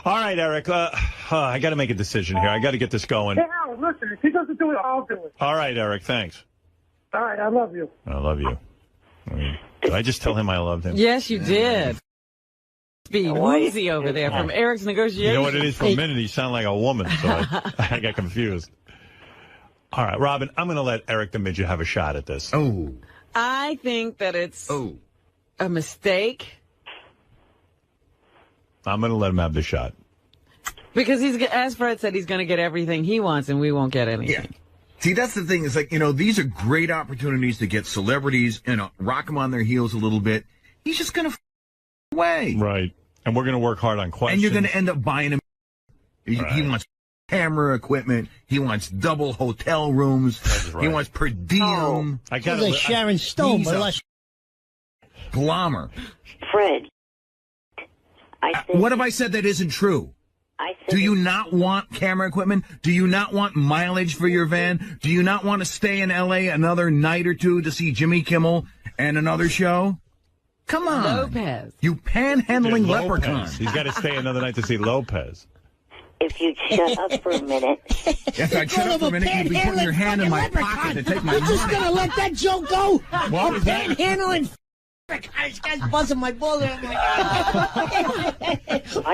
All right, Eric. I got to make a decision here. I got to get this going. Hey, Howard, listen. If he doesn't do it, I'll do it. All right, Eric. Thanks. All right, I love you. I love you. Did I just tell him I loved him? Yes, you did. Be woozy over there from Eric's negotiation. You know what it is? For a minute, he sounded like a woman, so I got confused. All right, Robin, I'm going to let Eric the Midget have a shot at this. Oh. I think that it's a mistake. I'm going to let him have the shot. Because as Fred said, he's going to get everything he wants, and we won't get anything. Yeah. See, that's the thing. Is like, these are great opportunities to get celebrities, rock them on their heels a little bit. He's just going to away. Right. And we're going to work hard on questions. And you're going to end up buying him. He wants camera equipment. He wants double hotel rooms. Right. He wants per diem. I got like Sharon Stone, but less glamour. Fred, what have I said that isn't true? Do you not want camera equipment? Do you not want mileage for your van? Do you not want to stay in L.A. another night or two to see Jimmy Kimmel and another show? Come on. Lopez. You panhandling leprechaun. He's got to stay another night to see Lopez. if you'd shut up for a minute. If I'd shut up for a minute, you'd be putting your hand in my pocket to take my money. I'm just going to let that joke go. What was that? Panhandling. This guy's buzzing my balls. Oh, my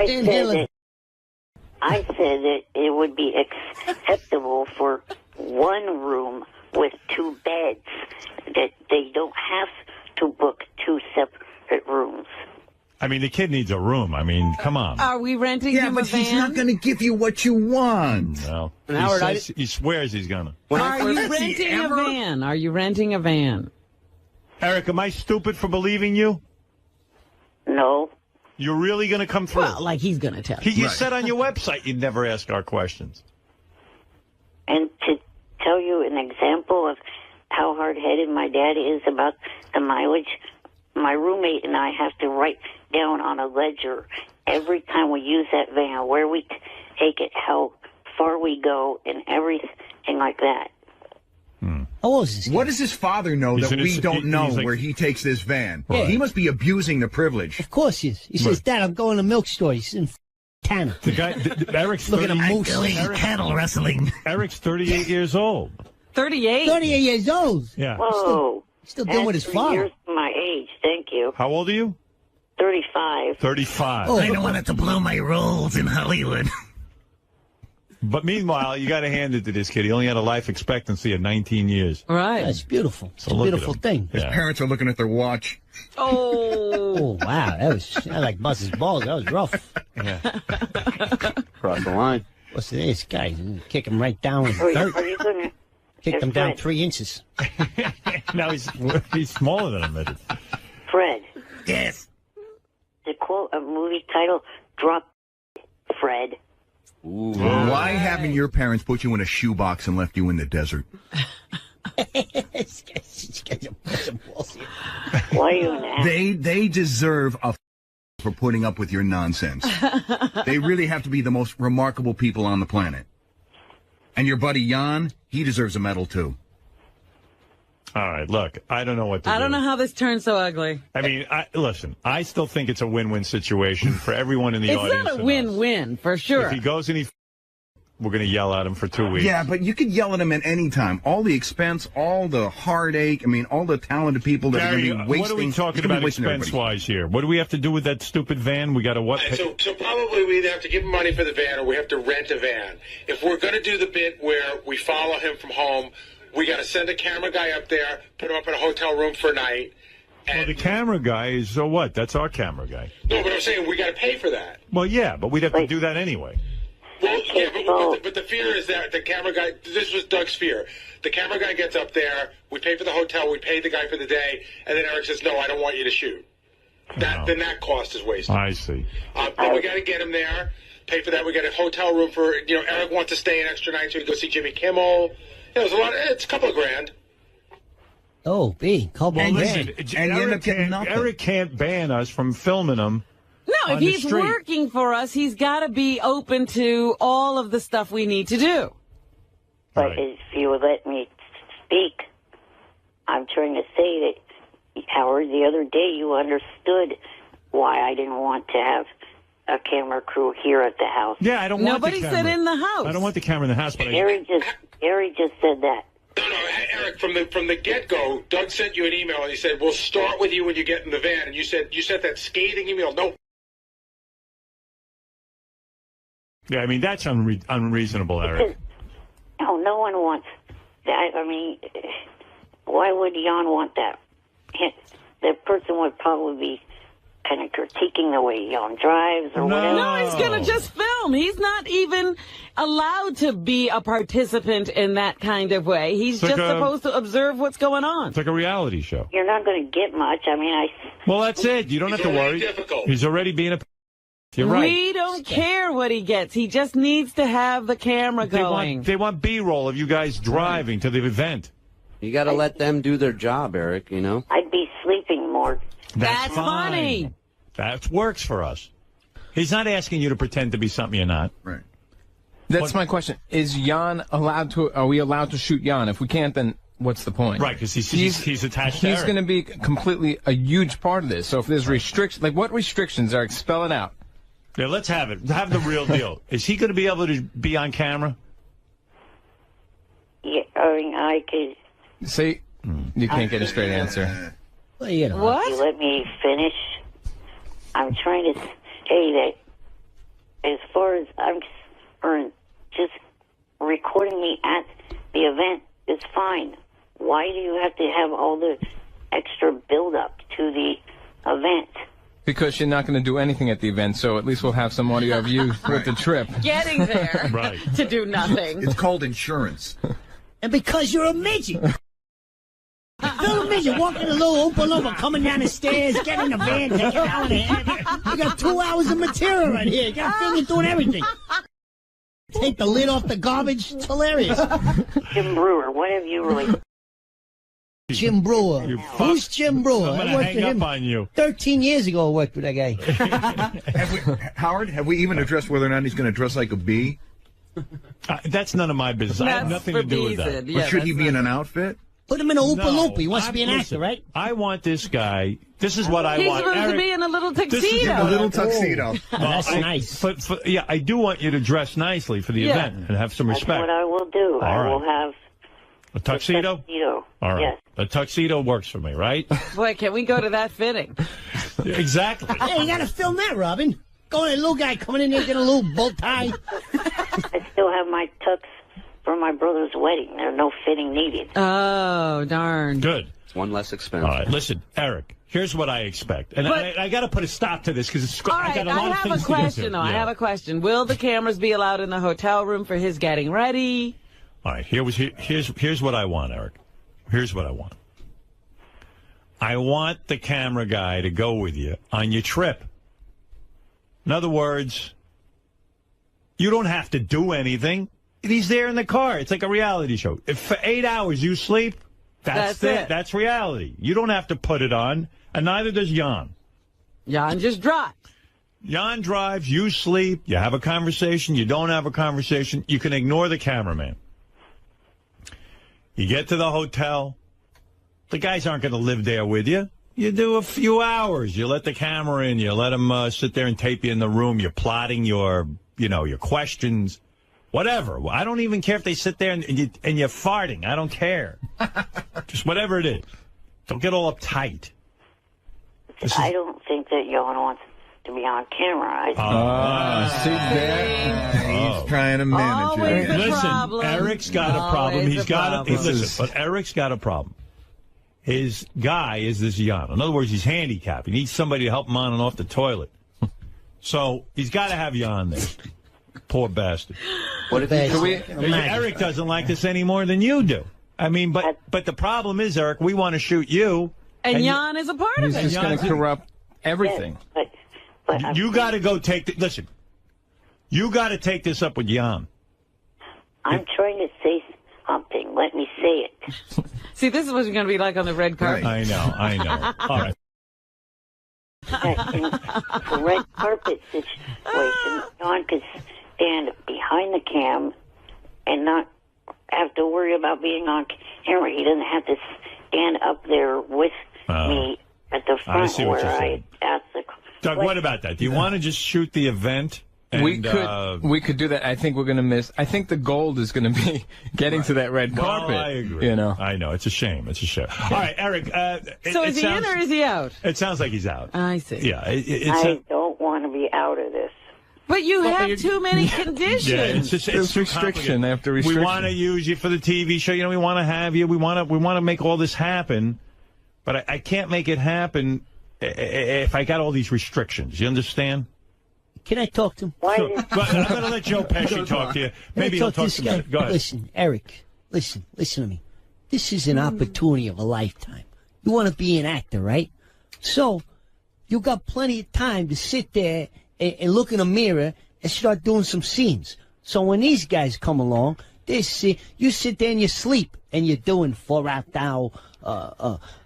God. I said that it would be acceptable for one room with two beds, that they don't have to book two separate rooms. I mean, the kid needs a room. I mean, come on. Are we renting him a van? Yeah, but he's not going to give you what you want. No. Howard, he swears he's going to. Are you renting a van? Are you renting a van? Eric, am I stupid for believing you? No. You're really going to come through? Well, like he's going to tell you. You said on your website you'd never ask our questions. And to tell you an example of how hard-headed my dad is about the mileage, my roommate and I have to write down on a ledger every time we use that van, where we take it, how far we go, and everything like that. How old is this guy? What does his father know that we don't know where he takes this van? Right. He must be abusing the privilege. Of course he is. He says, Dad, I'm going to the milk store. He's in Tanner. The guy, Eric's Looking at moose. Cattle wrestling. Eric's 38 years old. 38? 38 years old. Yeah. Whoa. Still dealing with his That's father. 3 years my age. Thank you. How old are you? 35. 35. Oh. I don't want it to blow my rolls in Hollywood. But meanwhile, you got to hand it to this kid. He only had a life expectancy of 19 years. Right. That's beautiful. It's a look at beautiful him. thing. His parents are looking at their watch. Oh, wow. That like bust his balls. That was rough. Yeah. Cross the line. What's this guy? Kick him right down with Are dirt. you going to... Kicked him down 3 inches. Now he's smaller than a midget. Fred, Yes. to quote a movie title, drop Fred. Why haven't your parents put you in a shoebox and left you in the desert? This guy's a bunch of bullshit. Why are you an ass? They deserve a for putting up with your nonsense. They really have to be the most remarkable people on the planet. And your buddy Jan, he deserves a medal too. All right, look, I don't know what to do. I don't know how this turned so ugly. I mean, listen, I still think it's a win-win situation for everyone in the audience. It's not a win-win, for sure. If he goes and we're going to yell at him for 2 weeks. Yeah, but you could yell at him at any time. All the expense, all the heartache, I mean, all the talented people that Gary, are going to be wasting. what are we talking about expense-wise here? What do we have to do with that stupid van? We got to what? So probably we either have to give him money for the van or we have to rent a van. If we're going to do the bit where we follow him from home, we got to send a camera guy up there, put him up in a hotel room for a night. Well, the camera guy is, so what? That's our camera guy. No, but I'm saying we got to pay for that. Well, yeah, but we'd have to do that anyway. Well, yeah, but the fear is that the camera guy, this was Doug's fear. The camera guy gets up there, we pay for the hotel, we pay the guy for the day, and then Eric says, no, I don't want you to shoot. Then that cost is wasted. I see. Then we got to get him there, pay for that. We got a hotel room for, Eric wants to stay an extra night so he can go see Jimmy Kimmel. There's it's a couple of grand. Oh, couple Well, of listen, grand. And you end up getting nothing. Eric can't ban us from filming him. No, if on the he's street. working for us, he's got to be open to all of the stuff we need to do. But Right. if you would let me speak, I'm trying to say that, Howard, the other day you understood why I didn't want to have a camera crew here at the house. Yeah, I don't want Nobody the camera. said in the house. I don't want the camera in the house, but Gary just said that. No, Eric. From the get go, Doug sent you an email and he said, "We'll start with you when you get in the van." And you sent that scathing email. No. Yeah, I mean that's unreasonable, Eric. No one wants that. I mean, why would Jan want that? The person would probably be kind of critiquing the way Jan drives or whatever. No, he's going to just film. He's not even allowed to be a participant in that kind of way. He's just supposed to observe what's going on. It's like a reality show. You're not going to get much. I mean, Well, that's it. You don't have to worry. Difficult. He's already being a... You're right. We don't care what he gets. He just needs to have the camera going. They want B-roll of you guys driving to the event. You got to let them do their job, Eric, you know? I'd be sleeping more. That's fine. funny. That works for us. He's not asking you to pretend to be something you're not. Right. That's my question. Is Jan allowed to? Are we allowed to shoot Jan? If we can't, then what's the point? Right, because he's attached to He's Eric. going to be completely a huge part of this. So if there's restrictions, like what restrictions, Eric? Spell it out. Yeah, let's have it. Have the real deal. Is he going to be able to be on camera? Yeah, I mean, I could. See, you can't get a straight answer. Well, you know. What? You let me finish. I'm trying to say that as far as I'm concerned, just recording me at the event is fine. Why do you have to have all the extra build-up to the event? Because you're not going to do anything at the event, so at least we'll have some audio of you with the trip. Getting there Right. to do nothing. It's called insurance. And because you're a midget. Little midget walking a little Oompa Loompa, coming down the stairs, getting in the van, taking an hour and a half. You got 2 hours of material right here. You got to film you doing everything. Take the lid off the garbage. It's hilarious. Jim Brewer, what have you really... Jim Brewer. Who's Jim Brewer? I'm going I to worked hang with up him on you. 13 years ago. I worked with that guy. Howard, have we even addressed whether or not he's going to dress like a bee? That's none of my business. I have That's nothing for to do with that. Beeson. Yeah, Or should he that's be in not- an outfit? Put him in a Oompa No, Loompa. He wants to be an listen, actor, right? I want this guy. This is what I He's want. supposed to Eric, be in a little this is tuxedo. A little tuxedo. That's nice. But yeah, I do want you to dress nicely for the Yeah. event and have some That's respect. what I will do. I right. will have A tuxedo? tuxedo. All right. Yes. A tuxedo works for me, right? Boy, can we go to that fitting? Exactly. Hey, you got to film that, Robin. Go on, a little guy coming in there, get a little bow tie. I still have my tux for my brother's wedding. There's no fitting needed. Oh, darn. Good. It's one less expense. All right. Listen, Eric, here's what I expect. And But- I got to put a stop to this because All I right, got a lot I of have things a to get question, to. though. I Yeah. have a question. Will the cameras be allowed in the hotel room for his getting ready? All right. Here's what I want, Eric. Here's what I want. I want the camera guy to go with you on your trip. In other words, you don't have to do anything. He's there in the car. It's like a reality show. If for 8 hours you sleep, that's it. That's reality. You don't have to put it on, and neither does Jan. Jan just drive. Jan drives, you sleep, you have a conversation, you don't have a conversation. You can ignore the cameraman. You get to the hotel. The guys aren't going to live there with you. You do a few hours. You let the camera in. You let them sit there and tape you in the room. You're plotting your questions, whatever. I don't even care if they sit there and you're farting. I don't care. Just whatever it is. Don't get all uptight. I don't think that Jan wants to be on camera. See there? He's trying to manage Always it. a Listen, problem. Eric's got a problem. Always He's a got problem. listen, but Eric's got a problem. His guy is this Jan. In other words, he's handicapped. He needs somebody to help him on and off the toilet. So he's got to have Jan there. Poor bastard. What if Eric doesn't like this any more than you do. I mean, but the problem is, Eric, we want to shoot you. And Jan is a part of He's it. just going to corrupt everything. Yes, but You got to go take listen. You got to take this up with Jan. I'm trying to say something. Let me say it. See, this is what it's going to be like on the red carpet. I know. All right. In the red carpet situation, Jan could stand behind the cam and not have to worry about being on camera. He doesn't have to stand up there with me at the I see front what where you're I saying. ask the Doug, what about that? Do you want to just shoot the event? And, we could do that. I think we're going to miss. I think the gold is going to be getting to that red carpet. I agree. You know, I know. It's a shame. It's a shame. All right, Eric. So is he in or is he out? It sounds like he's out. I see. Yeah. I don't want to be out of this. But you have too many conditions. Yeah, it's restriction after restriction. We want to use you for the TV show. You know, we want to have you. We want to make all this happen. But I can't make it happen if I got all these restrictions. You understand? Can I talk to him? Sure. I'm going to let Joe Pesci talk to you. Maybe he'll talk to me. Go ahead. Listen, Eric, listen to me. This is an opportunity of a lifetime. You want to be an actor, right? So you got plenty of time to sit there and look in a mirror and start doing some scenes. So when these guys come along, you sit there and you sleep and you're doing 4 Out Thou,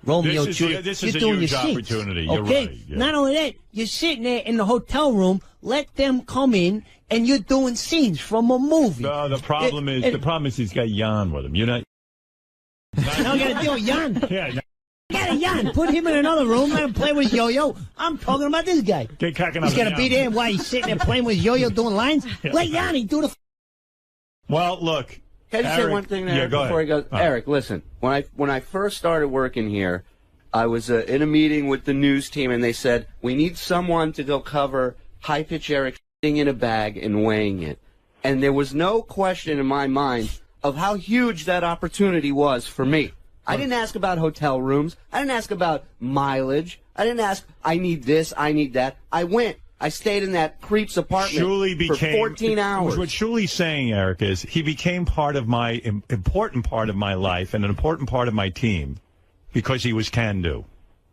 Romeo Juliet. This is a huge opportunity. You're okay? right. Yeah. Not only that, you're sitting there in the hotel room. Let them come in, and you're doing scenes from a movie. No, the problem is he's got Jan with him. You're not. Now I got to deal with Jan. Yeah. No. Get a Jan. Put him in another room. Let him play with Yo-Yo. I'm talking about this guy. He's got to be there while he's sitting there playing with Yo-Yo doing lines. Yeah. Let Yanni do the. Well, look. Can I say one thing there before he goes? Eric, listen. When I first started working here, I was in a meeting with the news team, and they said, we need someone to go cover high-pitch Eric sitting in a bag and weighing it. And there was no question in my mind of how huge that opportunity was for me. I didn't ask about hotel rooms. I didn't ask about mileage. I didn't ask, I need this, I need that. I went. I stayed in that creep's apartment for 14 hours. What Shuli's saying, Eric, is he became part of my important part of my life and an important part of my team because he was can-do.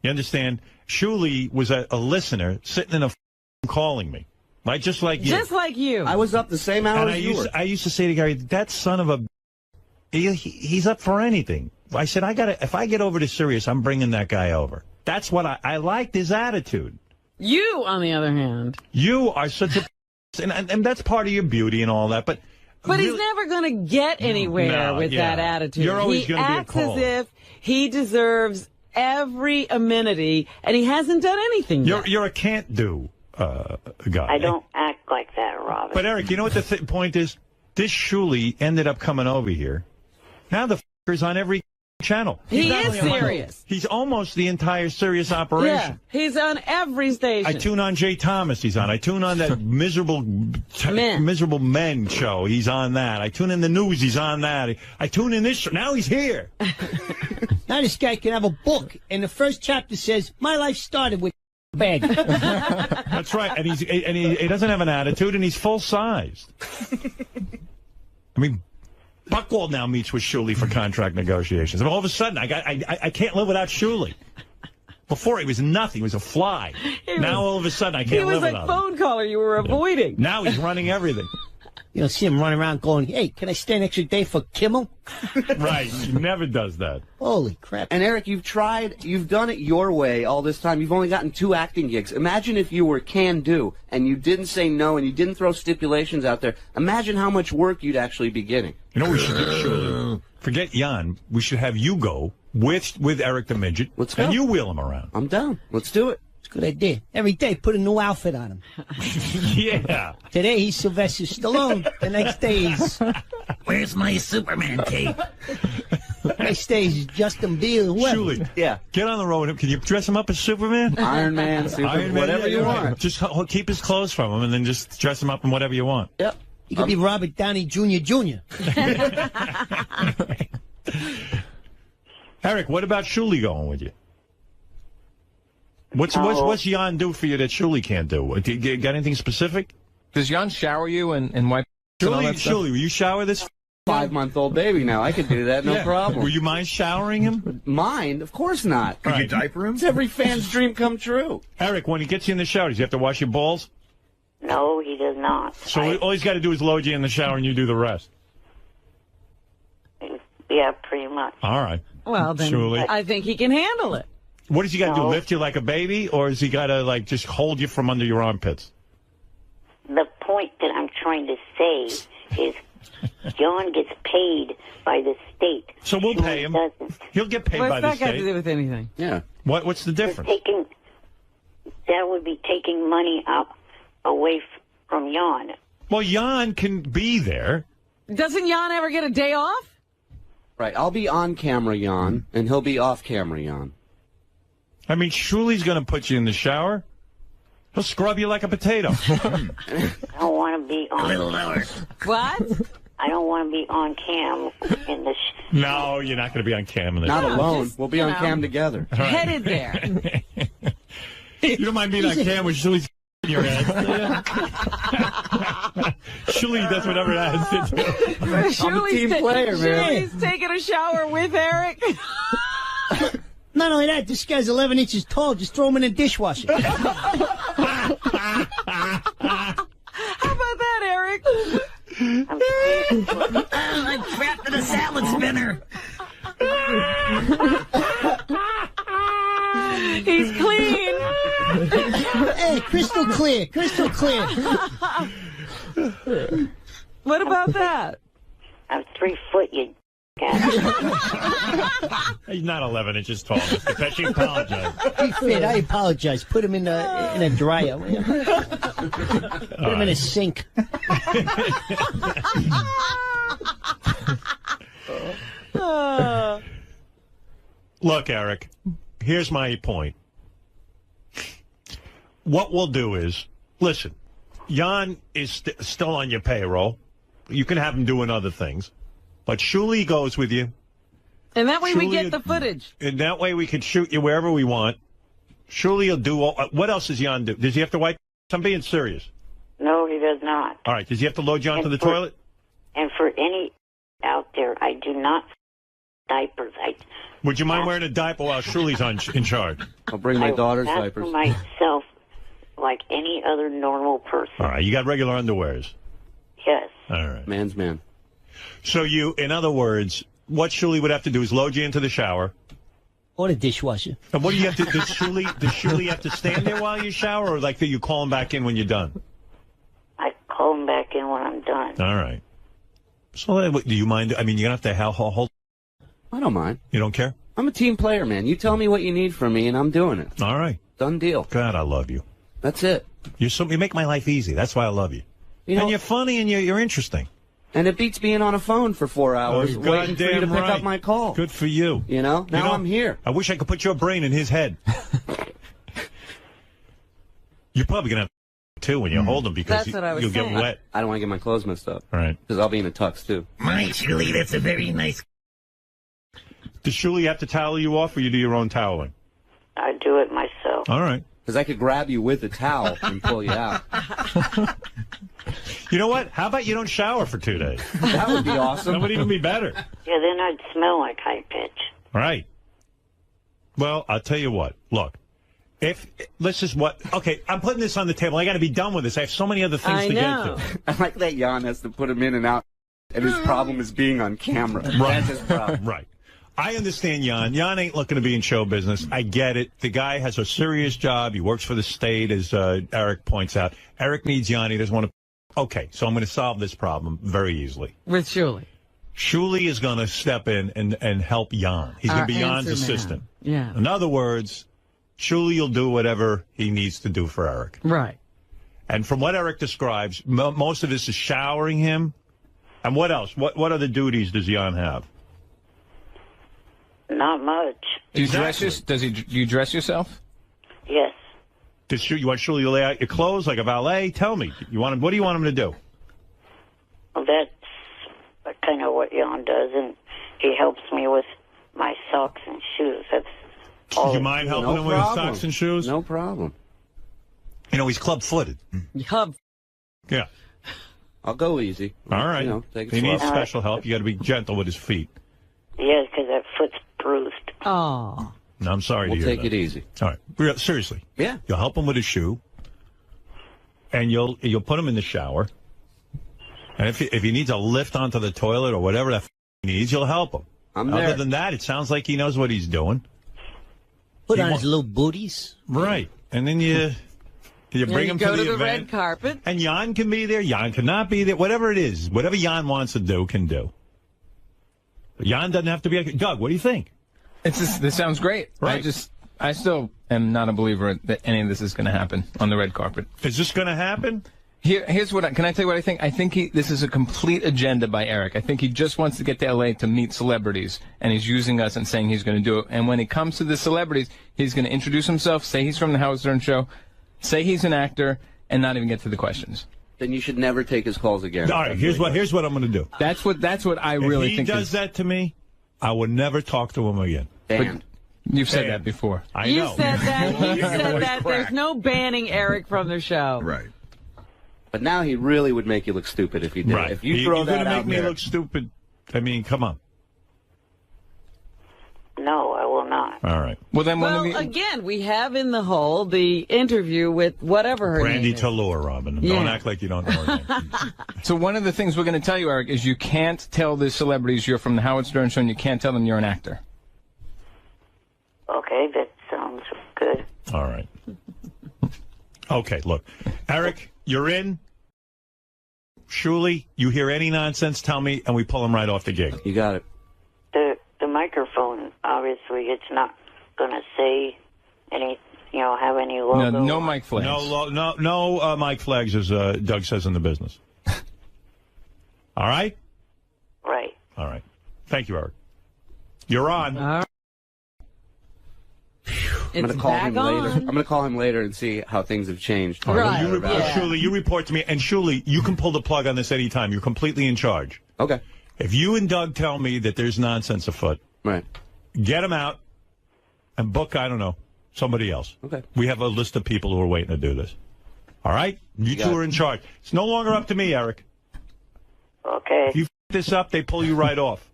You understand? Shuli was a listener sitting in a calling me. Right, just like you. Just like you. I was up the same hours you were. I used to say to Gary, that son of a... He's up for anything. I said, if I get over to Sirius, I'm bringing that guy over. That's what I liked his attitude. You, on the other hand. You are such a... And that's part of your beauty and all that, but really, he's never going to get anywhere with that attitude. You're always going to be a caller. He acts as if he deserves every amenity, and he hasn't done anything yet. You're a can't-do guy. I don't act like that, Robin. But, Eric, you know what the point is? This Shuli ended up coming over here. Now the f***er's on every channel. He is serious. He's almost the entire Sirius operation. Yeah, he's on every station. I tune on Jay Thomas. He's on. I tune on that miserable men show. He's on that. I tune in the news. He's on that. I tune in this show. Now he's here. Now this guy can have a book, and the first chapter says, "My life started with bag." That's right. And he doesn't have an attitude, and he's full sized. I mean, Buchwald now meets with Shuli for contract negotiations. And all of a sudden, I can't live without Shuli. Before he was nothing. He was a fly. Now all of a sudden, I can't live without him. He was like phone caller you were avoiding. Now he's running everything. You don't see him running around going, "Hey, can I stay an extra day for Kimmel?" Right. He never does that. Holy crap. And Eric, you've done it your way all this time. You've only gotten 2 acting gigs. Imagine if you were can-do and you didn't say no and you didn't throw stipulations out there. Imagine how much work you'd actually be getting. You know what we should do, Shuli? Forget Jan. We should have you go with Eric the Midget. Let's go. And you wheel him around. I'm down. Let's do it. Good idea. Every day, put a new outfit on him. Yeah. Today he's Sylvester Stallone. The next day he's... Where's my Superman cape? Next day he's Justin Bieber. Shuli. Yeah. Get on the road with him. Can you dress him up as Superman? Iron Man, Superman, whatever you want. Just keep his clothes from him and then just dress him up in whatever you want. Yep. You could be Robert Downey Jr. Eric, what about Shuli going with you? What's Jan do for you that Shuli can't do? Got anything specific? Does Jan shower you and wipe? Shuli, will you shower this 5-month-old baby now? I could do that, no problem. Will you mind showering him? Mind? Of course not. Could you diaper him? It's every fan's dream come true. Eric, when he gets you in the shower, does he have to wash your balls? No, he does not. So all he's got to do is load you in the shower and you do the rest. Yeah, pretty much. All right. Well, then Shuli. I think he can handle it. What does he got to do? Lift you like a baby, or is he got to just hold you from under your armpits? The point that I'm trying to say is John gets paid by the state. So we'll pay him. Doesn't. He'll get paid by the What's that got state. to do with anything? Yeah. What's the difference? that would be taking money out away from Jan. Well, Jan can be there. Doesn't Jan ever get a day off? Right. I'll be on camera, Jan, and he'll be off camera, Jan. I mean, Shuli's going to put you in the shower. He'll scrub you like a potato. I don't want to be on. A little lower. What? I don't want to be on cam in the. No, you're not going to be on cam in the Not shower. alone. We'll be on cam together. Right. Headed there. You don't mind being on cam with Shuli's in your head. Shuli does whatever it has to do. I'm a team player, man. Shuli's taking a shower with Eric. Not only that, this guy's 11 inches tall. Just throw him in a dishwasher. How about that, Eric? I'm like trapped in a salad spinner. He's clean. Hey, crystal clear, crystal clear. What about that? I'm 3 foot, you. He's not 11 inches tall, Mr. Pesci. Apologize. He fit. I apologize. Put him in a dryer. Put him in a sink. Look, Eric, here's my point. What we'll do is, listen, Jan is still on your payroll. You can have him doing other things. But Shuli goes with you. And that way we get the footage. And that way we can shoot you wherever we want. Shuli will do what else does Jan do? Does he have to wipe? I'm being serious. No, he does not. All right. Does he have to load you onto the toilet? And for any out there, I do not diapers. Would you mind wearing a diaper while Shuli's in charge? I'll bring my daughter's that's diapers. For myself, like any other normal person. All right. You got regular underwears? Yes. All right. Man's man. So you, in other words, what Shuli would have to do is load you into the shower. Or the dishwasher. And what do you have to, does Shuli have to stand there while you shower, or like do you call him back in when you're done? I call him back in when I'm done. All right. So do you mind? I mean, you're going to have to hold. I don't mind. You don't care? I'm a team player, man. You tell me what you need from me, and I'm doing it. All right. Done deal. God, I love you. That's it. You make my life easy. That's why I love you. And you're funny and you're interesting. And it beats being on a phone for 4 hours waiting for you to pick up my call. Good for you. You know? Now I'm here. I wish I could put your brain in his head. You're probably going to have too when you hold him because you'll get wet. I don't want to get my clothes messed up. All right. Because I'll be in a tux, too. My Shuli, that's a very nice. Does Shuli have to towel you off, or you do your own toweling? I do it myself. All right. Because I could grab you with a towel and pull you out. You know what? How about you don't shower for 2 days? That would be awesome. That would even be better. Yeah, then I'd smell like high pitch. Right. Well, I'll tell you what. Look, okay, I'm putting this on the table. I got to be done with this. I have so many other things to get to. I like that Jan has to put him in and out, and his problem is being on camera. Right. That's his problem. Right. I understand Jan. Jan ain't looking to be in show business. I get it. The guy has a serious job. He works for the state, as Eric points out. Eric needs Jan. He doesn't want to. Okay, so I'm going to solve this problem very easily. With Shuli. Shuli is going to step in and help Jan. He's going to be Jan's assistant. Yeah. In other words, Shuli will do whatever he needs to do for Eric. Right. And from what Eric describes, most of this is showering him. And what else? What other duties does Jan have? Not much. Do you dress do you dress yourself? Yes. You want Shuli to lay out your clothes like a valet? Tell me. What do you want him to do? Well, that's kind of what Jan does, and he helps me with my socks and shoes. That's all. Do you mind helping him with his socks and shoes? No problem. You know, he's club-footed. Yeah. I'll go easy. All right. Take it he slow. needs special help. You got to be gentle with his feet. Yes, because that foot's bruised. Oh. No, I'm sorry to hear We'll that. take it easy. All right. Seriously. Yeah. You'll help him with his shoe, and you'll put him in the shower. And if he needs a lift onto the toilet or whatever that he needs, you'll help him. Other than that, it sounds like he knows what he's doing. Put on his little booties. Right. And then you bring him to the the event. red carpet. And Jan can be there. Jan cannot be there. Whatever it is, whatever Jan wants to do, can do. But Jan doesn't have to be. Doug, what do you think? This sounds great. Right. am not a believer that any of this is going to happen on the red carpet. Is this going to happen? Here's what can I tell you what I think? I think this is a complete agenda by Eric. I think he just wants to get to L.A. to meet celebrities, and he's using us and saying he's going to do it. And when it comes to the celebrities, he's going to introduce himself, say he's from the Howard Stern Show, say he's an actor, and not even get to the questions. Then you should never take his calls again. All right, here's what I'm going to do. That's what I really think. If he does that to me, I would never talk to him again. Banned. You've said that before. I know. You said that. There's no banning Eric from the show. Right. But now he really would make you look stupid if he did. Right. If you throw that out there. You're going to make me look stupid. I mean, come on. No, I will not. All right. Well, then, again, we have in the hole the interview with whatever her Brandy name is. Tallur, Robin. Yeah. Don't act like you don't know her name. So one of the things we're going to tell you, Eric, is you can't tell the celebrities you're from the Howard Stern Show, and you can't tell them you're an actor. Okay, that sounds good. All right. Okay, look. Eric, you're in. Shuli, you hear any nonsense, tell me, and we pull him right off the gig. You got it. The microphone, obviously, it's not going to say any, have any logo. No mic flags. No mic flags, as Doug says in the business. All right? Right. All right. Thank you, Eric. You're on. I'm going to call him later. I'm going to call him later and see how things have changed. Right. Shuli, you report to me. And Shuli, you can pull the plug on this anytime. You're completely in charge. Okay. If you and Doug tell me that there's nonsense afoot, right, get him out and book, I don't know, somebody else. Okay. We have a list of people who are waiting to do this. All right? You two are in charge. It's no longer up to me, Eric. Okay. If you f this up, they pull you right off.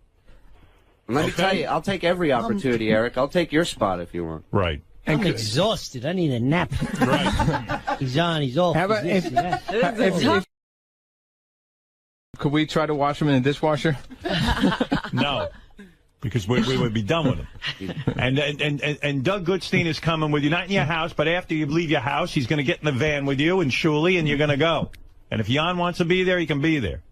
Let me tell you, I'll take every opportunity, Eric. I'll take your spot if you want. Right. I'm exhausted. I need a nap. Right. He's on. He's off. How about if could we try to wash him in a dishwasher? No, because we would be done with him. And Doug Goodstein is coming with you, not in your house, but after you leave your house, he's going to get in the van with you and Shuli, and you're going to go. And if Jan wants to be there, he can be there.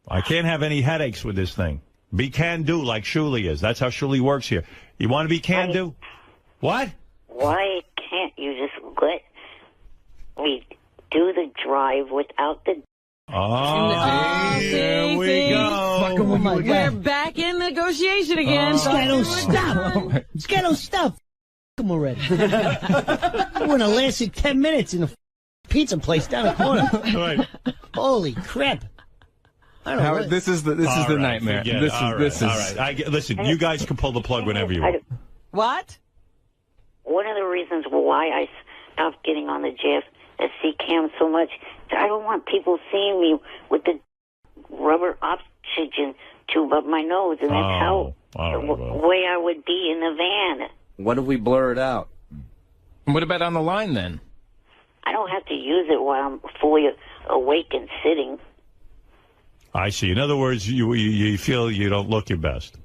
I can't have any headaches with this thing. Be can-do like Shuli is. That's how Shuli works here. You want to be can-do? What? Why can't you just let me do the drive without the... Here we go. We're back in negotiation again. Scatto, stop. Scatto, stop. Come already. It wouldn't have lasted 10 minutes in a pizza place down the corner. Right. Holy crap. Howard, this is the nightmare. This is all right. Listen, you guys can pull the plug whenever you want. What? One of the reasons why I stopped getting on the JFSC cam so much is I don't want people seeing me with the rubber oxygen tube up my nose, and that's the way I would be in the van. What if we blur it out? What about on the line then? I don't have to use it while I'm fully awake and sitting. I see. In other words, you feel you don't look your best.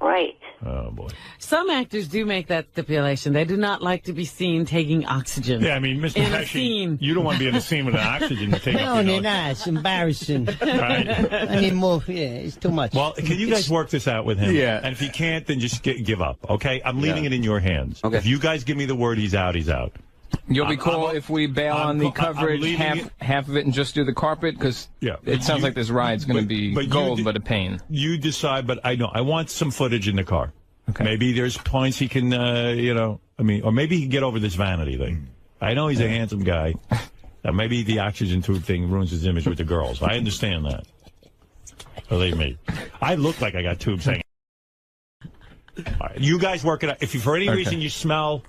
Right. Oh, boy. Some actors do make that stipulation. They do not like to be seen taking oxygen. Yeah, I mean, Mr. Pesci, you don't want to be in a scene with an oxygen to take No, they're not. It's embarrassing. Right. I need more. Yeah, it's too much. Well, can you guys work this out with him? Yeah. And if he can't, then just give up, okay? I'm leaving it in your hands. Okay. If you guys give me the word he's out, he's out. You'll be cool if we bail on the coverage, half of it, and just do the carpet? Because it sounds like this ride's going to be gold, but a pain. You decide, but I know. I want some footage in the car. Okay. Maybe there's points he can, or maybe he can get over this vanity thing. I know he's a handsome guy. Maybe the oxygen tube thing ruins his image with the girls. I understand that. Believe me. I look like I got tubes hanging. All right, you guys work it out. If for any reason you smell...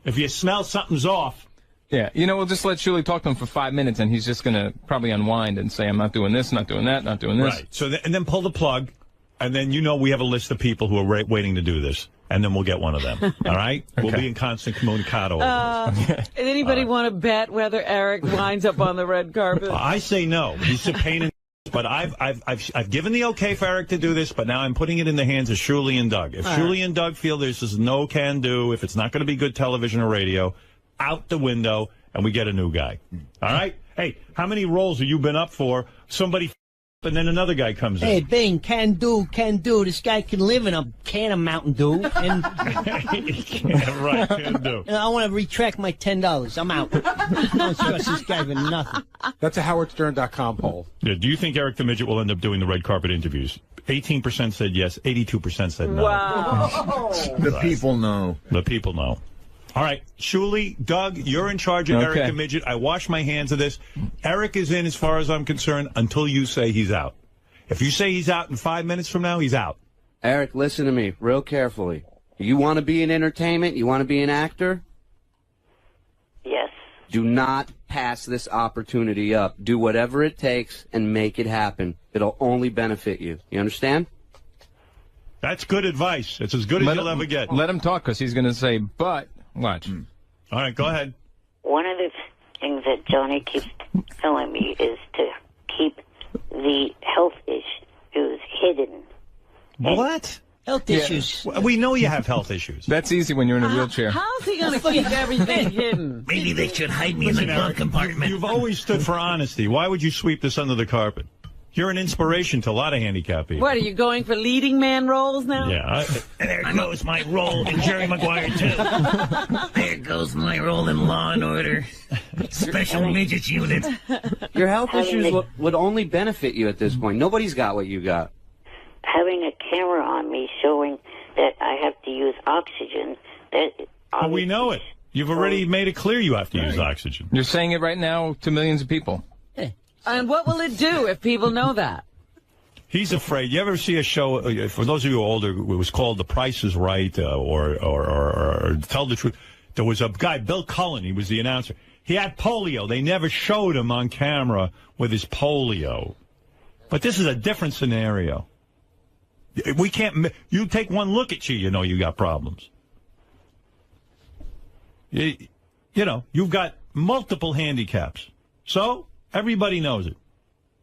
If you smell something's off. Yeah, we'll just let Shuli talk to him for 5 minutes, and he's just going to probably unwind and say, I'm not doing this, not doing that, not doing this. Right. So and then pull the plug, and then we have a list of people who are waiting to do this, and then we'll get one of them. All right? Okay. We'll be in constant comunicado. Anybody want to bet whether Eric winds up on the red carpet? I say no. He's a pain in the but I've given the okay for Eric to do this, but now I'm putting it in the hands of Shuli and Doug. If Shuli and Doug feel this is no can do, if it's not going to be good television or radio, out the window, and we get a new guy. All right? Hey, how many roles have you been up for? Somebody And then another guy comes in. Hey, Bing, can do. This guy can live in a can of Mountain Dew. And right, can do. I want to retract my $10. I'm out. I don't trust this guy for nothing. That's a howardstern.com poll. Yeah, do you think Eric the Midget will end up doing the red carpet interviews? 18% said yes, 82% said no. Wow. The people know. The people know. All right, Shuli, Doug, you're in charge of Eric the Midget. I wash my hands of this. Eric is in, as far as I'm concerned, until you say he's out. If you say he's out in 5 minutes from now, he's out. Eric, listen to me real carefully. You want to be in entertainment? You want to be an actor? Yes. Do not pass this opportunity up. Do whatever it takes and make it happen. It'll only benefit you. You understand? That's good advice. It's as good as you'll ever get. Let him talk, because he's going to say, but... Watch. All right, go ahead. One of the things that Johnny keeps telling me is to keep the health issues hidden. What? Health issues. We know you have health issues. That's easy when you're in a wheelchair. How's he going to keep everything hidden? Maybe they should hide me in the glove compartment. You've always stood for honesty. Why would you sweep this under the carpet? You're an inspiration to a lot of handicapped people. What, are you going for leading man roles now? Yeah. There goes my role in Jerry Maguire, too. There goes my role in Law and Order. Special Midgets Unit. Your health issues would only benefit you at this point. Nobody's got what you got. Having a camera on me showing that I have to use oxygen. Well, we know it. You've already made it clear you have to use oxygen. You're saying it right now to millions of people. And what will it do if people know that? He's afraid. You ever see a show, for those of you older, it was called The Price is Right, or Tell the Truth. There was a guy, Bill Cullen, he was the announcer. He had polio. They never showed him on camera with his polio. But this is a different scenario. We can't, you take one look at you know you got problems. You know, you've got multiple handicaps. So, everybody knows it.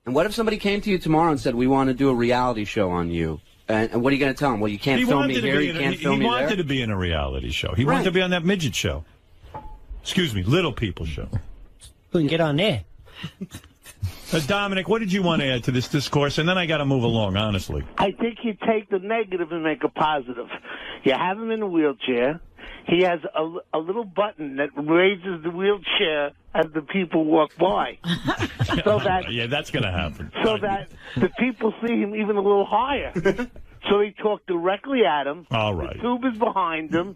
And what if somebody came to you tomorrow and said, we want to do a reality show on you? And what are you going to tell them? Well, you can't film me here, you can't film me there? He wanted to be in a reality show. He wanted to be on that midget show. Excuse me, little people show. Couldn't get on there. Dominic, what did you want to add to this discourse? And then I got to move along, honestly. I think you take the negative and make a positive. You have him in a wheelchair. He has a little button that raises the wheelchair as the people walk by. So that yeah, that's going to happen. So that the people see him even a little higher. So they talk directly at him. All right. The tube is behind him.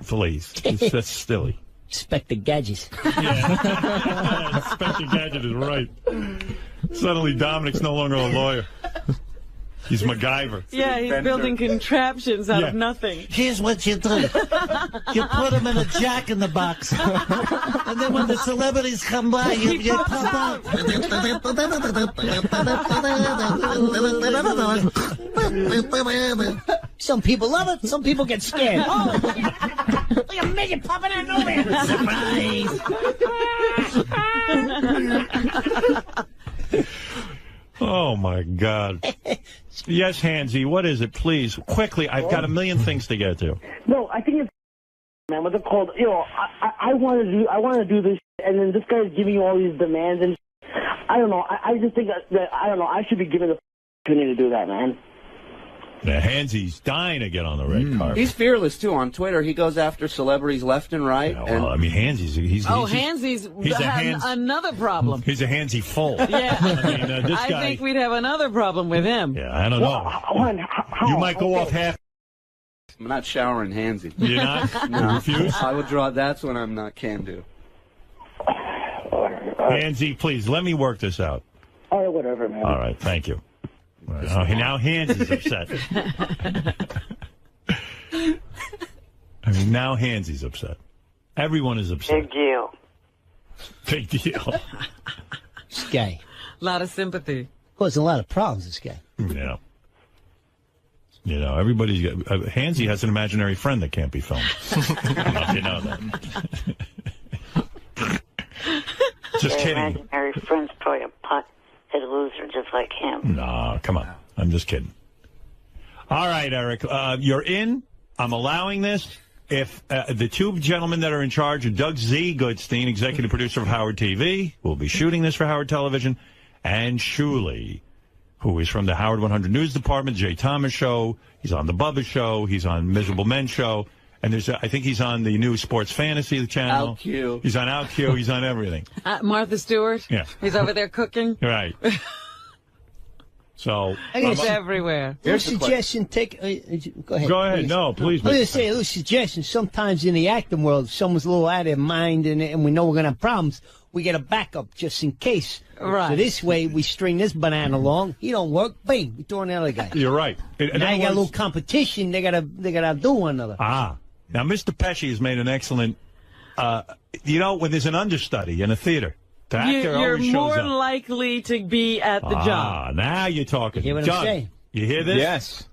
Please. That's silly. Inspector Gadget. Yeah. Inspector Gadget is right. Suddenly Dominic's no longer a lawyer. He's MacGyver. Yeah, he's building contraptions out of nothing. Here's what you do. You put him in a jack-in-the-box. And then when the celebrities come by, you pop out. Some people love it. Some people get scared. Oh, look at a midget popping out of nowhere. Surprise. Oh, my God. Yes, Hansy, what is it? Please, quickly. I've got a million things to get to. No, I think it's man. What's it called? You know, I want to do this, and then this guy's giving you all these demands, and I don't know. I just think that I don't know. I should be given the opportunity to do that, man. Yeah, Hansy's dying to get on the red carpet. He's fearless, too. On Twitter, he goes after celebrities left and right. Yeah, well, I mean, Hansy's... Hansy's another problem. He's a Hansy full. Yeah. I mean, this guy... I think we'd have another problem with him. Yeah, I don't know. You might go off half... I'm not showering Hansy. You're not? No. You refuse? I would draw... That's when I'm not can-do. Hansy, please, let me work this out. All right, whatever, man. All right, thank you. Now Hansy's upset. I mean, now Hansy's upset. Everyone is upset. Big deal. Big deal. This guy. A lot of sympathy. Causing a lot of problems, this guy. Yeah. You know, everybody's got... Hansy has an imaginary friend that can't be filmed. I don't know if you know that. Just kidding. Imaginary friend's probably a pot. A loser just like him. No, come on. I'm just kidding. All right, Eric. You're in. I'm allowing this. If the two gentlemen that are in charge are Doug Z. Goodstein, executive producer of Howard TV, will be shooting this for Howard Television, and Shuli, who is from the Howard 100 News Department, Jay Thomas Show. He's on the Bubba Show. He's on Miserable Men Show. And I think he's on the new Sports Fantasy channel. OutQ. He's on OutQ. He's on everything. Martha Stewart? Yeah. He's over there cooking? Right. So he's everywhere. Your suggestion, take. Go ahead. Go ahead. No, please. I was going to say a little suggestion. Sometimes in the acting world, if someone's a little out of their mind and we know we're going to have problems, we get a backup just in case. Right. So this way, we string this banana along. He don't work. Bing. We throw in the other guy. You're right. Now you got a little competition. They gotta do one another. Ah. Now, Mr. Pesci has made an excellent. When there's an understudy in a theater. The actor you're always shows more up. likely to be at the job. Ah, now you're talking. You hear what I'm saying? You hear this? Yes.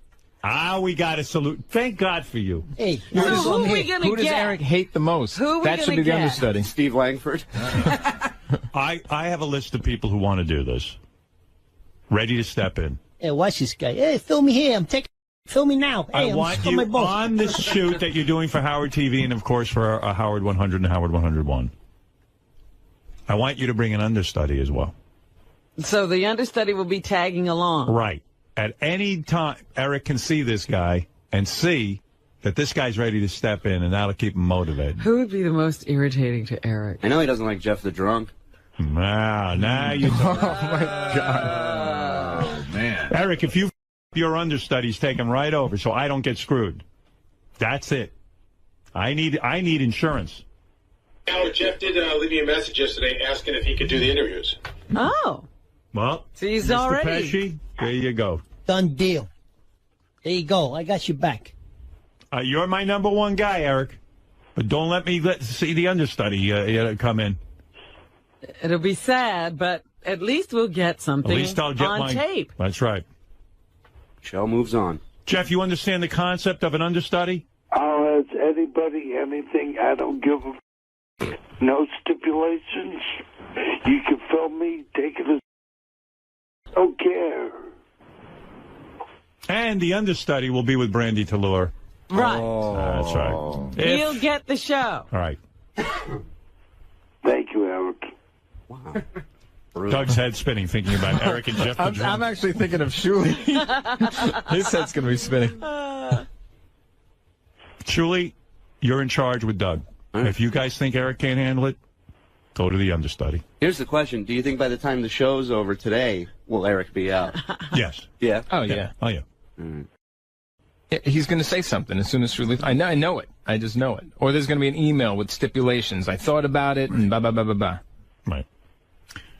We got a salute. Thank God for you. Hey, who are we going to get? Who does Eric hate the most? Who that should be the understudy. Steve Langford. I have a list of people who want to do this. Ready to step in. Hey, watch this guy. Hey, film me here. Film me now. Hey, I want you on this shoot that you're doing for Howard TV and, of course, for Howard 100 and Howard 101. I want you to bring an understudy as well. So the understudy will be tagging along. Right. At any time, Eric can see this guy and see that this guy's ready to step in, and that'll keep him motivated. Who would be the most irritating to Eric? I know he doesn't like Jeff the Drunk. Now you talk. Oh, my God. Oh, man. Eric, if your understudies, take him right over so I don't get screwed. That's it. I need insurance. Howard, Jeff did leave me a message yesterday asking if he could do the interviews. Oh. Well, so he's Mr. already. Pesci, there you go. Done deal. There you go. I got you back. You're my number one guy, Eric. But don't let me see the understudy come in. It'll be sad, but at least we'll get something at least I'll get on tape. That's right. Show moves on. Jeff, you understand the concept of an understudy? I'll ask anybody anything. I don't give a no stipulations. You can film me, take it as don't care. And the understudy will be with Brandy Tallur. Right. That's right. He'll get the show. All right. Thank you, Eric. Wow. Doug's head spinning thinking about Eric and Jeff. I'm actually thinking of Shuli. His head's going to be spinning. Shuli, you're in charge with Doug. Right. If you guys think Eric can't handle it, go to the understudy. Here's the question. Do you think by the time the show's over today, will Eric be out? Yes. Yeah? Oh, yeah. Oh, yeah. He's going to say something as soon as Shuli... I know it. I just know it. Or there's going to be an email with stipulations. I thought about it and blah, blah, blah, blah, blah. Right.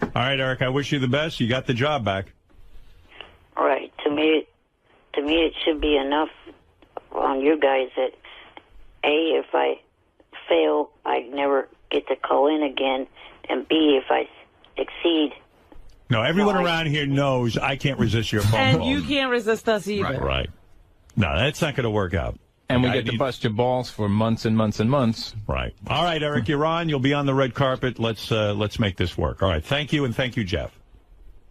All right, Eric, I wish you the best. You got the job back. All right. To me, it should be enough on you guys that, A, if I fail, I never get to call in again, and B, if I succeed. No, everyone around here knows I can't resist your phone and call. You can't resist us either. Right. No, that's not going to work out. And we get to bust your balls for months and months and months. Right. All right, Eric, you're on. You'll be on the red carpet. Let's make this work. All right. Thank you, and thank you, Jeff.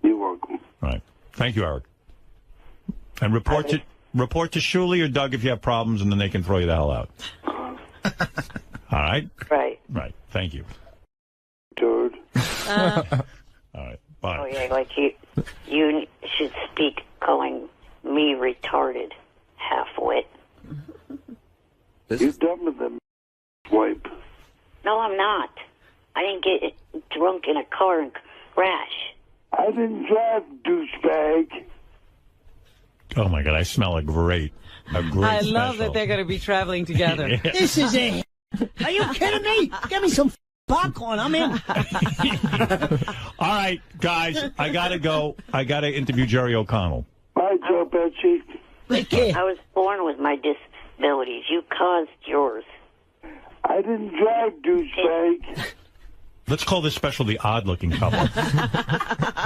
You're welcome. All right. Thank you, Eric. And report to Shuli or Doug if you have problems, and then they can throw you the hell out. All right? Right. Right. Thank you. Dude. All right. Bye. Oh, yeah, like you should speak calling me retarded, half-wit. You're dumber than wipe. No, I'm not. I didn't get drunk in a car and crash. I didn't drive, douchebag. Oh, my God. I smell a great I love that they're going to be traveling together. Yeah. This is a... Are you kidding me? Give me some popcorn. I'm in. All right, guys. I got to go. I got to interview Jerry O'Connell. Bye, Joe Pesci. Take care. I was born with my disabilities. You caused yours. I didn't drive, douchebag. Let's call this special the odd-looking couple.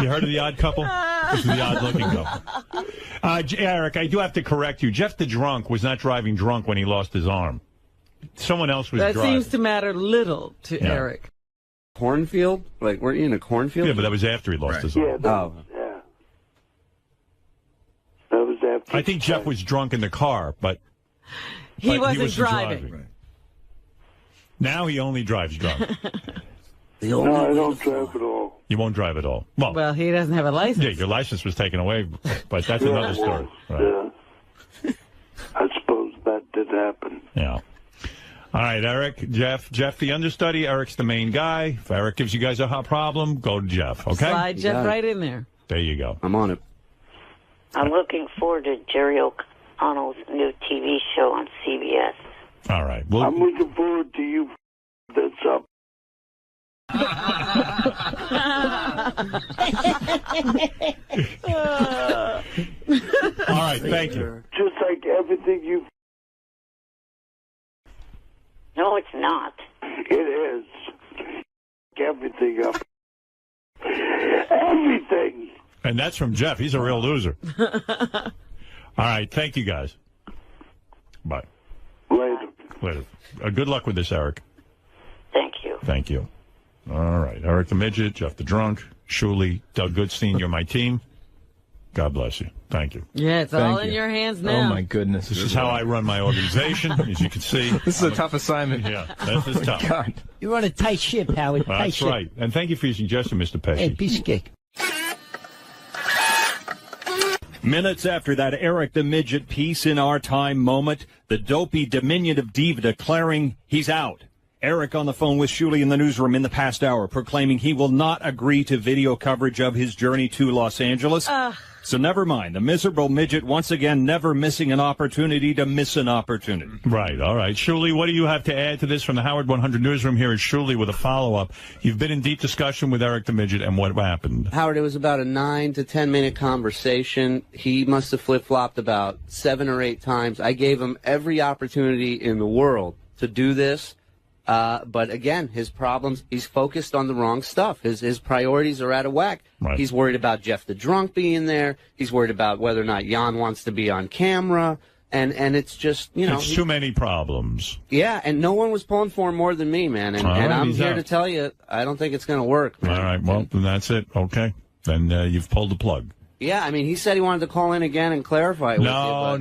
You heard of the odd couple? This is the odd-looking couple. Eric, I do have to correct you. Jeff the Drunk was not driving drunk when he lost his arm. Someone else was driving. That seems to matter little to Eric. Cornfield? Like, weren't you in a cornfield? Yeah, but that was after he lost his arm. Yeah, that was after. I think Jeff was drunk in the car, but he wasn't driving. Right. Now he only drives drunk. No, I don't drive at all. You won't drive at all. Well, he doesn't have a license. Yeah, your license was taken away, but that's another story. Right. I suppose that did happen. Yeah. All right, Eric, Jeff, the understudy. Eric's the main guy. If Eric gives you guys a hot problem, go to Jeff, okay? Slide Jeff right in there. There you go. I'm on it. I'm looking forward to Jerry O'Connell's new TV show on CBS. All right. I'm looking forward to you. That's up. All right, thank you. Just like everything you... No, it's not. It is. Everything up. Everything. And that's from Jeff. He's a real loser. All right, thank you, guys. Bye. Later. Good luck with this, Eric. Thank you. Thank you. All right, Eric the Midget, Jeff the Drunk, Shuli, Doug Goodstein, you're my team. God bless you. Thank you. Yeah, it's all in your hands now. Oh, my goodness. This is how I run my organization, as you can see. This is a tough assignment. Yeah, this is tough. God. You're on a tight ship, Howard. Tight That's ship. right. And thank you for your suggestion, Mr. Pesci. Hey, piece of cake. Minutes after that Eric the Midget piece in Our Time moment, the dopey diminutive diva declaring he's out. Eric on the phone with Shuli in the newsroom in the past hour, proclaiming he will not agree to video coverage of his journey to Los Angeles. So never mind. The miserable midget once again never missing an opportunity to miss an opportunity. Right. All right. Shuli, what do you have to add to this from the Howard 100 newsroom? Here is Shuli with a follow-up. You've been in deep discussion with Eric the Midget, and what happened? Howard, it was about a 9 to 10 minute conversation. He must have flip-flopped about 7 or 8 times. I gave him every opportunity in the world to do this. But again, his problems, he's focused on the wrong stuff. His priorities are out of whack. Right. He's worried about Jeff the Drunk being there. He's worried about whether or not Jan wants to be on camera. And it's just, It's too many problems. Yeah, and no one was pulling for him more than me, man. And I'm here to tell you, I don't think it's going to work, man. All right, well, then that's it. Okay. Then you've pulled the plug. Yeah, I mean, he said he wanted to call in again and clarify it with you. No.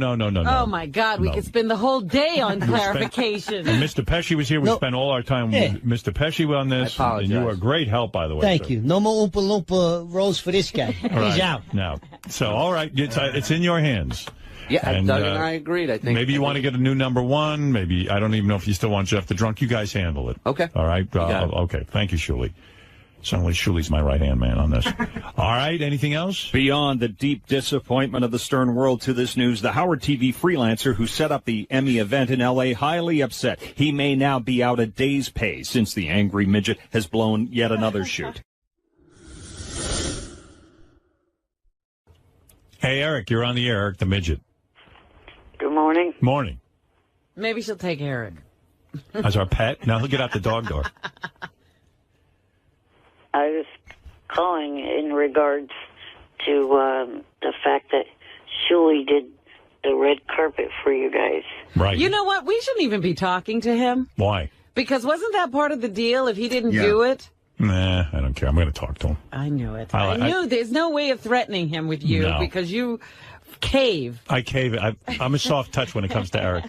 Oh, my God. We could spend the whole day on clarification. And Mr. Pesci was here. We spent all our time with Mr. Pesci on this. I apologize. And you were a great help, by the way. Thank you. No more Oompa Loompa roles for this guy. He's out. Now, so, all right, it's in your hands. Yeah, and, Doug and I agreed, I think. Maybe you want to get a new number one. Maybe, I don't even know if you still want Jeff the Drunk. You guys handle it. Okay. All right. Okay. Thank you, Shuli. Certainly, Shuli's my right-hand man on this. All right, anything else? Beyond the deep disappointment of the Stern world to this news, the Howard TV freelancer who set up the Emmy event in L.A. highly upset. He may now be out a day's pay since the angry midget has blown yet another shoot. Hey, Eric, you're on the air, Eric the Midget. Good morning. Morning. Maybe she'll take Eric. As our pet? Now he'll get out the dog door. I was calling in regards to the fact that Shuli did the red carpet for you guys. Right. You know what? We shouldn't even be talking to him. Why? Because wasn't that part of the deal if he didn't do it? Nah, I don't care. I'm going to talk to him. I knew it. I knew there's no way of threatening him with you because you cave. I cave. I'm a soft touch when it comes to Eric.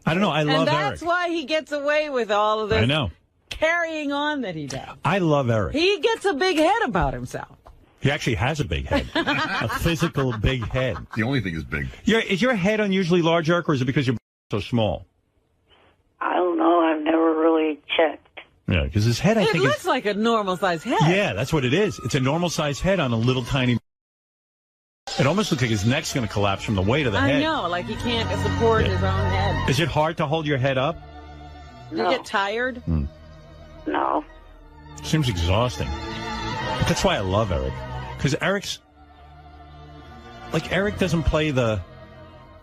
I don't know. I love Eric. And that's why he gets away with all of this. I know. Carrying on that he does. I love Eric. He gets a big head about himself. He actually has a big head. A physical big head. The only thing is big. Is your head unusually large, Eric, or is it because you're so small? I don't know. I've never really checked. Yeah, because his head, I think, it looks like a normal-sized head. Yeah, that's what it is. It's a normal-sized head on a little tiny... It almost looks like his neck's going to collapse from the weight of the head. I know, like he can't support his own head. Is it hard to hold your head up? You get tired? No. Seems exhausting. But that's why I love Eric. Because Eric doesn't play the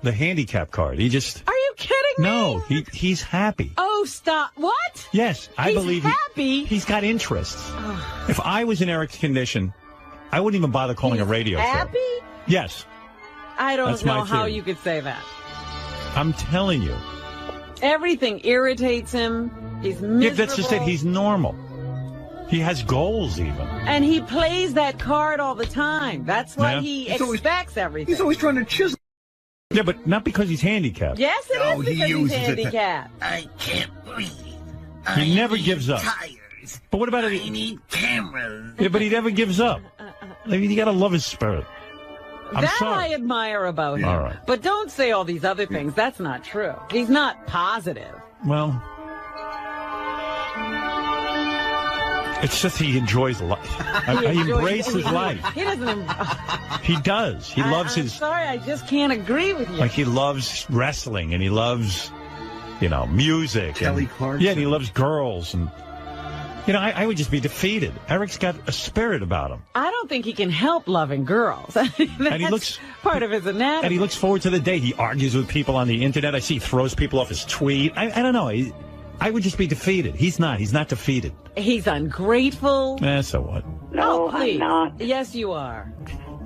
handicap card. He just... Are you kidding me? No, he's happy. Oh, stop. What? Yes, I believe happy? He's got interests. If I was in Eric's condition, I wouldn't even bother calling a radio happy? show. Yes. I don't know how you could say that. I'm telling you. Everything irritates him. He's miserable. Yeah, that's just it. He's normal. He has goals, even. And he plays that card all the time. That's why he expects everything. He's always trying to chisel. Yeah, but not because he's handicapped. Yes, it is because he's handicapped. I can't breathe. He never gives up. Tired. cameras. But what about I need cameras. Yeah, but he never gives up. I mean, you got to love his spirit. I'm that sorry. I admire about him. All right. But don't say all these other things. That's not true. He's not positive. Well, it's just he enjoys life. He embraces life. He doesn't. He does. He loves his. Sorry, I just can't agree with you. Like he loves wrestling and he loves, music. Kelly Clarkson. Yeah, and he loves girls and. I would just be defeated. Eric's got a spirit about him. I don't think he can help loving girls. That's and he looks part of his anatomy. And he looks forward to the day he argues with people on the internet. I see he throws people off his tweet. I don't know. I would just be defeated. He's not. He's not defeated. He's ungrateful. So what? No, please. I'm not. Yes, you are.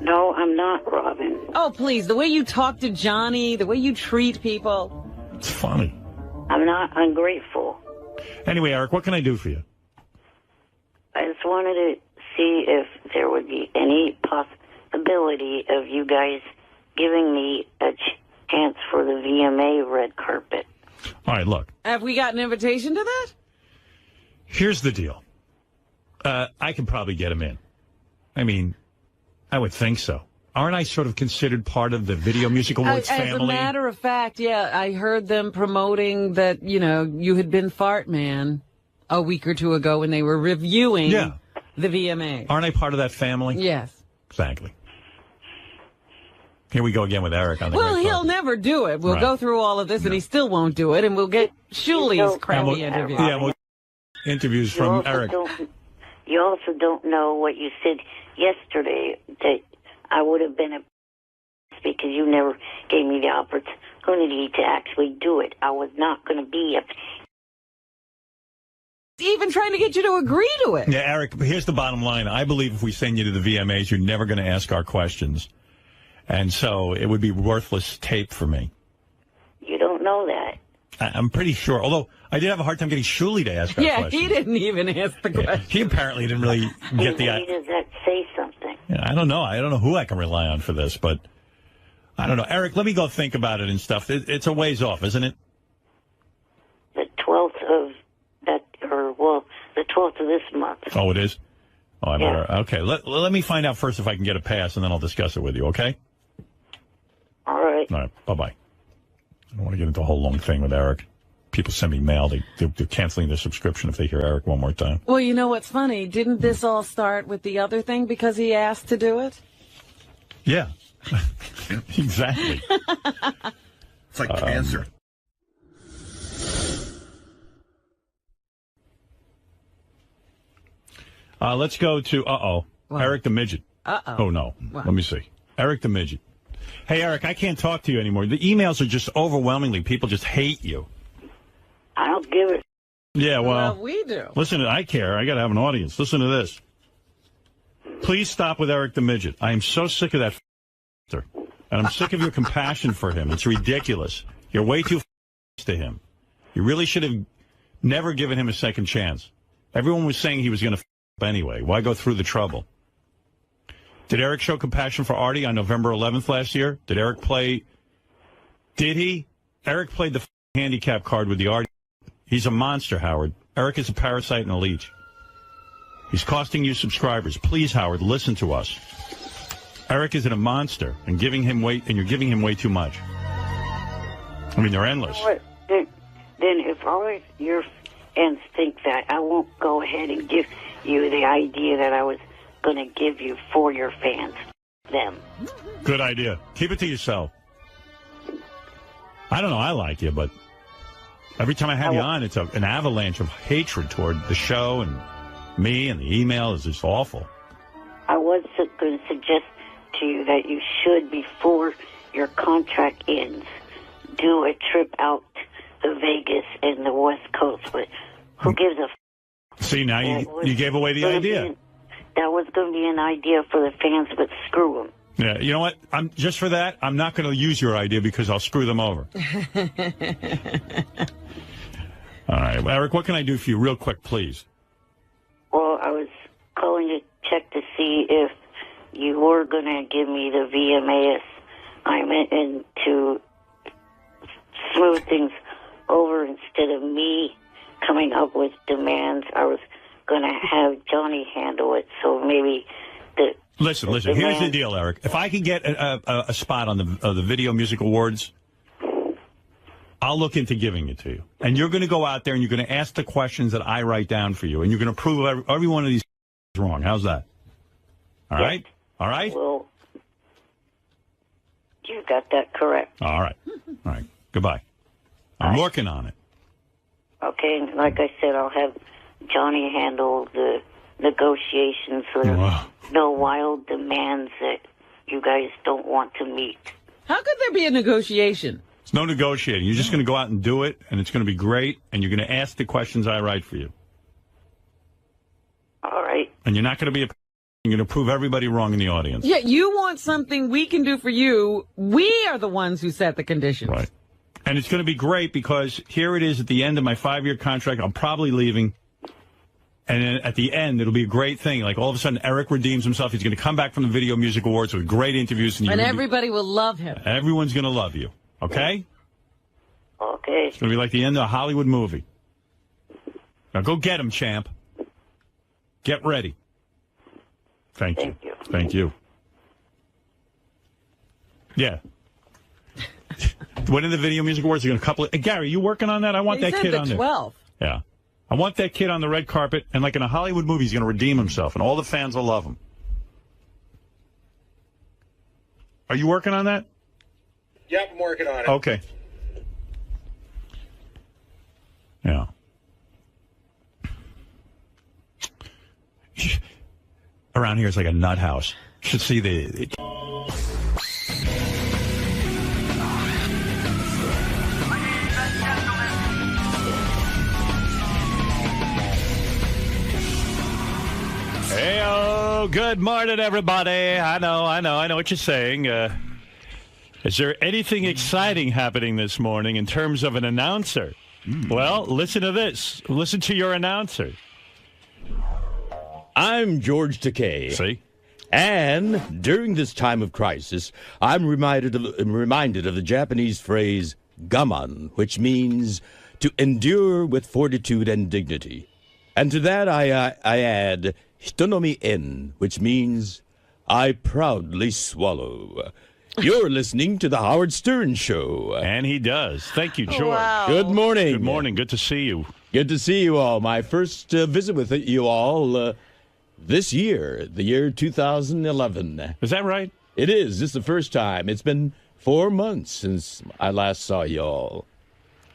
No, I'm not, Robin. Oh, please. The way you talk to Johnny, the way you treat people. It's funny. I'm not ungrateful. Anyway, Eric, what can I do for you? I just wanted to see if there would be any possibility of you guys giving me a chance for the VMA red carpet. All right, look. Have we got an invitation to that? Here's the deal. I can probably get him in. I mean, I would think so. Aren't I sort of considered part of the Video Music Awards family? As a matter of fact, yeah, I heard them promoting that, you had been Fart Man a week or two ago when they were reviewing the VMA. Aren't I part of that family? Yes. Exactly. Here we go again with Eric on the Well, red he'll carpet. never do it. We'll go through all of this, and he still won't do it, and we'll get Shuli's crappy interview. Yeah, we'll interviews from Eric. You also don't know what you said yesterday, that I would have been because you never gave me the opportunity to actually do it. I was not going to be even trying to get you to agree to it. Yeah, Eric, here's the bottom line. I believe if we send you to the VMAs, you're never going to ask our questions. And so it would be worthless tape for me. You don't know that. I'm pretty sure. Although I did have a hard time getting Shuli to ask our questions. Yeah, he didn't even ask the question. He apparently didn't really get the... Does that say something? Yeah, I don't know. I don't know who I can rely on for this, but I don't know. Eric, let me go think about it and stuff. It's a ways off, isn't it? The 12th of the 12th of this month. Oh, it is? Oh, I better. Okay, let me find out first if I can get a pass, and then I'll discuss it with you, okay? All right. All right, bye-bye. I don't want to get into a whole long thing with Eric. People send me mail. They're canceling their subscription if they hear Eric one more time. Well, you know what's funny? Didn't this all start with the other thing because he asked to do it? Yeah. Exactly. It's like cancer. Let's go to, Eric the Midget. Oh, no. What? Let me see. Eric the Midget. Hey, Eric, I can't talk to you anymore. The emails are just overwhelmingly, people just hate you. I don't give it. Yeah, well, we do. Listen, I care. I got to have an audience. Listen to this. Please stop with Eric the Midget. I am so sick of that and I'm sick of your compassion for him. It's ridiculous. You're way too to him. You really should have never given him a second chance. Everyone was saying he was going to anyway. Why go through the trouble? Did Eric show compassion for Artie on November 11th last year? Did Eric play? Did he? Eric played the handicap card with the Artie. He's a monster, Howard. Eric is a parasite and a leech. He's costing you subscribers. Please, Howard, listen to us. Eric isn't a monster, and you're giving him way too much. I mean, they're endless. Then if all your fans think that, I won't go ahead and give you the idea that I was going to give you for your fans. Them. Good idea. Keep it to yourself. I don't know. I like you, but every time I have you on, it's an avalanche of hatred toward the show and me, and the email is just awful. I was going to suggest to you that you should, before your contract ends, do a trip out to Vegas and the West Coast. But who gives a See, now you gave away the idea. That was going to be an idea for the fans, but screw them. Yeah, you know what? Just for that, I'm not going to use your idea because I'll screw them over. All right, Eric, what can I do for you real quick, please? Well, I was calling to check to see if you were going to give me the VMA assignment and to smooth things over instead of me coming up with demands. I was going to have Johnny handle it, so maybe the... Listen. Here's the deal, Eric. If I can get a spot on the Video Music Awards, I'll look into giving it to you. And you're going to go out there and you're going to ask the questions that I write down for you. And you're going to prove every one of these is wrong. How's that? All right? All right? Well, you got that correct. All right. All right. Goodbye. I'm working on it. Okay, and like I said, I'll have Johnny handle the negotiations so there's no wild demands that you guys don't want to meet. How could there be a negotiation? It's no negotiating. You're just going to go out and do it, and it's going to be great, and you're going to ask the questions I write for you. All right. And you're not going to be you're going to prove everybody wrong in the audience. Yeah, you want something we can do for you. We are the ones who set the conditions. Right. And it's going to be great because here it is at the end of my 5-year contract. I'm probably leaving. And then at the end, it'll be a great thing. Like, all of a sudden, Eric redeems himself. He's going to come back from the Video Music Awards with great interviews. And everybody will love him. Everyone's going to love you. Okay? Okay. It's going to be like the end of a Hollywood movie. Now go get him, champ. Get ready. Thank you. Thank you. Yeah. When in the Video Music Awards, you're going to couple it. Hey, Gary, you working on that? I want that kid on there. 12. Yeah. I want that kid on the red carpet, and like in a Hollywood movie, he's going to redeem himself, and all the fans will love him. Are you working on that? Yep, I'm working on it. Okay. Yeah. Around here, it's like a nut house. You should see the... Hey-oh, good morning, everybody. I know what you're saying. Is there anything exciting happening this morning in terms of an announcer? Well, listen to this. Listen to your announcer. I'm George Takei. See? And during this time of crisis, I'm reminded of the Japanese phrase gaman, which means to endure with fortitude and dignity. And to that I add hitonomi en, which means I proudly swallow. You're listening to the Howard Stern Show. And he does. Thank you, George. Wow. Good morning. Good morning. Good to see you. Good to see you all. My first visit with you all this year, the year 2011. Is that right? It is. This is the first time. It's been 4 months since I last saw you all.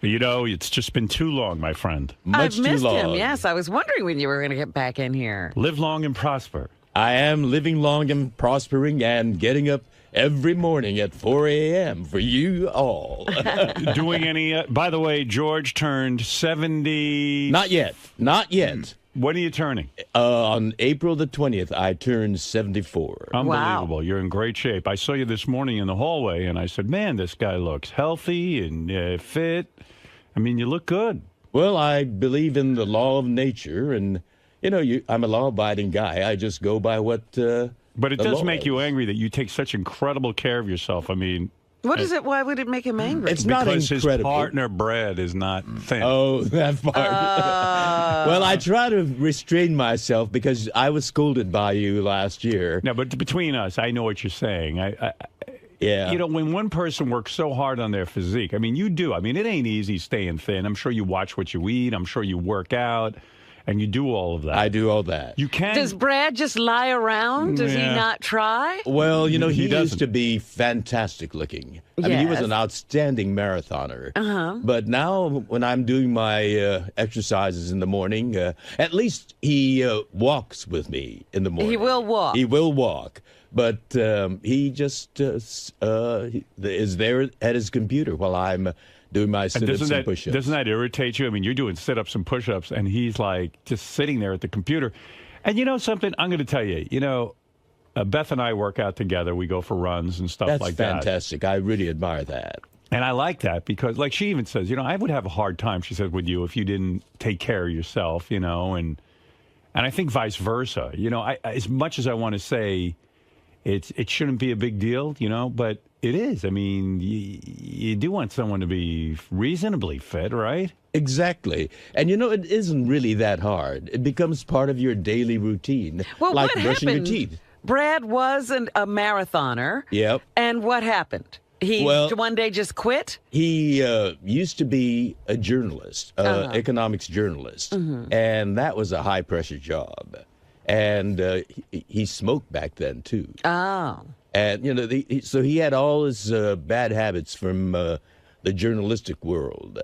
You know, it's just been too long, my friend. I've missed him, yes. I was wondering when you were going to get back in here. Live long and prosper. I am living long and prospering and getting up every morning at 4 a.m. for you all. Doing any... by the way, George turned 70... Not yet. Not yet. When are you turning? On April the 20th, I turned 74. Unbelievable. Wow. You're in great shape. I saw you this morning in the hallway, and I said, man, this guy looks healthy and fit. I mean, you look good. Well, I believe in the law of nature, and, you know, I'm a law-abiding guy. I just go by what But it does make you angry that you take such incredible care of yourself. I mean... What is it? Why would it make him angry? It's not because incredible. His partner, Brad, is not thin. Oh, that part. Well, I try to restrain myself because I was scolded by you last year. No, but between us, I know what you're saying. Yeah. You know, when one person works so hard on their physique, I mean, you do. I mean, it ain't easy staying thin. I'm sure you watch what you eat. I'm sure you work out. And you do all of that. I do all that. You can. Does Brad just lie around? Does he not try? Well, you know, he used to be fantastic looking. I mean, he was an outstanding marathoner. But now when I'm doing my exercises in the morning, at least he walks with me in the morning. He will walk. He will walk. But he just is there at his computer while I'm doing my sit-ups and push-ups. Doesn't that irritate you? I mean, you're doing sit-ups and push-ups, and he's like just sitting there at the computer. And you know something? I'm going to tell you. You know, Beth and I work out together. We go for runs and stuff like that. That's fantastic. I really admire that. And I like that because, like she even says, you know, I would have a hard time, she said, with you if you didn't take care of yourself, you know, and I think vice versa. You know, as much as I want to say it shouldn't be a big deal, but it is. I mean, you do want someone to be reasonably fit, right? Exactly. And it isn't really that hard. It becomes part of your daily routine, Well, like what brushing happened? your teeth. Brad was a marathoner. Yep. And what happened? He one day just quit? He used to be a journalist, economics journalist, and that was a high-pressure job. And he smoked back then, too. Oh. And, so he had all his bad habits from the journalistic world.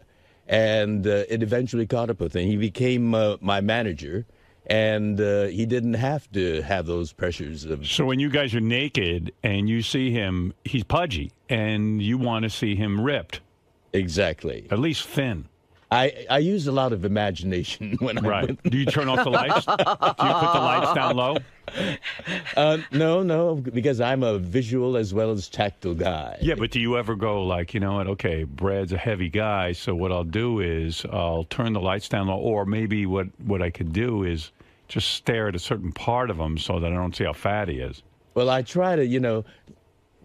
And it eventually caught up with him. He became my manager. And he didn't have to have those pressures. So when you guys are naked and you see him, he's pudgy, and you want to see him ripped. Exactly. At least thin. I use a lot of imagination when I'm with... Do you turn off the lights? Do you put the lights down low? No, because I'm a visual as well as tactile guy. Yeah, but do you ever go like, you know what, okay, Brad's a heavy guy, so what I'll do is I'll turn the lights down low, or maybe what I could do is just stare at a certain part of him so that I don't see how fat he is. Well, I try to,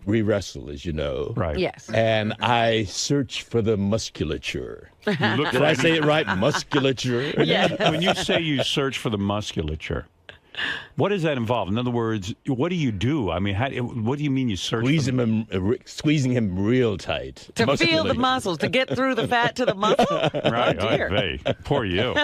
we wrestle, as you know. Right. Yes. And I search for the musculature. Did I say it right? Musculature? When you say you search for the musculature, what does that involve? In other words, what do you do? I mean, what do you mean you search? Squeezing him real tight. To feel the muscles, to get through the fat to the muscle? Right. Oh, dear. Hey, poor you.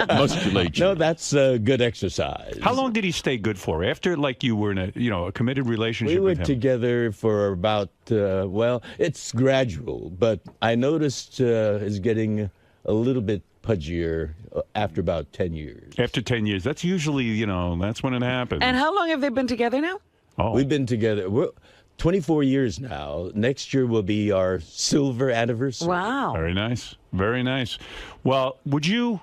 Musculature. No, that's good exercise. How long did he stay good for? After, like, you were in a committed relationship with him? We were together for about, it's gradual, but I noticed is getting a little bit pudgier after about 10 years. After 10 years. That's usually, that's when it happens. And how long have they been together now? Oh. We've been together. We're 24 years now. Next year will be our silver anniversary. Wow. Very nice. Very nice. Well, would you...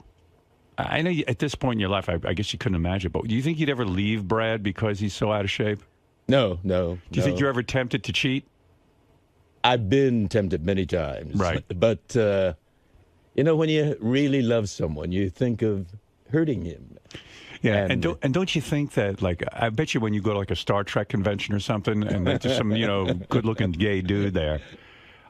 I know at this point in your life, I guess you couldn't imagine, but do you think you'd ever leave Brad because he's so out of shape? No. Do you think you're ever tempted to cheat? I've been tempted many times. Right. But... when you really love someone, you think of hurting him. Yeah, and don't you think that, like, I bet you when you go to, like, a Star Trek convention or something, and there's some, good-looking gay dude there,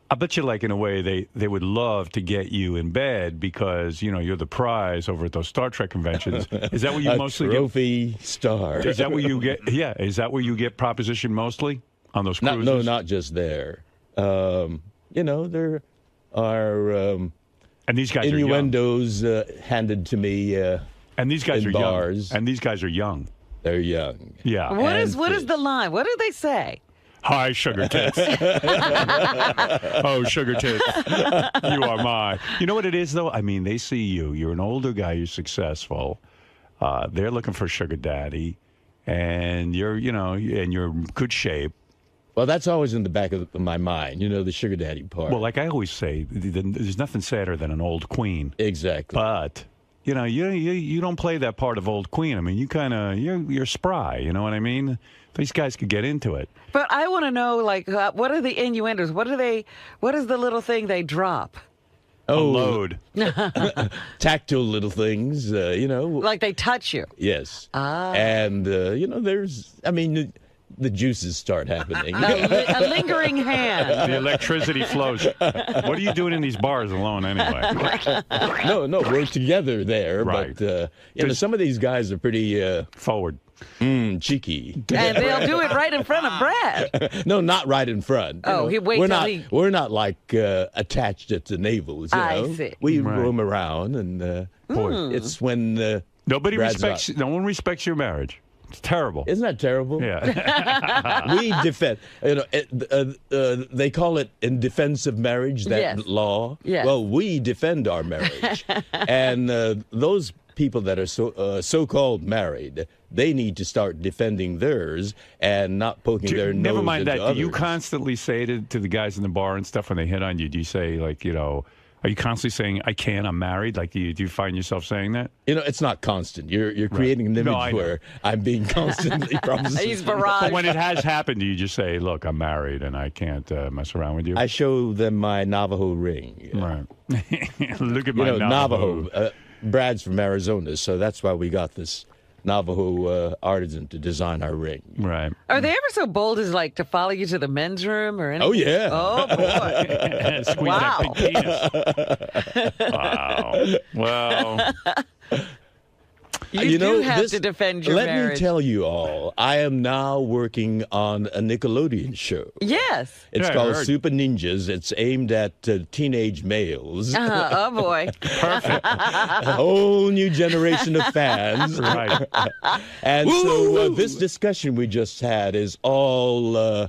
I bet you, like, in a way, they would love to get you in bed because, you're the prize over at those Star Trek conventions. Is that what you mostly get? Trophy star. Is that where you get, is that where you get proposition mostly on those cruises? No, not just there. There are... and these guys innuendos handed to me and these guys in are bars. Young. And these guys are young. They're young. Yeah. What is the line? What do they say? Hi, sugar tits. Oh, sugar tits. You are mine. You know what it is, though? I mean, they see you. You're an older guy. You're successful. They're looking for sugar daddy. And you're in good shape. Well, that's always in the back of my mind, the sugar daddy part. Well, like I always say, there's nothing sadder than an old queen. Exactly. But, you don't play that part of old queen. I mean, you're spry, you know what I mean? These guys could get into it. But I want to know, like, what are the innuendos? What is the little thing they drop? A load. Tactile little things, Like they touch you? Yes. Ah. And, the juices start happening. A lingering hand. The electricity flows. What are you doing in these bars alone anyway? No, we're together there. Right. But, some of these guys are pretty... forward. Cheeky. And they'll do it right in front of Brad. No, not right in front. We're not like attached at the navels. I see. We roam around, and it's when no one respects your marriage. It's terrible. Isn't that terrible? Yeah. We defend. They call it in defense of marriage, that law. Yes. Well, we defend our marriage, and those people that are so-called married, they need to start defending theirs and not poking their nose Never mind into that. others. Do you constantly say to the guys in the bar and stuff when they hit on you? Do you say like Are you constantly saying, I can't, I'm married? Like, do you find yourself saying that? It's not constant. You're creating an image where I'm being constantly promised. He's barraged. But when it has happened, do you just say, look, I'm married and I can't mess around with you? I show them my Navajo ring. Right. Look at my Navajo. Brad's from Arizona, so that's why we got this Navajo artisan to design our ring. Right. Are they ever so bold as like to follow you to the men's room or anything? Oh, yeah. Oh boy. Squeeze Wow. that big penis. Wow. Well. You do have to defend your let marriage. me tell you all, I am now working on a Nickelodeon show. Yes. It's called Super Ninjas. It's aimed at teenage males. Oh, boy. Perfect. A whole new generation of fans. Right. And so this discussion we just had is all...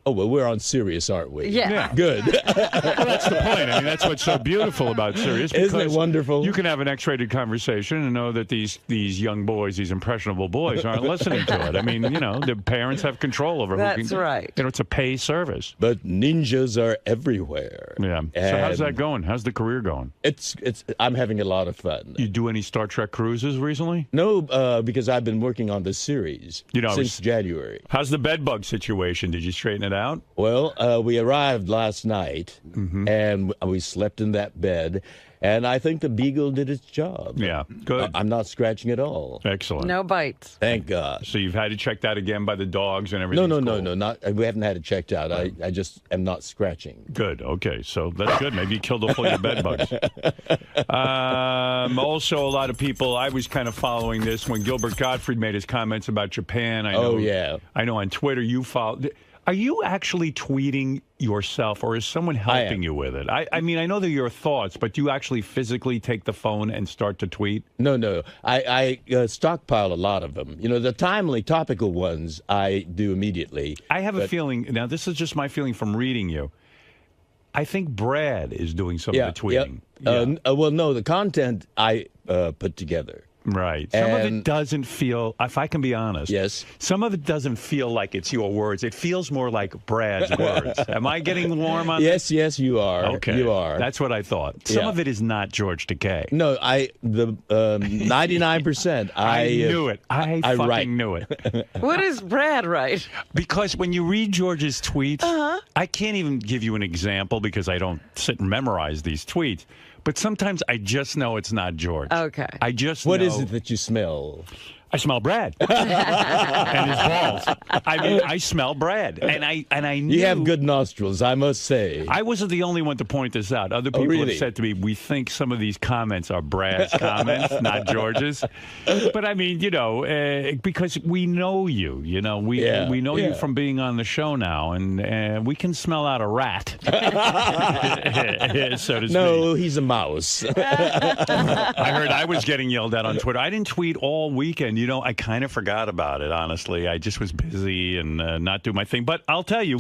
Oh, well, we're on Sirius, aren't we? Yeah. Good. Well, that's the point. I mean, that's what's so beautiful about Sirius. Isn't it wonderful? You can have an X-rated conversation and know that these young boys, these impressionable boys, aren't listening to it. I mean, you know, the parents have control over who can. That's right. You know, it's a pay service. But ninjas are everywhere. Yeah. So how's that going? How's the career going? It's. I'm having a lot of fun. You do any Star Trek cruises recently? No, because I've been working on the series since January. How's the bedbug situation? Did you straighten it out? Well, we arrived last night, and we slept in that bed, and I think the beagle did its job. Yeah, good. I'm not scratching at all. Excellent. No bites. Thank God. So you've had to check that again by the dogs and everything? No, not. We haven't had it checked out. I just am not scratching. Good. Okay, so that's good. Maybe you killed a full of bed bugs. Also, a lot of people. I was kind of following this when Gilbert Gottfried made his comments about Japan. I know, I know on Twitter you followed. Are you actually tweeting yourself, or is someone helping you with it? I mean, I know they're your thoughts, but do you actually physically take the phone and start to tweet? No. I stockpile a lot of them. You know, the timely, topical ones I do immediately. I have a feeling, now this is just my feeling from reading you, I think Brad is doing some of the tweeting. Well, no, the content I put together. Right. Some of it doesn't feel, if I can be honest, some of it doesn't feel like it's your words. It feels more like Brad's words. Am I getting warm on this? Yes, you are. Okay. You are. That's what I thought. Some of it is not George Takei. No, the 99%. I knew it. I fucking knew it. What does Brad write? Because when you read George's tweets, I can't even give you an example because I don't sit and memorize these tweets. But sometimes I just know it's not George. Okay. I just What know. is it that you smell? I smell Brad and his balls. I mean, I smell Brad, and I knew. You have good nostrils, I must say. I wasn't the only one to point this out. Other people have said to me, "We think some of these comments are Brad's comments, not George's." But I mean, you know, because we know you. You know, we know you from being on the show now, and we can smell out a rat. So to speak. No, he's a mouse. I heard I was getting yelled at on Twitter. I didn't tweet all weekend. You know, I kind of forgot about it, honestly. I just was busy and not doing my thing. But I'll tell you,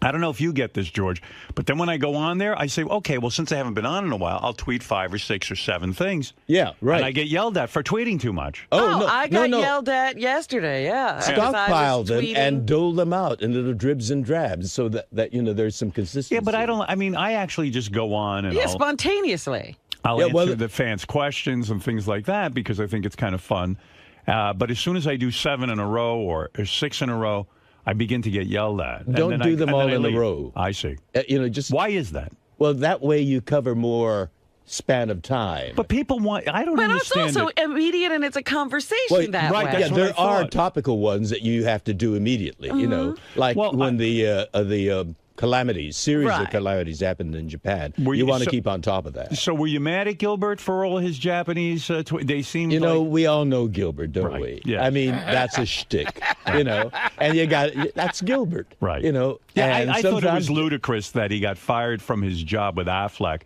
I don't know if you get this, George, but then when I go on there, I say, okay, well, since I haven't been on in a while, I'll tweet 5 or 6 or 7 things. Yeah, right. And I get yelled at for tweeting too much. No, I got yelled at yesterday, Stockpile them and dole them out in little dribs and drabs so that you know, there's some consistency. Yeah, but I actually just go on and spontaneously. I'll answer the fans' questions and things like that because I think it's kind of fun. But as soon as I do 7 in a row or 6 in a row, I begin to get yelled at. Don't do them all in a row. I see. You know, just why is that? Well, that way you cover more span of time. But people want. I don't understand. But it's also immediate, and it's a conversation that way. Yeah, there are topical ones that you have to do immediately. You know, like when the calamities, series of calamities happened in Japan. You want to keep on top of that. So were you mad at Gilbert for all his Japanese they seem You know, we all know Gilbert, don't we? Yeah. I mean, that's a shtick, you know. And that's Gilbert. Right. You know. Yeah, and I thought it was ludicrous that he got fired from his job with Affleck,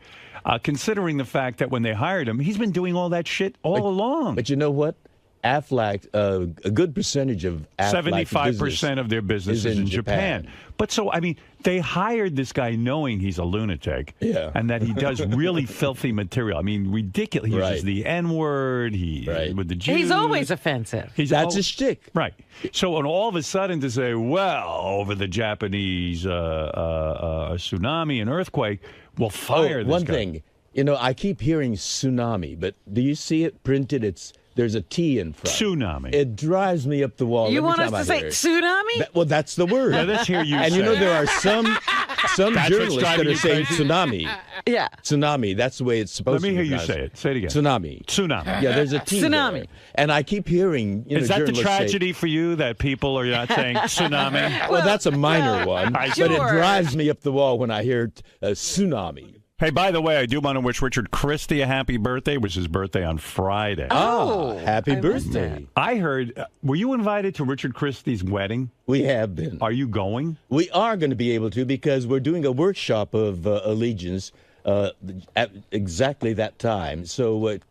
considering the fact that when they hired him, he's been doing all that shit all along. But you know what? Affleck, a good percentage of Affleck 75% of their business is in Japan. But so, I mean, they hired this guy knowing he's a lunatic and that he does really filthy material. I mean, ridiculous. He uses the N-word. With the Jews. He's always offensive. That's a shtick. Right. So, and all of a sudden to say, well, over the Japanese tsunami and earthquake, we'll fire this one guy. thing. You know, I keep hearing tsunami, but do you see it printed? There's a T in front. Tsunami. It drives me up the wall. You every want time us to I say hear it. tsunami? Well, that's the word. Yeah, let's hear you and say you know, it. there are some journalists that are saying crazy? tsunami. Yeah. Tsunami. That's the way it's supposed to be. Let me hear you pronounced. say it. Say it again. Tsunami. Tsunami. Yeah, there's a T Tsunami. there. And I keep hearing, Is that the journalists tragedy for you that people are not saying tsunami? Well, that's a minor one, sure. but it drives me up the wall when I hear tsunami. Hey, by the way, I do want to wish Richard Christie a happy birthday. It was his birthday on Friday. Happy birthday. I heard, were you invited to Richard Christie's wedding? We have been. Are you going? We are going to be able to because we're doing a workshop of allegiance at exactly that time. So it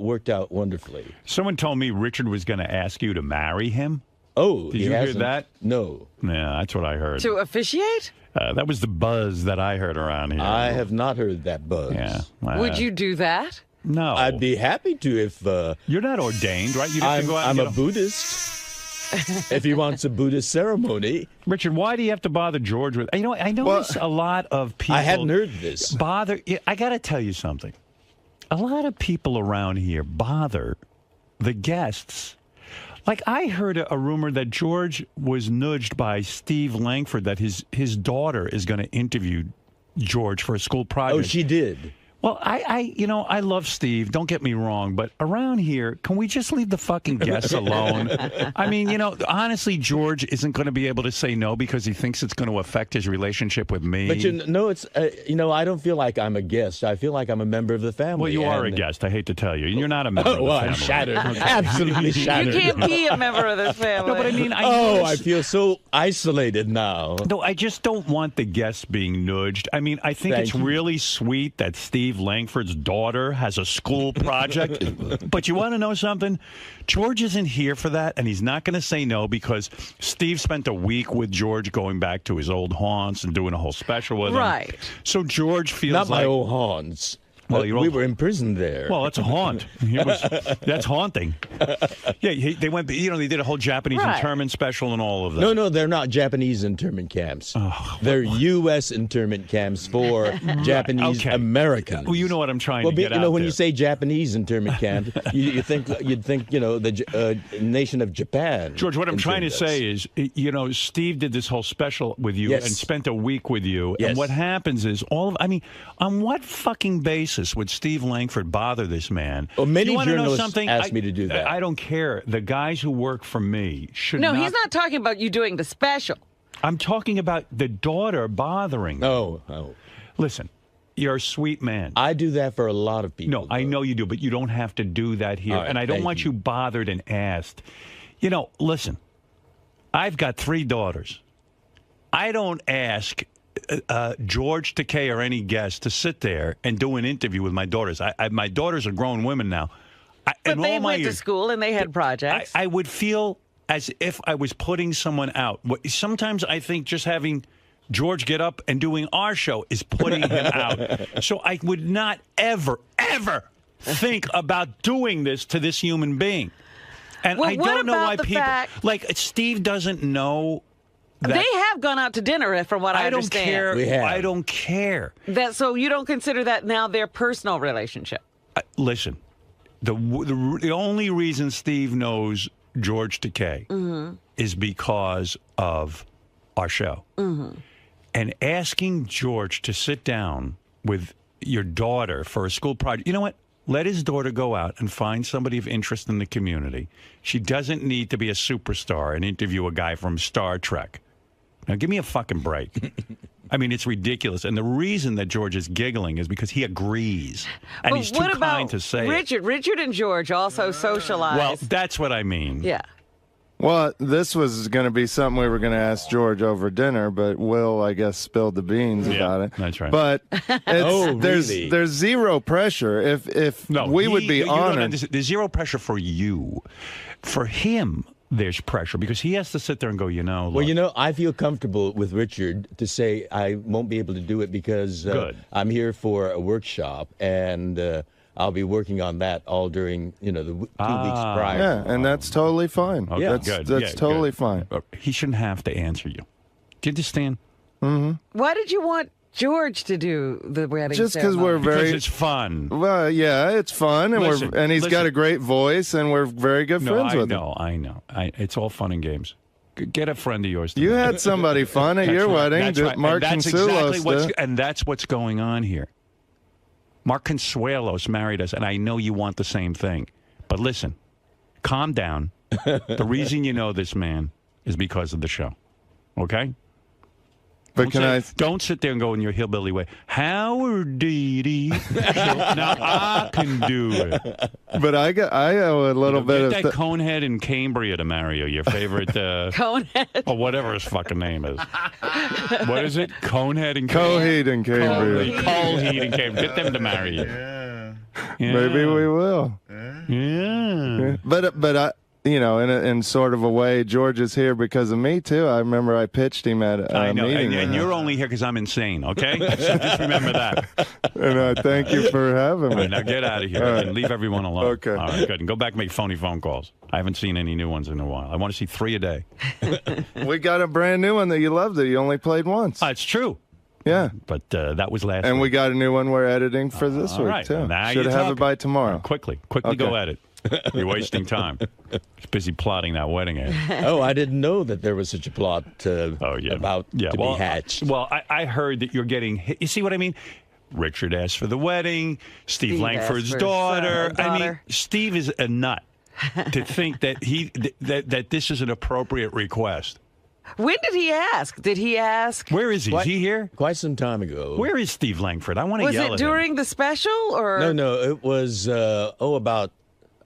worked out wonderfully. Someone told me Richard was going to ask you to marry him. Oh, did you hear that? No. Yeah, that's what I heard. To officiate? That was the buzz that I heard around here. I have not heard that buzz. Yeah. Would you do that? No. I'd be happy to if... You're not ordained, right? You have to go out I'm a Buddhist. If he wants a Buddhist ceremony. Richard, why do you have to bother George with... I notice a lot of people... I hadn't heard this. I got to tell you something. A lot of people around here bother the guests. Like, I heard a rumor that George was nudged by Steve Langford that his daughter is going to interview George for a school project. Oh, she did. Well, I love Steve. Don't get me wrong, but around here, can we just leave the fucking guests alone? I mean, honestly, George isn't going to be able to say no because he thinks it's going to affect his relationship with me. But it's I don't feel like I'm a guest. I feel like I'm a member of the family. Well, you are a guest. I hate to tell you, you're not a member of the family. I'm shattered. Absolutely shattered. You can't be a member of this family. No, but I mean, I feel so isolated now. No, I just don't want the guests being nudged. I mean, I think it's really sweet that Steve Langford's daughter has a school project. But you want to know something? George isn't here for that, and he's not going to say no because Steve spent a week with George going back to his old haunts and doing a whole special with him. Right. So George feels Not my old haunts. Well, we were imprisoned there. Well, that's a haunt. That's haunting. Yeah, they went. They did a whole Japanese internment special and all of that. No, they're not Japanese internment camps. They're U.S. internment camps for Japanese Americans. Well, you know what I'm trying to get when you say Japanese internment camp, you'd think the nation of Japan. George, what I'm trying to say is, Steve did this whole special with you and spent a week with you, and what happens is on what fucking basis would Steve Langford bother this man? Well, many journalists asked me to do that. I don't care. The guys who work for me should not... No, he's not talking about you doing the special. I'm talking about the daughter bothering me. Oh. Listen, you're a sweet man. I do that for a lot of people. No, I know you do, but you don't have to do that here. Right, and I don't want you bothered and asked. Listen, I've got 3 daughters. I don't ask... George Takei or any guest to sit there and do an interview with my daughters. My daughters are grown women now. But they went to school and they had projects. I would feel as if I was putting someone out. Sometimes I think just having George get up and doing our show is putting him out. So I would not ever think about doing this to this human being. And I don't know why people... Like, Steve doesn't know... They have gone out to dinner, from what I understand. I don't care. So you don't consider that now their personal relationship? Listen, the only reason Steve knows George Takei is because of our show. And asking George to sit down with your daughter for a school project, you know what? Let his daughter go out and find somebody of interest in the community. She doesn't need to be a superstar and interview a guy from Star Trek. Now, give me a fucking break. I mean, it's ridiculous. And the reason that George is giggling is because he agrees. And he's too kind to say Richard? Richard and George also socialize. Well, that's what I mean. Yeah. Well, this was going to be something we were going to ask George over dinner, but Will, I guess, spilled the beans about it. That's right. But there's zero pressure. If we would be honored. There's zero pressure for you. For him, there's pressure because he has to sit there and go, look. Well, I feel comfortable with Richard to say I won't be able to do it because I'm here for a workshop and I'll be working on that all during, the 2 weeks prior. Yeah, and that's totally fine. Okay, that's totally fine. He shouldn't have to answer you. Do you understand? Mm-hmm. Why did you want George to do the wedding just because because it's fun. Well, yeah, it's fun, and he's got a great voice, and we're very good friends with him. I know. It's all fun and games. Get a friend of yours. You had somebody fun at your wedding. That's right. Mark and Sulos and that's what's going on here. Mark Consuelos married us, and I know you want the same thing. But listen, calm down. The reason you know this man is because of the show. Okay? But don't sit there and go in your hillbilly way. Howard Deedy. Now I can do it. But I owe a little bit of... Get that conehead in Cambria to marry you, your favorite... Conehead? Or whatever his fucking name is. What is it? Conehead in Cambria? Coheed in Cambria. Coheed in Cambria. Get them to marry you. Yeah. Maybe we will. Yeah. But you know, in sort of a way, George is here because of me, too. I remember I pitched him at a meeting. And you're only here because I'm insane, okay? So just remember that. And thank you for having me. All right, now get out of here and leave everyone alone. Okay. All right, good. And go back and make phony phone calls. I haven't seen any new ones in a while. I want to see 3 a day. We got a brand new one that you loved that you only played once. It's true. Yeah. But that was last And week. we got a new one we're editing for this week, right. too. Now Should have it by tomorrow. Quickly Okay. go at it. You're wasting time. He's busy plotting that wedding ad. Oh, I didn't know that there was such a plot about to be hatched. Well, I heard that you're getting... You see what I mean? Richard asked for the wedding. Steve Langford's daughter. I mean, Steve is a nut to think that that this is an appropriate request. When did he ask? Did he ask? Where is he? Is he here? Quite some time ago. Where is Steve Langford? I want to yell at him. Was it during the special or? No, it was about.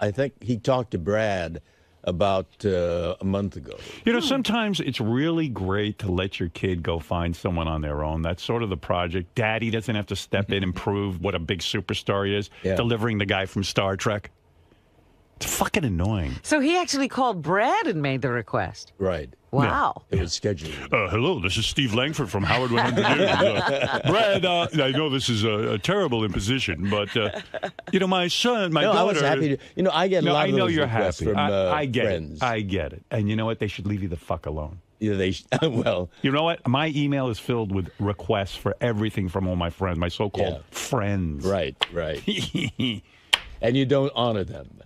I think he talked to Brad about a month ago. You know, sometimes it's really great to let your kid go find someone on their own. That's sort of the project. Daddy doesn't have to step in and prove what a big superstar he is, delivering the guy from Star Trek. It's fucking annoying. So he actually called Brad and made the request. Right. Wow. It was scheduled. Hello, this is Steve Langford from Howard 100 News. Brad, I know this is a terrible imposition, but, you know, my son, my daughter... I was happy to... You know, I get a lot of those requests from I get friends. it. I get it. And you know what? They should leave you the fuck alone. Yeah, well... You know what? My email is filled with requests for everything from all my friends, my so-called friends. Right. And you don't honor them.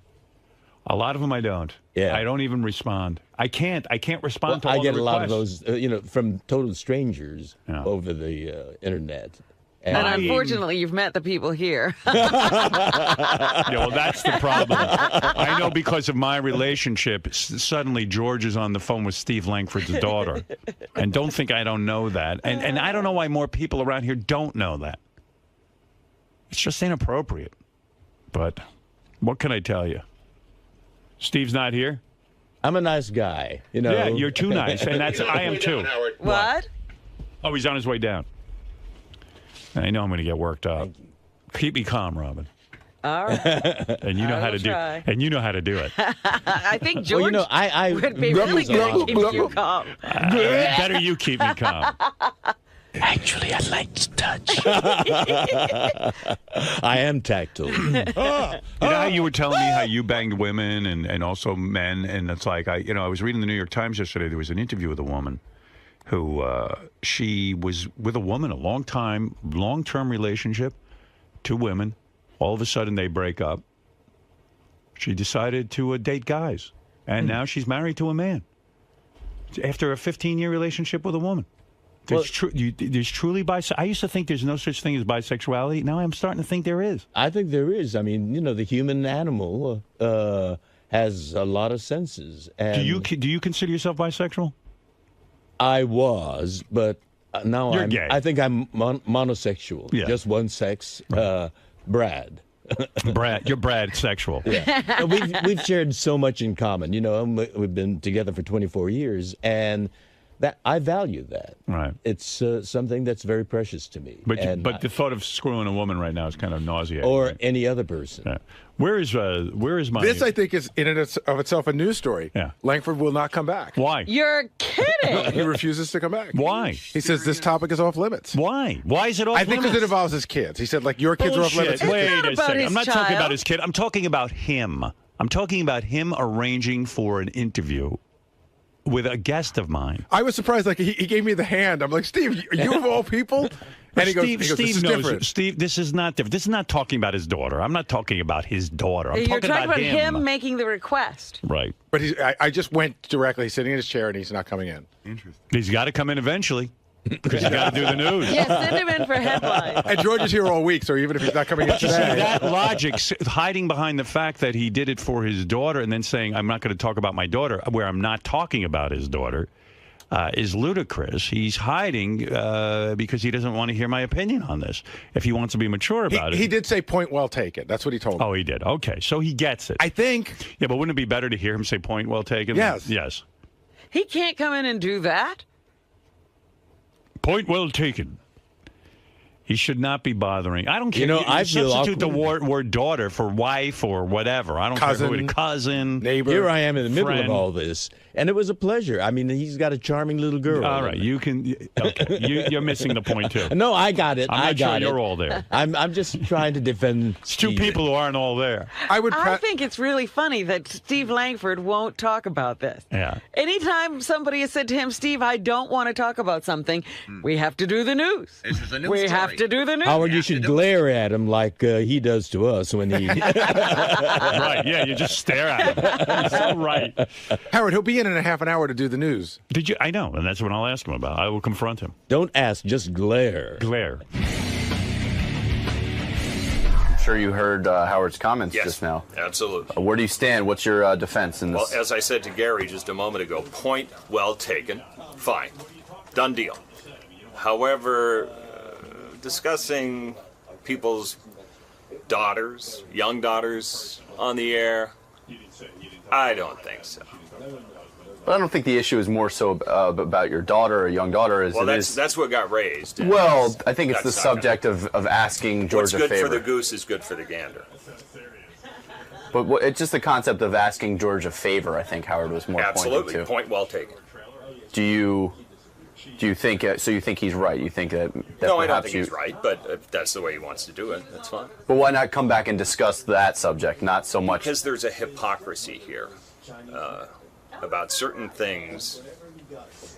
A lot of them I don't. Yeah. I don't even respond. I can't respond to all I get the a lot of requests. those, you know, from total strangers over the internet. And unfortunately, you've met the people here. Yeah, well, that's the problem. I know because of my relationship, suddenly George is on the phone with Steve Langford's daughter. And don't think I don't know that. And I don't know why more people around here don't know that. It's just inappropriate. But what can I tell you? Steve's not here? I'm a nice guy, you know. Yeah, you're too nice, and I am too. What? Oh, he's on his way down. I know I'm going to get worked up. Keep me calm, Robin. All right. And you know how to do. And you know how to do it. I think George well, you know, I would be really good at keeping you calm. Better you keep me calm. Actually, I like to touch. I am tactile. You know how you were telling me how you banged women and also men, and it's like I was reading the New York Times yesterday. There was an interview with a woman who she was with a woman a long-term relationship, 2 women. All of a sudden they break up. She decided to date guys, and now she's married to a man after a 15-year relationship with a woman. There's truly I used to think there's no such thing as bisexuality. Now I'm starting to think there is. I think there is. I mean, you know, the human animal has a lot of senses. And do you consider yourself bisexual? I was, but now You're gay. I think I'm monosexual. Yeah. Just one sex. Right. Brad. You're Brad sexual. Yeah. We've shared so much in common. You know, we've been together for 24 years, and that I value that. Right. It's something that's very precious to me. But the thought of screwing a woman right now is kind of nauseating. Or right? any other person. Yeah. Where is my... This, I think, is in and of itself a news story. Yeah. Langford will not come back. Why? You're kidding. He refuses to come back. Why? He says this topic is off limits. Why? Why is it off limits? I think because it involves his kids. He said, like, your kids are off limits. Wait a second. his I'm not talking child. about his kid. I'm talking about him. I'm talking about him arranging for an interview with a guest of mine. I was surprised. Like, he gave me the hand. I'm like, Steve, you of all people? And he goes, Steve this is knows different. Steve, this is not different. This is not talking about his daughter. I'm not talking about his daughter. I'm You're talking about him making the request. Right. But I just went directly. He's sitting in his chair, and he's not coming in. Interesting. He's got to come in eventually. Because you got to do the news. Yeah, send him in for headlines. And George is here all week, so even if he's not coming in But you see, today. that logic, hiding behind the fact that he did it for his daughter and then saying, I'm not going to talk about my daughter, where I'm not talking about his daughter, is ludicrous. He's hiding because he doesn't want to hear my opinion on this. If he wants to be mature about it. He did say point well taken. That's what he told me. Oh, he did. Okay, so he gets it. I think. Yeah, but wouldn't it be better to hear him say point well taken? Yes. Yes. He can't come in and do that. Point well taken. He should not be bothering. I don't care. You know, I feel substitute the awkward. word daughter for wife or whatever. I don't care who it is. Cousin, neighbor. Here I am in the middle friend. of all this, and it was a pleasure. I mean, he's got a charming little girl. All right, you can. Okay. You're missing the point too. No, I got it. I'm I not got sure it. you're all there. I'm just trying to defend. It's two people who aren't all there. I think it's really funny that Steve Langford won't talk about this. Yeah. Anytime somebody has said to him, Steve, I don't want to talk about something, we have to do the news. This is a news we story. have to do the news. Howard, you should glare at him like he does to us when he. Right? Yeah, you just stare at him. He's so right. Howard, he'll be in a half an hour to do the news. Did you? I know, and that's what I'll ask him about. I will confront him. Don't ask, just glare. Glare. I'm sure you heard Howard's comments just now. Absolutely. Where do you stand? What's your defense in this? Well, as I said to Gary just a moment ago, point well taken. Fine. Done deal. However, discussing people's daughters, young daughters, on the air, I don't think so. But I don't think the issue is more so about your daughter or young daughter as Well, it is. that's what got raised. Well, I think it's the That's not subject of asking George What's a good favor. for the goose is good for the gander. But it's just the concept of asking George a favor, I think Howard was more Absolutely. pointing to. Point well taken. Do you think so? You think he's right? You think that No, I don't perhaps think he's right, but if that's the way he wants to do it, that's fine. But why not come back and discuss that subject, not so much? Because there's a hypocrisy here about certain things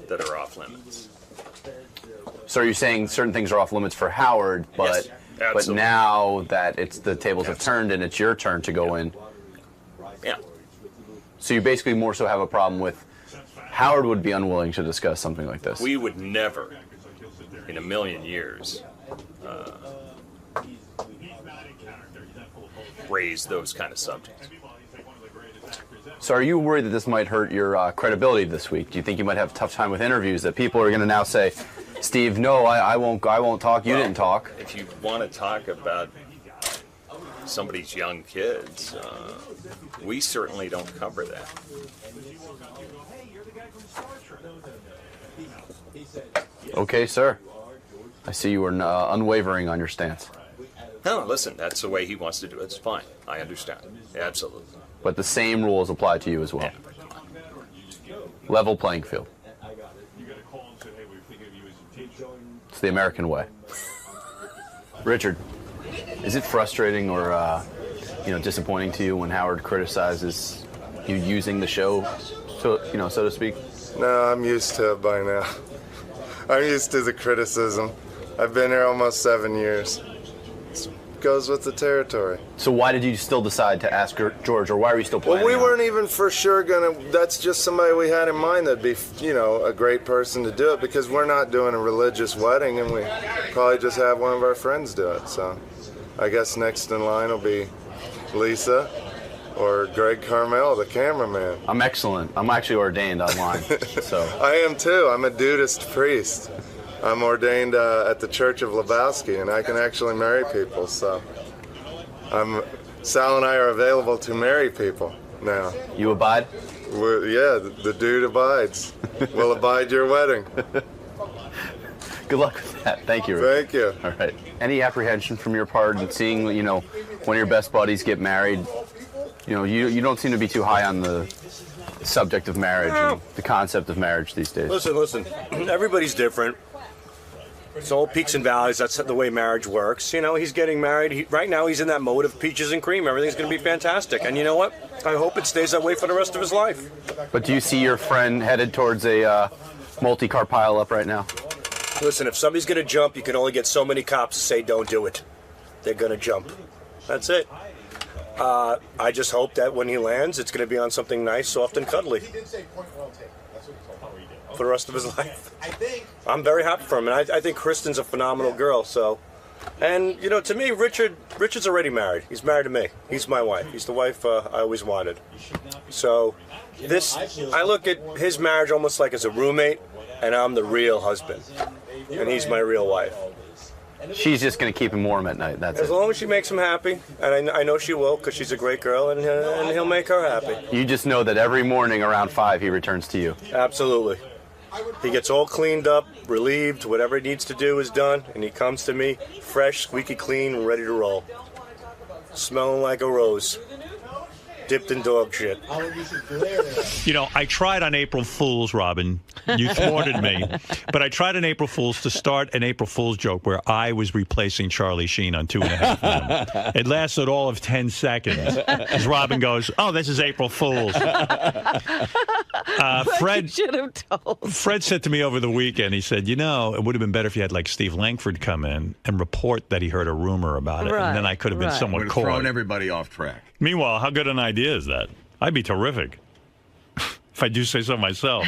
that are off limits. So are you saying certain things are off limits for Howard, but Yes, but absolutely. now that it's the tables have turned and it's your turn to go in? Yeah. So you basically more so have a problem with Howard would be unwilling to discuss something like this. We would never, in a million years, raise those kind of subjects. So are you worried that this might hurt your credibility this week? Do you think you might have a tough time with interviews, that people are going to now say, Steve, no, I won't talk, you didn't talk? If you want to talk about somebody's young kids, we certainly don't cover that. Okay, sir. I see you are unwavering on your stance. No, listen, that's the way he wants to do it. It's fine. I understand. Absolutely. But the same rules apply to you as well. Level playing field. It's the American way. Richard, is it frustrating or disappointing to you when Howard criticizes you using the show, so to speak? No, I'm used to it by now. I'm used to the criticism. I've been here almost 7 years. It goes with the territory. So why did you still decide to ask George, or why are you still planning? Well, we on it? weren't even for sure that's just somebody we had in mind that'd be, a great person to do it, because we're not doing a religious wedding, and we probably just have one of our friends do it. So I guess next in line will be Lisa or Greg Carmel, the cameraman. I'm excellent. I'm actually ordained online, so. I am too. I'm a Dudist priest. I'm ordained at the Church of Lebowski, and I can actually marry people, so. Sal and I are available to marry people now. You abide? Yeah, the dude abides. We'll abide your wedding. Good luck with that. Thank you, Rick. Thank you. All right. Any apprehension from your part in seeing, one of your best buddies get married? You don't seem to be too high on the subject of marriage and the concept of marriage these days. Listen. Everybody's different. It's all peaks and valleys. That's the way marriage works. He's getting married. Right now, he's in that mode of peaches and cream. Everything's going to be fantastic. And you know what? I hope it stays that way for the rest of his life. But do you see your friend headed towards a multi-car pileup right now? Listen, if somebody's going to jump, you can only get so many cops to say don't do it. They're going to jump. That's it. I just hope that when he lands, it's going to be on something nice, soft, and cuddly. for the rest of his life. I'm very happy for him, and I think Kristen's a phenomenal girl. So, and you know, to me, Richard's already married. He's married to me. He's my wife. He's the wife I always wanted. So, I look at his marriage almost like as a roommate, and I'm the real husband, and he's my real wife. She's just going to keep him warm at night. That's As long as she makes him happy, and I know she will, because she's a great girl, and he'll make her happy. You just know that every morning around 5 he returns to you. Absolutely. He gets all cleaned up, relieved, whatever he needs to do is done, and he comes to me fresh, squeaky clean, and ready to roll. Smelling like a rose. Dipped in dog shit. You know, I tried on April Fool's, Robin. You thwarted me. But I tried on April Fool's to start an April Fool's joke where I was replacing Charlie Sheen on 2.5 Men. It lasted all of 10 seconds. As Robin goes, oh, this is April Fool's. Fred should have told. Fred said to me over the weekend, he said, you know, it would have been better if you had like Steve Langford come in and report that he heard a rumor about it. Right, and then I could have been somewhat would have caught. thrown everybody off track. Meanwhile, how good an idea is that? I'd be terrific. If I do say so myself.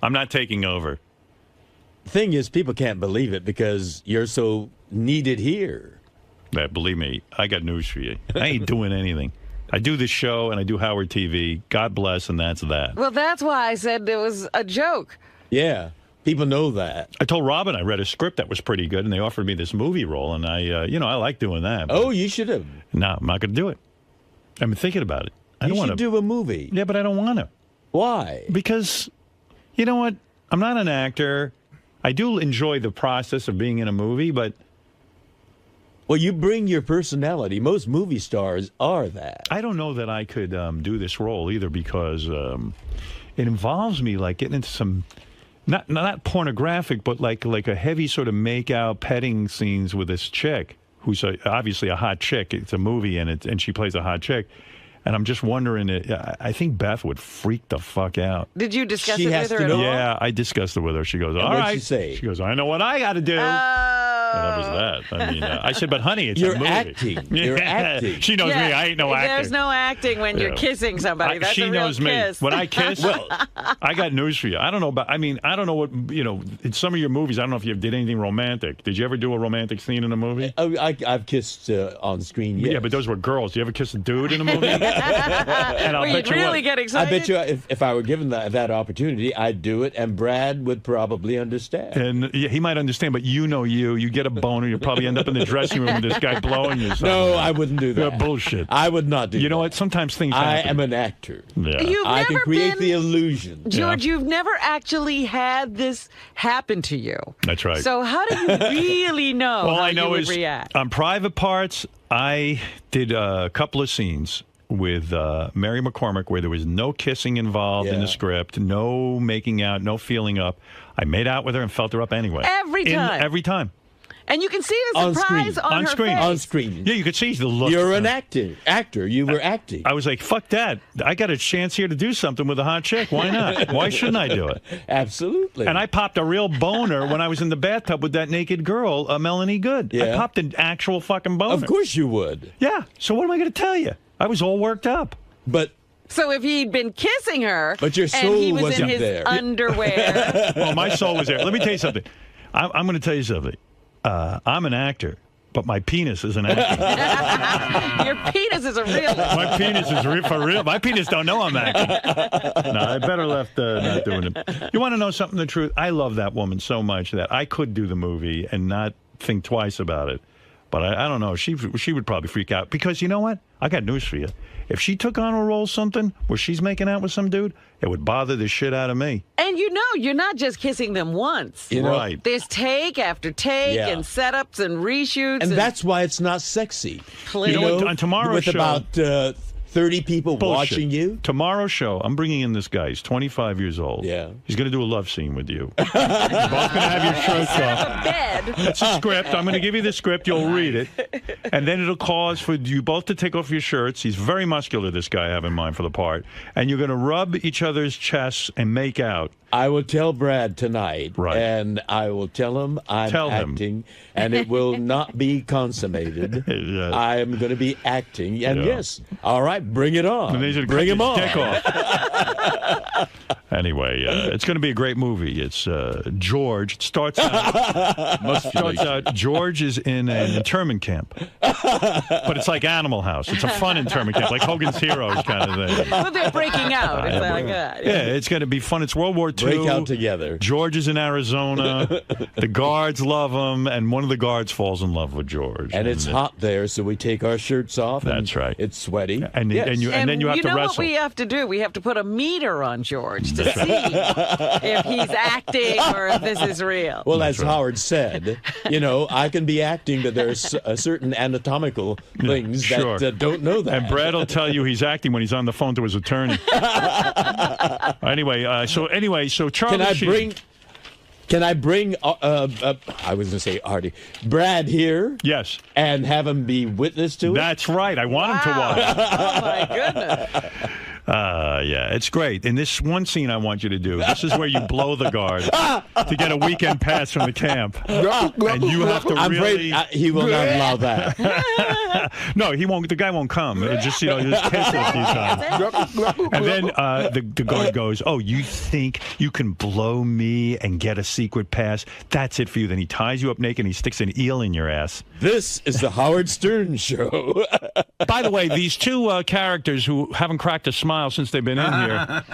I'm not taking over. The thing is, people can't believe it because you're so needed here. Yeah, believe me, I got news for you. I ain't doing anything. I do this show and I do Howard TV. God bless, and that's that. Well, that's why I said it was a joke. Yeah, people know that. I told Robin I read a script that was pretty good, and they offered me this movie role, and I like doing that. Oh, you should have. No, I'm not going to do it. I've been thinking about it. I don't want to do a movie. Yeah, but I don't want to. Why? Because, you know what? I'm not an actor. I do enjoy the process of being in a movie, but... Well, you bring your personality. Most movie stars are that. I don't know that I could do this role either because it involves me like getting into some... Not pornographic, but like a heavy sort of make-out petting scenes with this chick who's obviously a hot chick. It's a movie, and she plays a hot chick. And I'm just wondering, I think Beth would freak the fuck out. Did you discuss it with her at all? Yeah, I discussed it with her. She goes, all right. What'd she say? She goes, I know what I got to do. And that was that. I mean, I said, but honey, it's a movie. You're acting. She knows me. I ain't no actor. There's no acting when you're kissing somebody. That's she a real knows kiss. me. When I kiss, well, I got news for you. I don't know about. I mean, I don't know what in some of your movies. I don't know if you did anything romantic. Did you ever do a romantic scene in a movie? I've kissed on screen. Yes. Yeah, but those were girls. Do you ever kiss a dude in a movie? And I'll bet you really get excited. I bet you if I were given that opportunity, I'd do it, and Brad would probably understand. And he might understand, but you get a boner, you probably end up in the dressing room with this guy blowing you. No, I wouldn't do that. Bullshit. I would not do that. You know what? Sometimes things happen. I am an actor. Yeah. I can create the illusion. George, you've never actually had this happen to you. That's right. So how do you really know All how I know you would is react? On Private Parts, I did a couple of scenes with Mary McCormick where there was no kissing involved in the script, no making out, no feeling up. I made out with her and felt her up anyway. Every time? Every time. And you can see the surprise on her face. On screen. Yeah, you could see the look. You're an actor. You were acting. I was like, fuck that. I got a chance here to do something with a hot chick. Why not? Why shouldn't I do it? Absolutely. And I popped a real boner when I was in the bathtub with that naked girl, Melanie Good. Yeah. I popped an actual fucking boner. Of course you would. Yeah. So what am I going to tell you? I was all worked up. But... So if he'd been kissing her, but your soul and he was wasn't in his there. underwear. Well, my soul was there. Let me tell you something. I'm going to tell you something. I'm an actor, but my penis is an actor. Your penis is a real. My penis is for real. My penis don't know I'm acting. No, I better left not doing it. You want to know something? The truth? I love that woman so much that I could do the movie and not think twice about it. But I don't know. She would probably freak out because you know what? I got news for you. If she took on a role something where she's making out with some dude, it would bother the shit out of me. And you're not just kissing them once. Right. There's take after take and setups and reshoots. And that's why it's not sexy. Please. You know what? On tomorrow's with show, about 30 people watching you. Tomorrow's show, I'm bringing in this guy. He's 25 years old. Yeah. He's going to do a love scene with you. You're both going to have your shirts off. Bed. It's a script. I'm going to give you the script. You'll read it. And then it'll cause for you both to take off your shirts. He's very muscular, this guy I have in mind for the part. And you're going to rub each other's chests and make out. I will tell Brad tonight, and I will tell him I'm acting, and it will not be consummated. I am going to be acting, and yes, all right, bring it on. And bring him on. Dick off. Anyway, it's going to be a great movie. It's George. It starts out, George is in an internment camp. But it's like Animal House. It's a fun internment camp, like Hogan's Heroes kind of thing. Well, they're breaking out. It's like that. Yeah, it's going to be fun. It's World War II. Break out together. George is in Arizona. The guards love him, and one of the guards falls in love with George. And it's hot there, so we take our shirts off. That's right. It's sweaty. And then you have to wrestle. You know what we have to do? We have to put a meter on George to see if he's acting or if this is real. Well, as Howard said, I can be acting, but there's a certain anatomical things that don't know that. And Brad will tell you he's acting when he's on the phone to his attorney. So Charlie Can I bring, I was going to say Artie, Brad here? Yes. And have him be witness to it? That's right. I want him to watch. Oh, my goodness. Yeah, it's great. In this one scene I want you to do, this is where you blow the guard to get a weekend pass from the camp. And you have to I'm really... afraid he will not allow that. No, he won't. The guy won't come. It just, just kiss it a few times. And then the guard goes, "Oh, you think you can blow me and get a secret pass? That's it for you." Then he ties you up naked and he sticks an eel in your ass. This is the Howard Stern Show. By the way, these two characters who haven't cracked a smile since they've been in here,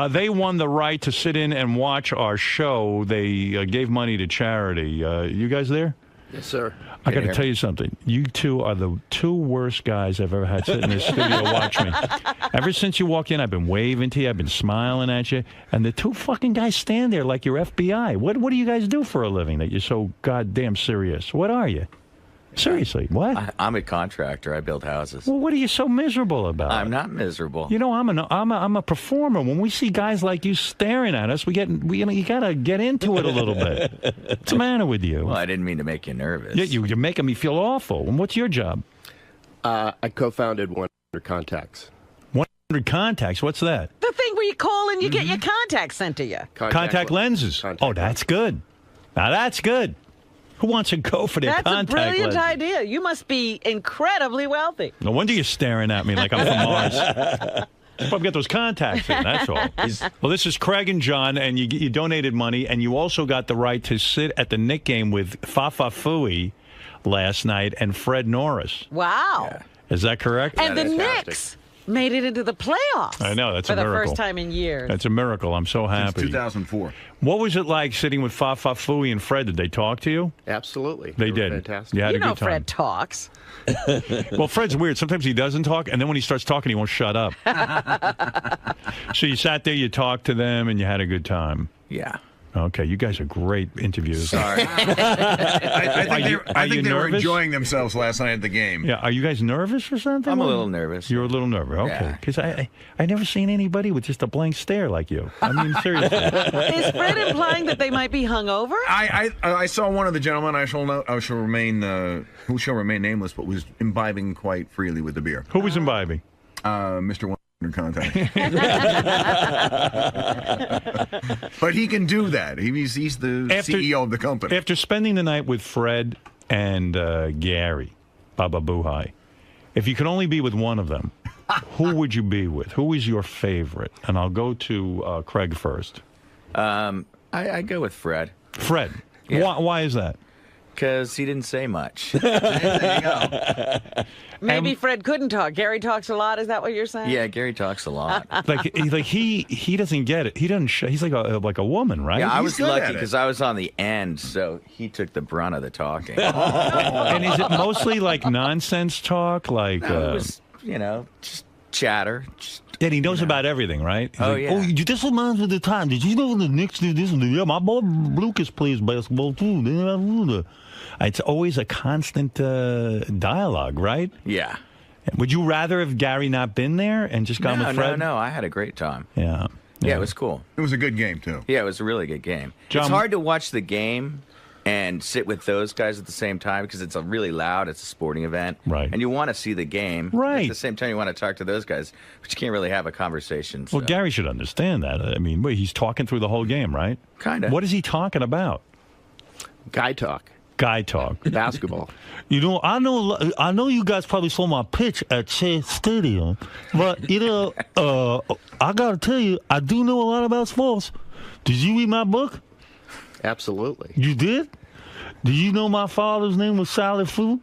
they won the right to sit in and watch our show. They gave money to charity. You guys there? Yes, sir. I got to tell you something. You two are the two worst guys I've ever had sit in this studio watch me. Ever since you walk in, I've been waving to you. I've been smiling at you. And the two fucking guys stand there like you're FBI. What do you guys do for a living that you're so goddamn serious? What are you? Seriously, what? I'm a contractor. I build houses. Well, what are you so miserable about? I'm not miserable. I'm a performer. When we see guys like you staring at us, you gotta get into it a little bit. What's the matter with you? Well, I didn't mean to make you nervous. Yeah, you're making me feel awful. And what's your job? I co-founded 100 Contacts. 100 Contacts? What's that? The thing where you call and you get your contacts sent to you. Contact lenses. That's good. Now that's good. Who wants to go for their contact That's a brilliant lenses? idea. You must be incredibly wealthy. No wonder you're staring at me like I'm from Mars. Just probably got those contacts in, that's all. Well, this is Craig and John, and you donated money, and you also got the right to sit at the Knick game with Fafa Fui last night and Fred Norris. Wow. Yeah. Is that correct? And the Knicks made it into the playoffs. I know, that's a miracle. For the first time in years. That's a miracle. I'm so happy. Since 2004. What was it like sitting with Fafa Fui and Fred? Did they talk to you? Absolutely. They did. Fantastic. You had a good time. Fred talks. Well, Fred's weird. Sometimes he doesn't talk, and then when he starts talking, he won't shut up. So you sat there, you talked to them, and you had a good time. Yeah. Okay, you guys are great interviewers. Sorry. I think they were enjoying themselves last night at the game. Yeah, are you guys nervous or something? I'm a little nervous. You're a little nervous, okay. Because I never seen anybody with just a blank stare like you. I mean, seriously. Is Fred implying that they might be hungover? I saw one of the gentlemen, who shall remain nameless, but was imbibing quite freely with the beer. Who was imbibing? Mr. 100 Contact. But he can do that. He's the CEO of the company. After spending the night with Fred and Gary, Baba Buhai, if you could only be with one of them, who would you be with? Who is your favorite? And I'll go to Craig first. I go with Fred. Fred? Yeah. Why is that? Because he didn't say much. There you go. Maybe Fred couldn't talk. Gary talks a lot. Is that what you're saying? Yeah, Gary talks a lot. he doesn't get it. He doesn't. He's like a woman, right? Yeah, I was lucky because I was on the end, so he took the brunt of the talking. And is it mostly like nonsense talk, like? No, it was, just chatter. Yeah, he knows about everything, right? He's like, yeah. Oh, this reminds me of the time. Did you know the Knicks did this? Yeah, my boy Lucas plays basketball too. It's always a constant dialogue, right? Yeah. Would you rather have Gary not been there and just gone with Fred? No. I had a great time. Yeah. Yeah, it was cool. It was a good game, too. Yeah, it was a really good game. John, it's hard to watch the game and sit with those guys at the same time because it's really loud. It's a sporting event. Right. And you want to see the game. Right. At the same time, you want to talk to those guys, but you can't really have a conversation. Well, Gary should understand that. I mean, he's talking through the whole game, right? Kind of. What is he talking about? Guy talk. Guy talk. Basketball. You know, I know you guys probably saw my pitch at Shea Stadium, but I gotta tell you, I do know a lot about sports. Did you read my book? Absolutely. You did? Do you know my father's name was Sally Fu?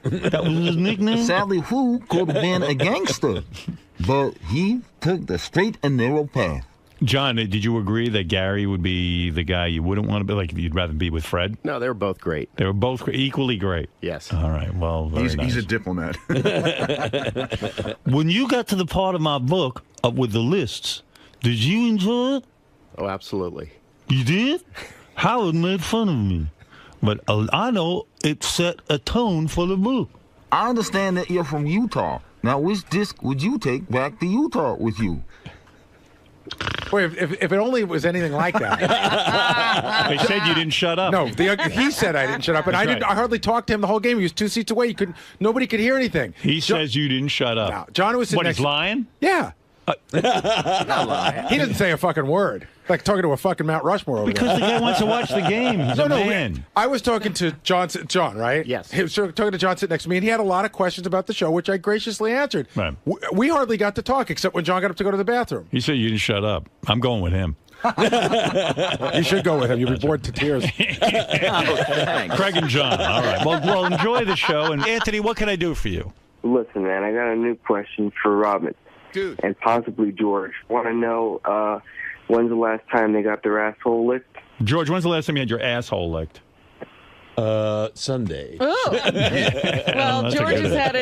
That was his nickname? Sally Fu could have been a gangster, but he took the straight and narrow path. John, did you agree that Gary would be the guy you wouldn't want to be? Like, you'd rather be with Fred? No, they were both great. They were both equally great? Yes. All right, well, very nice. He's a diplomat. When you got to the part of my book with the lists, did you enjoy it? Oh, absolutely. You did? Howard made fun of me. But I know it set a tone for the book. I understand that you're from Utah. Now, which disc would you take back to Utah with you? Wait, if it only was anything like that. They said you didn't shut up. No, he said I didn't shut up, and I hardly talked to him the whole game. He was 2 seats away. Nobody could hear anything. He says you didn't shut up. No, John was sitting What, next he's lying? Yeah. Not lying. He didn't say a fucking word. Like talking to a fucking Mount Rushmore over Because there. the guy wants to watch the game. He's a man. I was talking to John, right? Yes. He was talking to John sitting next to me, and he had a lot of questions about the show, which I graciously answered. Right. We hardly got to talk, except when John got up to go to the bathroom. He said you didn't shut up. I'm going with him. You should go with him. You'll be bored to tears. Craig and John. All right. Well, enjoy the show. And Anthony, what can I do for you? Listen, man, I got a new question for Robin. Dude. And possibly George. Want to know when's the last time they got their asshole licked? George, when's the last time you had your asshole licked? Sunday. Oh. Well, That's a George good has one. had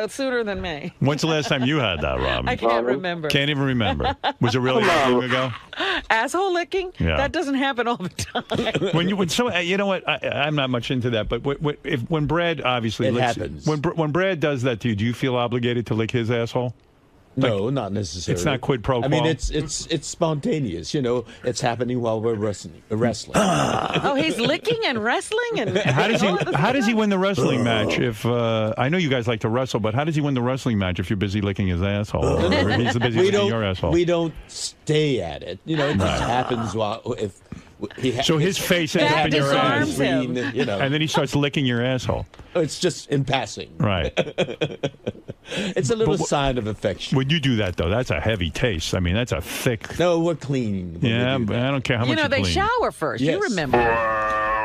it sooner than me. When's the last time you had that, Robin? I can't remember. Can't even remember. Was it really long ago? Asshole licking? Yeah. That doesn't happen all the time. You know what? I'm not much into that, but when Brad obviously It licks, happens. when Brad does that to you, do you feel obligated to lick his asshole? No, not necessarily. It's not quid pro quo. I mean, it's spontaneous. You know, it's happening while we're wrestling. Oh, he's licking and wrestling and How does he win the wrestling match? If I know you guys like to wrestle, but how does he win the wrestling match if you're busy licking his asshole? Or he's busy licking your asshole. We don't stay at it. You know, it just happens while if. So his face ends up in your ass, you know. and then he starts licking your asshole. It's just in passing. Right. It's a little sign of affection. When you do that, though, that's a heavy taste. I mean, that's a thick. No, we're clean. Yeah, but I don't care how much you they clean. shower first. Yes. You remember.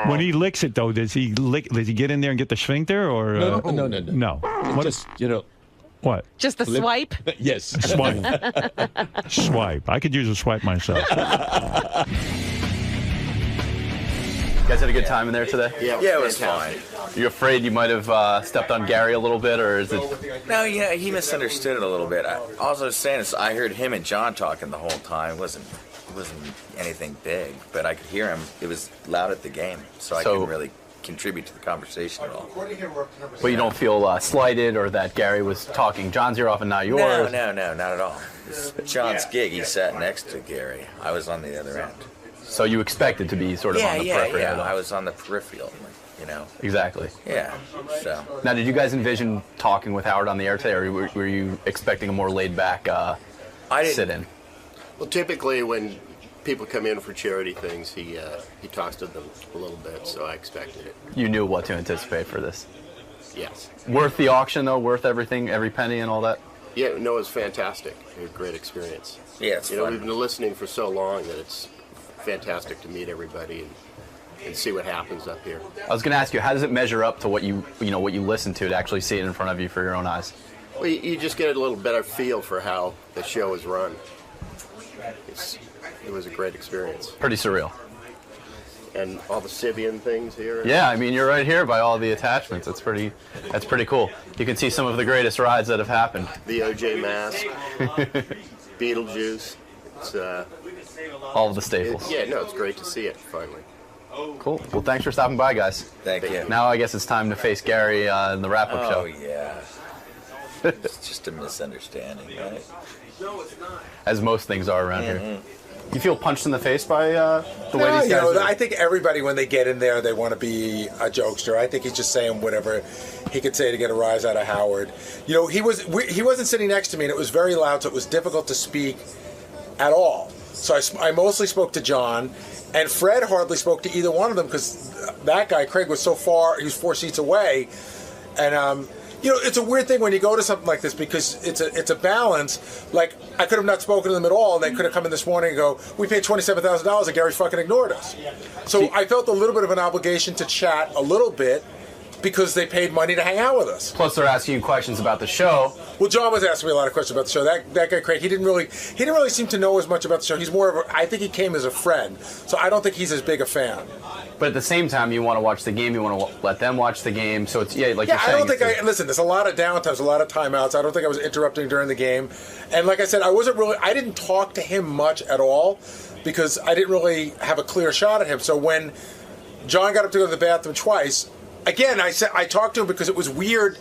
When he licks it, though, does he get in there and get the sphincter, or No. No. What Just, you know. What? Just a swipe? Yes. Swipe. Swipe. I could use a swipe myself. You guys had a good time in there today? Yeah, it was fine. You afraid you might have stepped on Gary a little bit, or is it? No, yeah, he misunderstood it a little bit. All I was saying is I heard him and John talking the whole time. It wasn't anything big, but I could hear him. It was loud at the game, so I couldn't really contribute to the conversation at all. But you don't feel slighted or that Gary was talking John's ear off and not yours? No, not at all. It's John's gig. He sat next to Gary. I was on the other end. So you expected to be sort of on the periphery? Yeah, I was on the peripheral, you know. Exactly. Yeah, so. Now, did you guys envision talking with Howard on the air today, or were you expecting a more laid-back sit-in? Well, typically when people come in for charity things, he talks to them a little bit, so I expected it. You knew what to anticipate for this? Yes. Worth the auction, though? Worth everything, every penny and all that? Yeah, no, it was fantastic. A great experience. Yeah, it's fun. We've been listening for so long that it's fantastic to meet everybody and see what happens up here. I was going to ask you, how does it measure up to what you listen to actually see it in front of you for your own eyes? Well, you just get a little better feel for how the show is run. It was a great experience. Pretty surreal. And all the Sibian things here. Yeah, I mean, you're right here by all the attachments. That's pretty cool. You can see some of the greatest rides that have happened. The OJ mask, Beetlejuice. It's all of the staples. It's great to see it finally. Cool. Well, thanks for stopping by, guys. Thank you. Now I guess it's time to face Gary in the wrap-up show. Oh, yeah. It's just a misunderstanding, right? As most things are around here. You feel punched in the face by the way these guys I think everybody, when they get in there, they want to be a jokester. I think he's just saying whatever he could say to get a rise out of Howard. He wasn't sitting next to me, and it was very loud, so it was difficult to speak at all. So I mostly spoke to John, and Fred hardly spoke to either one of them because that guy, Craig, was so far, he was 4 seats away. And, it's a weird thing when you go to something like this because it's a balance. Like, I could have not spoken to them at all, and they could have come in this morning and go, we paid $27,000 and Gary fucking ignored us. So I felt a little bit of an obligation to chat a little bit because they paid money to hang out with us. Plus, they're asking you questions about the show. Well, John was asking me a lot of questions about the show. That guy Craig, he didn't really seem to know as much about the show. He's more of I think he came as a friend, so I don't think he's as big a fan. But at the same time, you want to watch the game. You want to let them watch the game. So it's you're saying. I don't think listen. There's a lot of downtimes, a lot of timeouts. I don't think I was interrupting during the game, and like I said, I didn't talk to him much at all because I didn't really have a clear shot at him. So when John got up to go to the bathroom twice. Again, I talked to him because it was weird.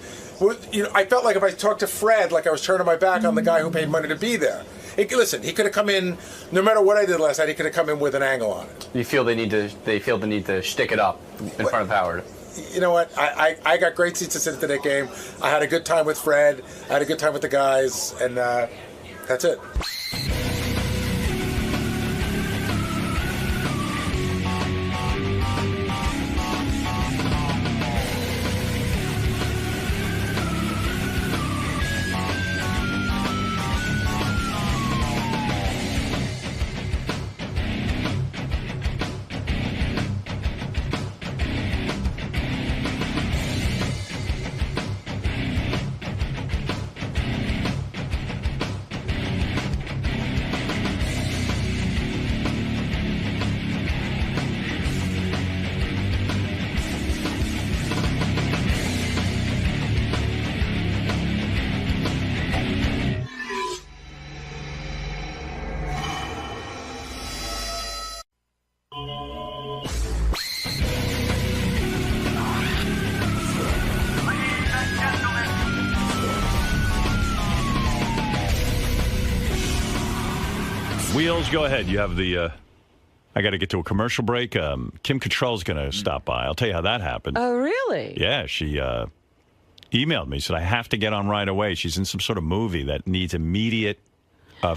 I felt like if I talked to Fred, like I was turning my back on the guy who paid money to be there. Listen, he could have come in, no matter what I did last night, he could have come in with an angle on it. You feel they feel the need to shtick it up in front of Howard. You know what? I got great seats to sit into that game. I had a good time with Fred. I had a good time with the guys, and that's it. Wheels, go ahead. You have the. I got to get to a commercial break. Kim Cattrall's going to stop by. I'll tell you how that happened. Oh, really? Yeah, she emailed me, said I have to get on right away. She's in some sort of movie that needs immediate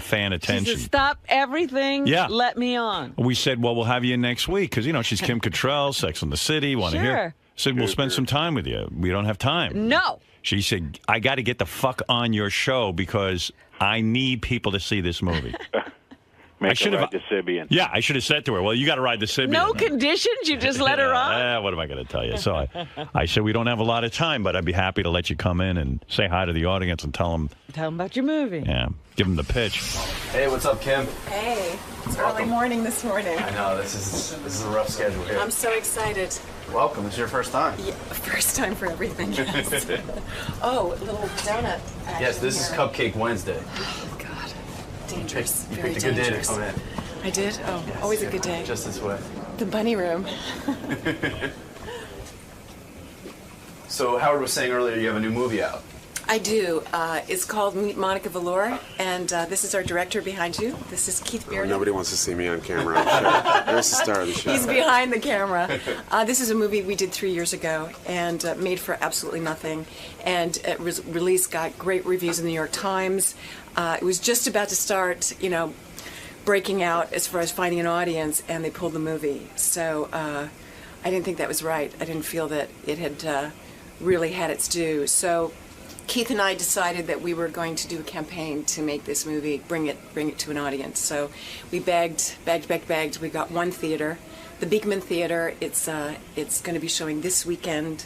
fan attention. She said, stop everything. Yeah. Let me on. We said, well, we'll have you in next week because she's Kim Cattrall, Sex and the City. Want to hear? Said we'll spend some time with you. We don't have time. No. She said, I got to get the fuck on your show because I need people to see this movie. I should have ride the Sibian. Yeah, I should have said to her, well, you got to ride the Sibian. No conditions? You just let her on? What am I going to tell you? So I said, we don't have a lot of time, but I'd be happy to let you come in and say hi to the audience and tell them. Tell them about your movie. Yeah, give them the pitch. Hey, what's up, Kim? Hey, it's early morning this morning. I know, this is a rough schedule here. I'm so excited. Welcome, this is your first time. Yeah, first time for everything, yes. Oh, a little donut. Yes, this is Cupcake Wednesday. Oh, God. Dangerous. You Very picked a good dangerous. day to come in. I did? Oh, yes, always a good day. Just this way. The bunny room. So Howard was saying earlier you have a new movie out. I do. It's called Meet Monica Valor, and this is our director behind you. This is Keith Bearden. Nobody wants to see me on camera, I'm sure. There's the star of the show. He's behind the camera. This is a movie we did 3 years ago and made for absolutely nothing. And it was released, got great reviews in the New York Times. It was just about to start, breaking out as far as finding an audience, and they pulled the movie. So I didn't think that was right. I didn't feel that it had really had its due. So Keith and I decided that we were going to do a campaign to make this movie, bring it to an audience. So we begged. We got one theater, the Beekman Theater. It's going to be showing this weekend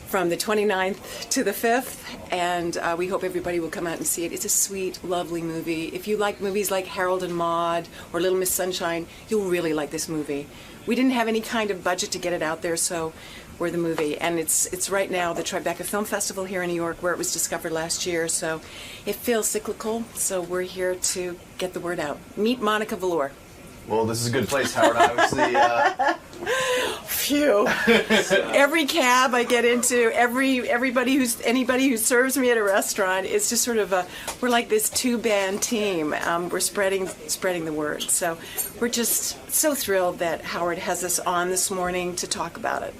from the 29th to the 5th, and we hope everybody will come out and see it. It's a sweet, lovely movie. If you like movies like Harold and Maude or Little Miss Sunshine, you'll really like this movie. We didn't have any kind of budget to get it out there, so we're the movie. And it's right now the Tribeca Film Festival here in New York, where it was discovered last year, so it feels cyclical, so we're here to get the word out. Meet Monica Valor. Well, this is a good place, Howard. Obviously, Phew. Every cab I get into, anybody who serves me at a restaurant, it's just sort of we're like this two-band team. We're spreading the word. So we're just so thrilled that Howard has us on this morning to talk about it.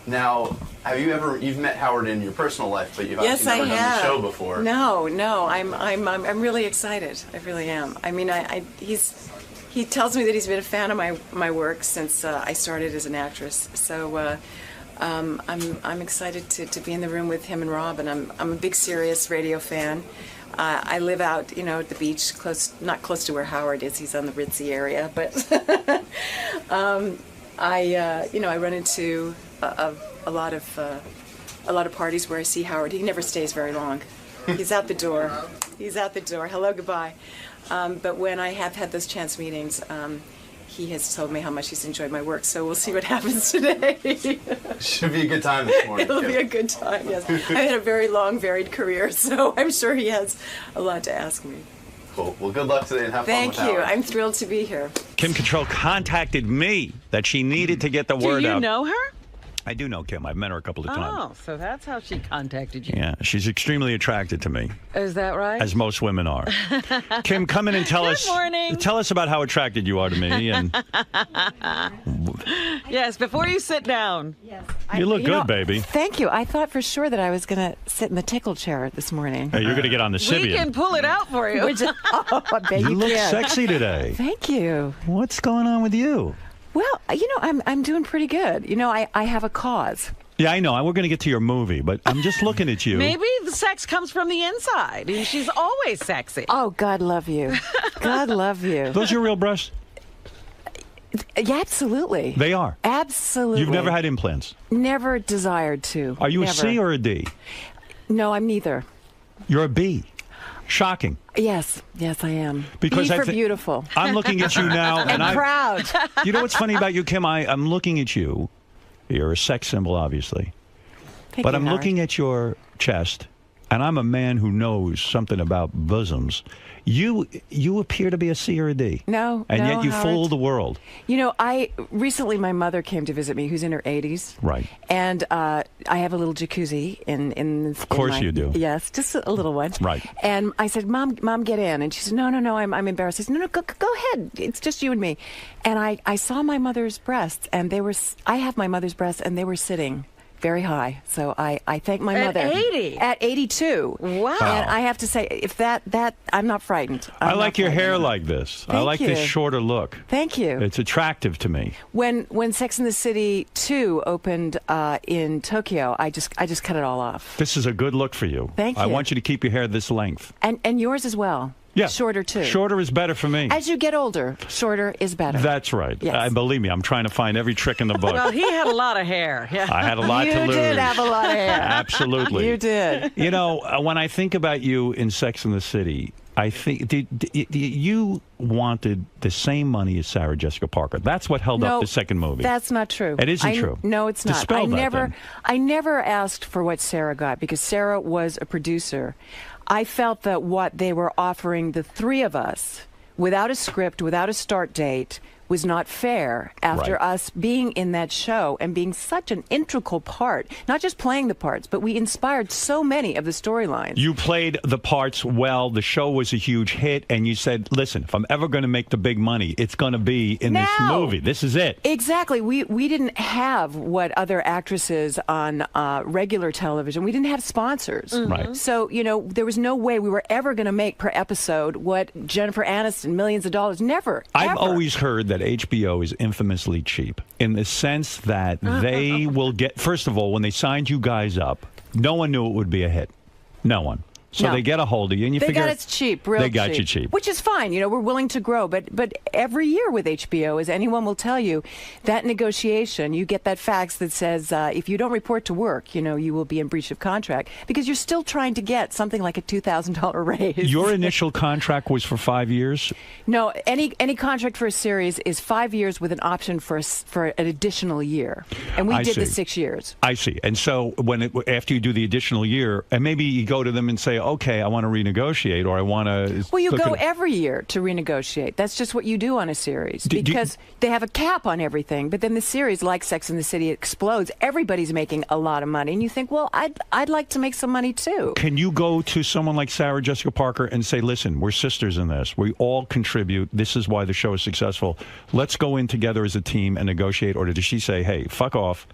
Now, you've met Howard in your personal life, but you've Yes, obviously I never done have. the show before. No, I'm really excited. I really am. I mean, he tells me that he's been a fan of my work since I started as an actress. So I'm excited to be in the room with him and Rob, and I'm a big Sirius radio fan. I live out, at the beach, not close to where Howard is. He's on the Ritzy area, but I run into a lot of parties where I see Howard. He never stays very long. He's out the door. Hello, goodbye. But when I have had those chance meetings, he has told me how much he's enjoyed my work. So we'll see what happens today. Should be a good time this morning. It'll be a good time. Yes, I've had a very long, varied career, so I'm sure he has a lot to ask me. Cool. Well, good luck today and have fun with Thank you. Howard. I'm thrilled to be here. Kim Control contacted me that she needed to get the word out. Do you know her? I do know Kim. I've met her a couple of times. Oh, so that's how she contacted you. Yeah, she's extremely attracted to me, Is that right? as most women are. Kim, come in and tell us. Good morning. Tell us about how attracted you are to me. And Yes, before you sit down. Yes. you look good, baby. Thank you. I thought for sure that I was going to sit in the tickle chair this morning. Hey, you're going to get on the Sibian. We can pull it out for you. I bet You look can. sexy today. Thank you. What's going on with you? Well, I'm doing pretty good. I have a cause. Yeah, I know. We're going to get to your movie, but I'm just looking at you. Maybe the sex comes from the inside. And she's always sexy. Oh, God love you. God love you. Those your real breasts? Yeah, absolutely. They are. Absolutely. You've never had implants. Never desired to. Are you Never. a C or a D? No, I'm neither. You're a B. Shocking. Yes, I am. Because B I for thi- beautiful. I'm looking at you now, and proud. You know what's funny about you, Kim? I'm looking at you. You're a sex symbol, obviously. Thank But you, I'm Howard. looking at your chest, and I'm a man who knows something about bosoms. You appear to be a C or a D. No, And no, yet you Howard. fool the world. Recently my mother came to visit me, who's in her 80s. Right. And I have a little jacuzzi in Of course you do. Yes, just a little one. Right. And I said, Mom, get in. And she said, No, I'm embarrassed. I said, No, go ahead. It's just you and me. And I saw my mother's breasts, and I have my mother's breasts, and they were sitting very high. So I thank my mother. At 80? At 82. Wow. And I have to say, if that I'm not frightened. I like your hair like this. I Thank like you. this shorter look. Thank you. It's attractive to me. When Sex and the City 2 opened in Tokyo, I just cut it all off. This is a good look for you. Thank I you. want you to keep your hair this length. And yours as well. Yeah. Shorter too. Shorter is better for me. As you get older, shorter is better. That's right. Yes. Believe me, I'm trying to find every trick in the book. Well, he had a lot of hair. Yeah. I had a lot to lose. You did have a lot of hair. Absolutely. You did. You know, when I think about you in Sex and the City, I think you wanted the same money as Sarah Jessica Parker. That's what held up the second movie. That's not true. It isn't true. No, it's not. Dispel that, then. I never asked for what Sarah got because Sarah was a producer. I felt that what they were offering the three of us, without a script, without a start date, was not fair after Right. us being in that show and being such an integral part, not just playing the parts, but we inspired so many of the storylines. You played the parts well. The show was a huge hit, and you said, listen, if I'm ever going to make the big money, it's going to be in this Now. movie. This is it. Exactly. We didn't have what other actresses on regular television, we didn't have sponsors. Right. So, there was no way we were ever going to make per episode what Jennifer Aniston, millions of dollars. Never. I've ever. always heard that HBO is infamously cheap in the sense that they will get, first of all, when they signed you guys up, no one knew it would be a hit. No one. So No. they get a hold of you, and you They figure got us cheap, real they got you cheap. Which is fine. We're willing to grow. But every year with HBO, as anyone will tell you, that negotiation, you get that fax that says if you don't report to work, you will be in breach of contract because you're still trying to get something like a $2,000 raise. Your initial contract was for 5 years? No, any contract for a series is 5 years with an option for an additional year. And we I did the see. 6 years. I see. And so after you do the additional year, and maybe you go to them and say, okay, I want to renegotiate, or I want to... Well, you go every year to renegotiate. That's just what you do on a series because they have a cap on everything. But then the series, like Sex and the City, explodes. Everybody's making a lot of money, and you think, well, I'd like to make some money too. Can you go to someone like Sarah Jessica Parker and say, listen, we're sisters in this. We all contribute. This is why the show is successful. Let's go in together as a team and negotiate. Or does she say, hey, fuck off.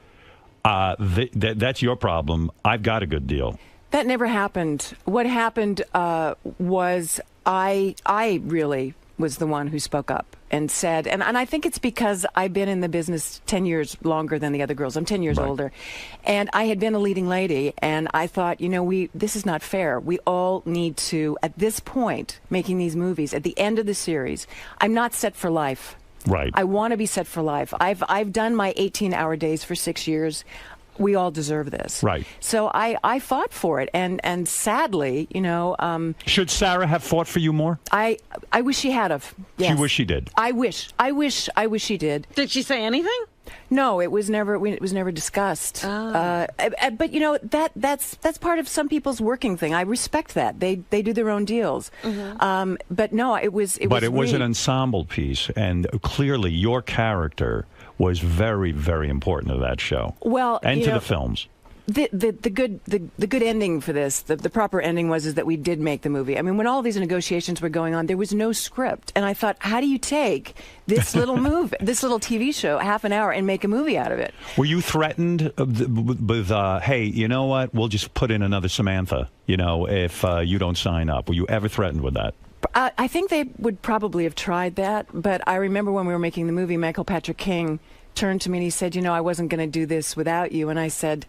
That's your problem. I've got a good deal. That never happened. What happened was I really was the one who spoke up and said, and I think it's because I've been in the business 10 years longer than the other girls. I'm 10 years older. And I had been a leading lady, and I thought, this is not fair. We all need to, at this point, making these movies, at the end of the series, I'm not set for life. Right. I want to be set for life. I've done my 18-hour days for 6 years. We all deserve this. Right. So I fought for it, and sadly, should Sarah have fought for you more? I wish she had have. Yes. She wish she did. I wish she did. Did she say anything? No, it was never discussed. But that's part of some people's working thing. I respect that. They do their own deals. Mm-hmm. But no, it was an ensemble piece, and clearly your character was very, very important to that show. Well, and to the films. The good ending for this, the proper ending is that we did make the movie. I mean, when all these negotiations were going on, there was no script, and I thought, how do you take this little this little TV show, half an hour, and make a movie out of it? Were you threatened with hey, you know what? We'll just put in another Samantha. If you don't sign up. Were you ever threatened with that? I think they would probably have tried that, but I remember when we were making the movie, Michael Patrick King turned to me and he said, I wasn't going to do this without you. And I said,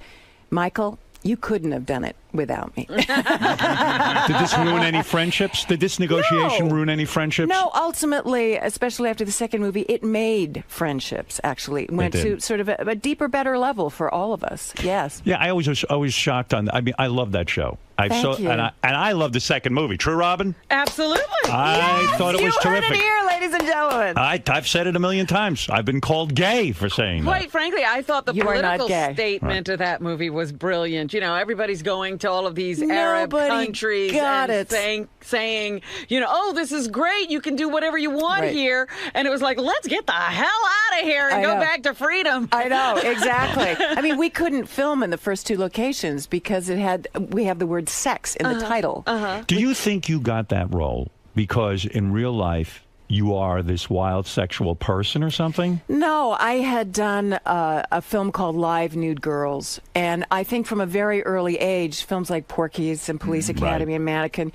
Michael, you couldn't have done it without me. Did this ruin any friendships? Did this negotiation ruin any friendships? No, ultimately, especially after the second movie, it made friendships, actually. It went to sort of a deeper, better level for all of us. Yes. Yeah, I was always shocked on. I mean, I love that show. Thank you. And I love the second movie. True, Robin? Absolutely. I thought it was terrific. You heard it here, ladies and gentlemen. I've said it a million times. I've been called gay for saying that. Quite frankly, I thought the You are not political gay. statement of that movie was brilliant. Everybody's going to all of these Arab countries and saying, this is great. You can do whatever you want here. And it was like, let's get the hell out of here and go back to freedom. I know, exactly. I mean, we couldn't film in the first two locations because we have the word sex in the title. Do you think you got that role because in real life you are this wild sexual person or something? No, I had done a film called Live Nude Girls, and I think from a very early age, films like Porky's and Police Academy and Mannequin,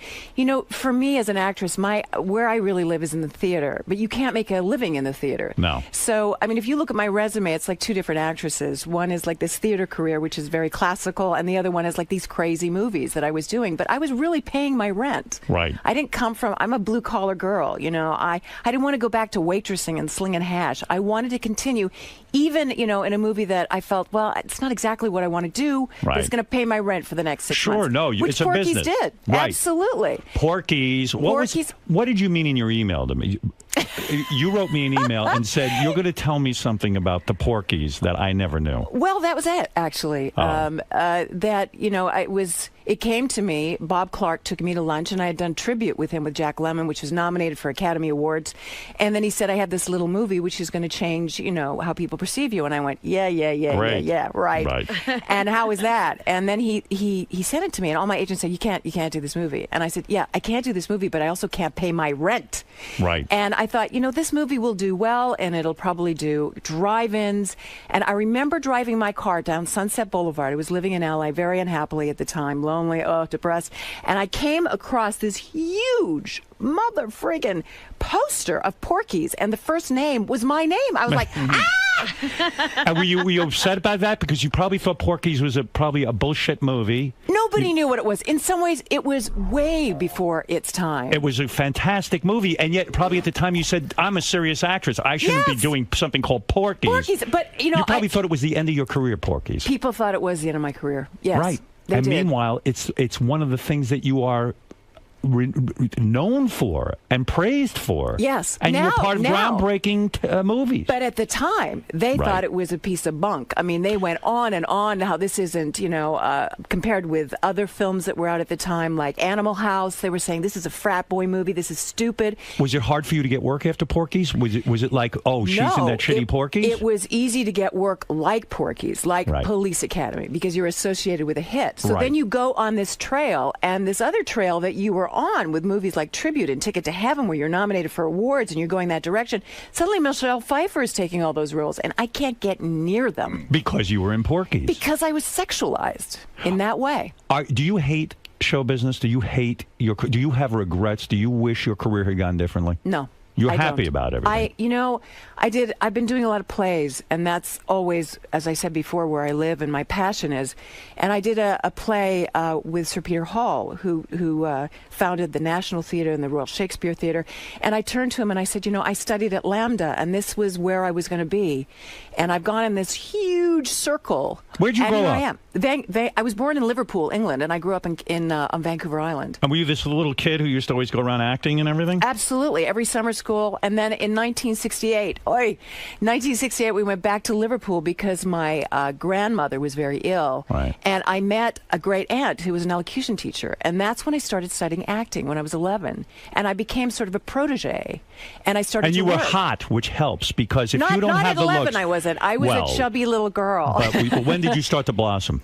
for me as an actress, where I really live is in the theater, but you can't make a living in the theater. No. So, I mean, if you look at my resume, it's like two different actresses. One is like this theater career, which is very classical, and the other one is like these crazy movies that I was doing, but I was really paying my rent. Right. I didn't come from, I'm a blue-collar girl, I didn't want to go back to waitressing and slinging hash. I wanted to continue, even, in a movie that I felt, well, it's not exactly what I want to do, but it's going to pay my rent for the next 6 months. Sure, no, which it's a Porky's business. did. Right. Absolutely. Porky's. What did you mean in your email to me? You wrote me an email and said, you're going to tell me something about the Porky's that I never knew. Well, that was it, actually. It came to me, Bob Clark took me to lunch, and I had done tribute with him with Jack Lemmon, which was nominated for Academy Awards. And then he said, I have this little movie which is going to change, how people perceive you. And I went, yeah, right. And how is that? And then he sent it to me, and all my agents said, you can't do this movie. And I said, yeah, I can't do this movie, but I also can't pay my rent. Right. And I thought, this movie will do well, and it'll probably do drive-ins. And I remember driving my car down Sunset Boulevard. I was living in L.A. very unhappily at the time, lonely, depressed. And I came across this huge mother-friggin' poster of Porky's, and the first name was my name. I was like, And were you upset about that? Because you probably thought Porky's was probably a bullshit movie. Nobody knew what it was. In some ways, it was way before its time. It was a fantastic movie, and yet probably at the time you said, I'm a serious actress. I shouldn't be doing something called Porky's. But, you probably thought it was the end of your career, Porky's. People thought it was the end of my career. Yes. Right. And meanwhile, it's one of the things that you are known for and praised for. Yes. And you were part of groundbreaking movies. But at the time, they thought it was a piece of bunk. I mean, they went on and on how this isn't, compared with other films that were out at the time, like Animal House. They were saying, this is a frat boy movie. This is stupid. Was it hard for you to get work after Porky's? Was it like, she's in that shitty Porky's? It was easy to get work like Porky's, like Police Academy, because you're associated with a hit. So then you go on this trail, and this other trail that you were later on with movies like Tribute and Ticket to Heaven, where you're nominated for awards and you're going that direction, suddenly Michelle Pfeiffer is taking all those roles, and I can't get near them. Because you were in Porky's. Because I was sexualized in that way. Do you hate show business? Do you hate do you have regrets? Do you wish your career had gone differently? No. You're I happy don't. about everything. I've been doing a lot of plays, and that's always, as I said before, where I live and my passion is. And I did a play with Sir Peter Hall, who founded the National Theatre and the Royal Shakespeare Theatre. And I turned to him and I said, I studied at Lambda, and this was where I was going to be. And I've gone in this huge circle. Where'd you grow up? I am. I was born in Liverpool, England, and I grew up on Vancouver Island. And were you this little kid who used to always go around acting and everything? Absolutely. Every summer school. And then in 1968, we went back to Liverpool because my grandmother was very ill. Right. And I met a great aunt who was an elocution teacher. And that's when I started studying acting when I was 11. And I became sort of a protege. And I started And to you were work. hot, which helps, because if you don't not have at the 11, looks... I wasn't. I was a chubby little girl. But when did you start to blossom?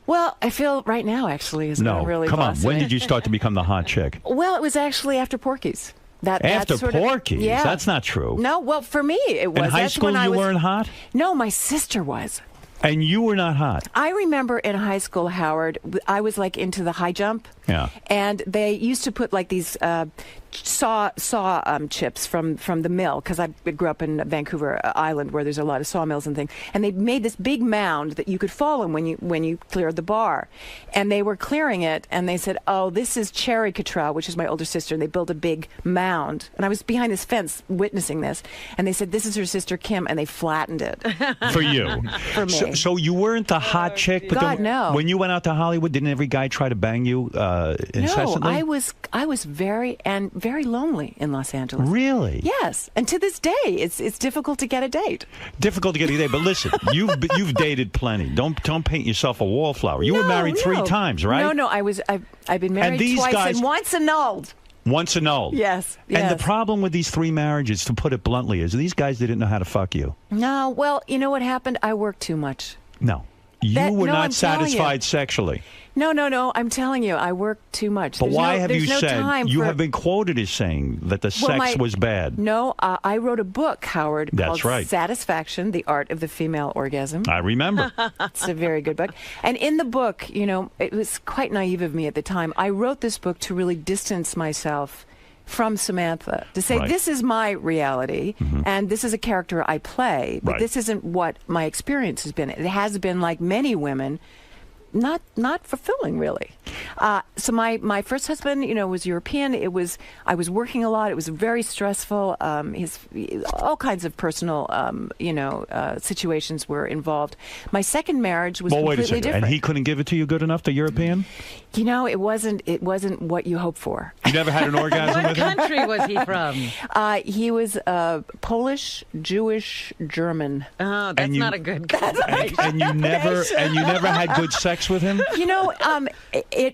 Well, I feel right now, actually, is No, really come on. blossoming. When did you start to become the hot chick? Well, it was actually after Porky's. After Porky's? Yeah. That's not true. No, well, for me, it was. In high That's school, when you was, weren't hot? No, my sister was. And you were not hot? I remember in high school, Howard, I was like into the high jump. Yeah. And they used to put like these saw chips from the mill, because I grew up in Vancouver Island where there's a lot of sawmills and things. And they made this big mound that you could fall in when you cleared the bar. And they were clearing it, and they said, "Oh, this is Cherry Cottrell," which is my older sister, and they built a big mound. And I was behind this fence witnessing this, and they said, "This is her sister Kim," and they flattened it. For you? For me. So you weren't the hot chick? But God, no. When you went out to Hollywood, didn't every guy try to bang you incessantly? No, I was very lonely in Los Angeles. Really? Yes, and to this day, it's difficult to get a date. Difficult to get a date, but listen, you've dated plenty. Don't paint yourself a wallflower. You were married 3 times, right? No, I've been married these twice guys, and once annulled. Once annulled. Yes. And the problem with these 3 marriages, to put it bluntly, is these guys didn't know how to fuck you. No, well, you know what happened? I worked too much. No. You were not I'm telling satisfied sexually. No, I'm telling you, I worked too much. But There's why no, have there's you no said, time you for, have been quoted as saying that the sex was bad? No, I wrote a book, Howard, That's called right. Satisfaction, The Art of the Female Orgasm. I remember. It's a very good book. And in the book, it was quite naive of me at the time. I wrote this book to really distance myself from Samantha, to say, this is my reality, and this is a character I play, but this isn't what my experience has been. It has been, like many women, not fulfilling, really. So my first husband, was European. I was working a lot. It was very stressful. All kinds of personal, situations were involved. My second marriage was completely wait a second. different. And he couldn't give it to you good enough, the European? It wasn't what you hope for. You never had an orgasm What with him? country was he from? He was Polish, Jewish, German. Oh, that's not a good combination. And you never had good sex with him?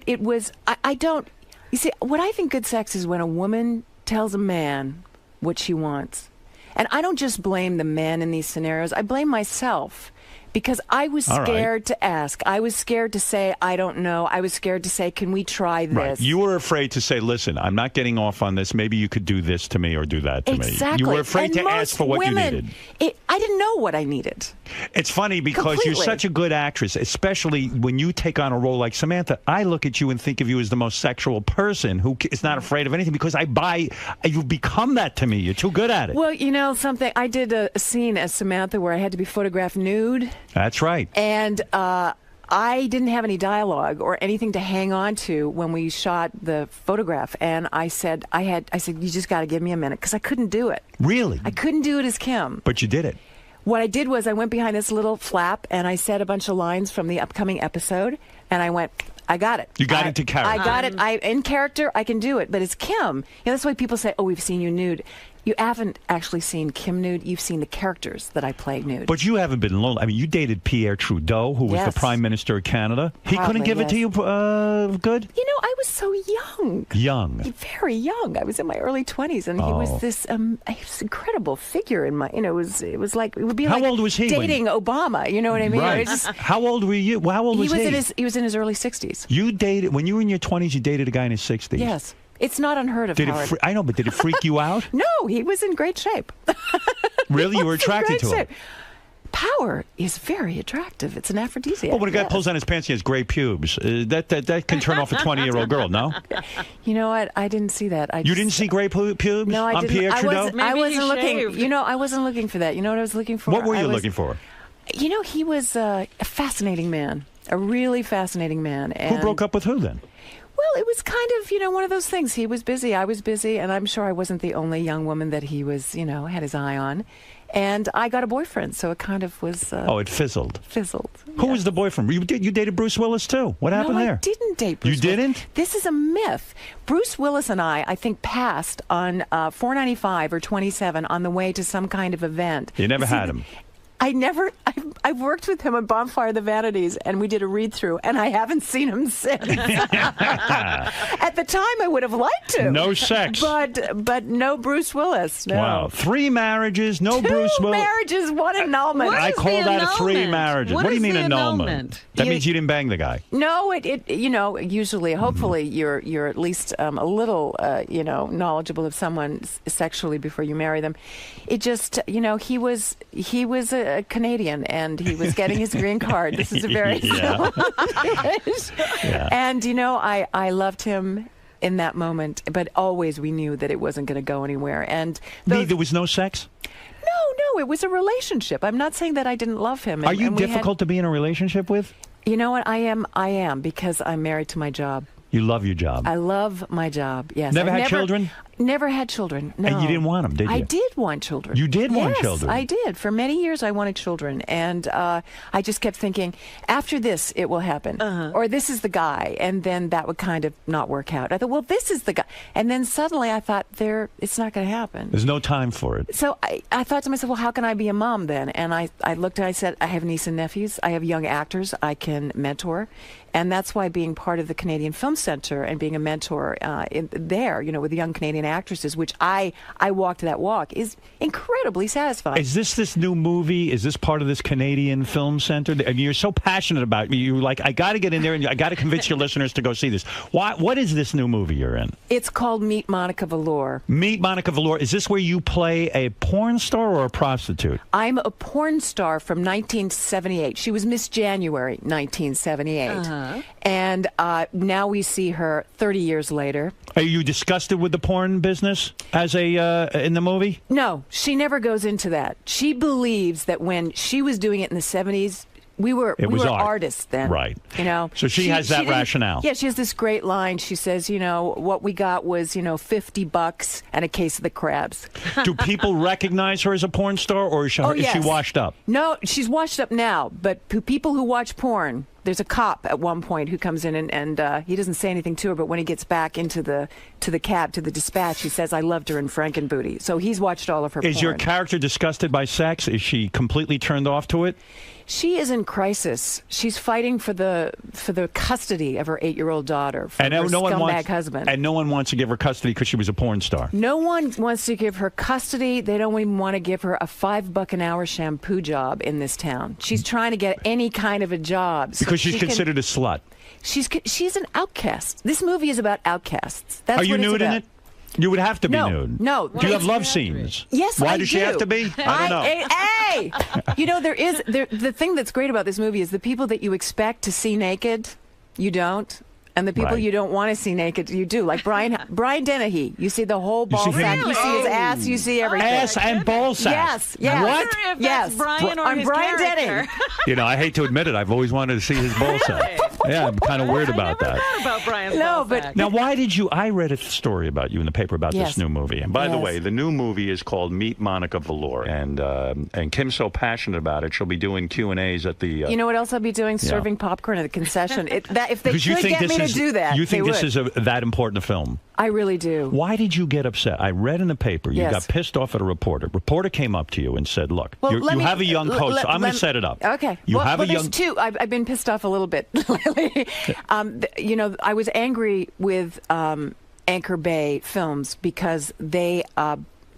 It was. I don't. You see, what I think good sex is when a woman tells a man what she wants, and I don't just blame the man in these scenarios. I blame myself. Because I was scared to ask. I was scared to say, I don't know. I was scared to say, can we try this? Right. You were afraid to say, listen, I'm not getting off on this. Maybe you could do this to me or do that to me. Exactly. You were afraid to ask for what you needed. I didn't know what I needed. It's funny because you're such a good actress, especially when you take on a role like Samantha. I look at you and think of you as the most sexual person who is not afraid of anything because you've become that to me. You're too good at it. Well, something. I did a scene as Samantha where I had to be photographed nude. That's right. And I didn't have any dialogue or anything to hang on to when we shot the photograph. And I said, you just got to give me a minute because I couldn't do it. Really? I couldn't do it as Kim. But you did it. What I did was I went behind this little flap and I said a bunch of lines from the upcoming episode. And I went, I got it. You got into character. I got it. In character, I can do it. But it's Kim. That's why people say, oh, we've seen you nude. You haven't actually seen Kim nude. You've seen the characters that I play nude. But you haven't been lonely. I mean, you dated Pierre Trudeau, who was the Prime Minister of Canada. He couldn't give it to you good? I was so young. Young. Very young. I was in my early 20s, and he was this incredible figure in my, it was like, it would be like old was he dating Obama, you know what I mean? Right. How old were you? How old was he? He was in his early 60s. You dated, when you were in your 20s, you dated a guy in his 60s? Yes. It's not unheard of, Howard. I know, but did it freak you out? No, he was in great shape. Really? You were attracted to him? Power is very attractive. It's an aphrodisiac. Well, when a guy pulls down his pants, he has gray pubes. That can turn off a 20-year-old girl, no? You know what? I didn't see that. You didn't see gray pubes? No, I on didn't. Pierre Trudeau? I wasn't looking. You know, I wasn't looking for that. You know what I was looking for? What were you looking for? You know, he was a fascinating man. A really fascinating man. And who broke up with who then? Well, it was kind of, one of those things. He was busy, I was busy, and I'm sure I wasn't the only young woman that he was, had his eye on. And I got a boyfriend, so it kind of was... it fizzled. Fizzled. Who was the boyfriend? You dated Bruce Willis, too. What happened there? I didn't date Bruce You didn't? Willis. This is a myth. Bruce Willis and I think, passed on 495 or 27 on the way to some kind of event. You never had him? I've worked with him on Bonfire of the Vanities, and we did a read-through, and I haven't seen him since. At the time, I would have liked to. No sex. But no Bruce Willis. No. Wow. 3 marriages, no Bruce Willis. 2 marriages, 1 annulment. I call that 3 marriages. What do you mean annulment? That means you didn't bang the guy. No, usually, hopefully, you're at least a little, knowledgeable of someone sexually before you marry them. It just, he was a Canadian, and he was getting his green card. This is a very yeah. And I loved him in that moment, but always we knew that it wasn't going to go anywhere. And there was no sex? No, it was a relationship. I'm not saying that I didn't love him. Are you difficult to be in a relationship with? You know what? I am because I'm married to my job. You love your job. I love my job, yes. Never had children? Never had children, no. And you didn't want them, did you? I did want children. You did want children? Yes, I did. For many years, I wanted children. And I just kept thinking, after this, it will happen. Or this is the guy. And then that would kind of not work out. I thought, well, this is the guy. And then suddenly I thought, it's not going to happen. There's no time for it. So I thought to myself, well, how can I be a mom then? And I looked and I said, I have nieces and nephews. I have young actors I can mentor. And that's why being part of the Canadian Film Center and being a mentor there, with the young Canadian actresses, which I walked that walk, is incredibly satisfying. Is this new movie? Is this part of this Canadian Film Center? And you're so passionate about it. You're like, I got to get in there and I got to convince your listeners to go see this. What is this new movie you're in? It's called Meet Monica Velour. Meet Monica Velour. Is this where you play a porn star or a prostitute? I'm a porn star from 1978. She was Miss January 1978. And now we see her 30 years later. Are you disgusted with the porn business as in the movie? No, she never goes into that. She believes that when she was doing it in the 70s, we were artists then. Right. So she has that rationale. Yeah, she has this great line. She says, what we got was, $50 and a case of the crabs. Do people recognize her as a porn star, or is she washed up? No, she's washed up now. But people who watch porn, there's a cop at one point who comes in and he doesn't say anything to her, but when he gets back into the cab, to the dispatch, he says, I loved her in Frankenbooty. So he's watched all of her porn. Is your character disgusted by sex? Is she completely turned off to it? She is in crisis. She's fighting for the custody of her 8-year-old daughter from her scumbag husband. And no one wants to give her custody because she was a porn star. No one wants to give her custody. They don't even want to give her a $5 an hour shampoo job in this town. She's trying to get any kind of a job. Because she's considered a slut. She's an outcast. This movie is about outcasts. That's Are you nude in it? You would have to be nude. No. Do you have love scenes? Yes, Why does she have to be? I don't know. Hey! The thing that's great about this movie is the people that you expect to see naked, you don't. And the people you don't want to see naked, you do. Like Brian Dennehy. You see the whole ball sack. You see his ass. You see everything. Ass and ball sack. Yes. What? If that's Brian or his Brian character. Dennehy. I hate to admit it. I've always wanted to see his ball sack. Yeah, I'm kind of weird about that. Thought about Brian's ball sack. Now, why did you? I read a story about you in the paper about this new movie. And by the way, the new movie is called Meet Monica Velour, and Kim's so passionate about it, she'll be doing Q&As at the. You know what else I'll be doing? Serving popcorn at the concession. If they could get me to do that, you think this is that important a film? I really do. Why did you get upset? I read in the paper you got pissed off at a reporter. Reporter came up to you and said, "Look, you have a young coach. So I'm going to set it up. Okay. There's two. I've been pissed off a little bit lately. I was angry with Anchor Bay Films because they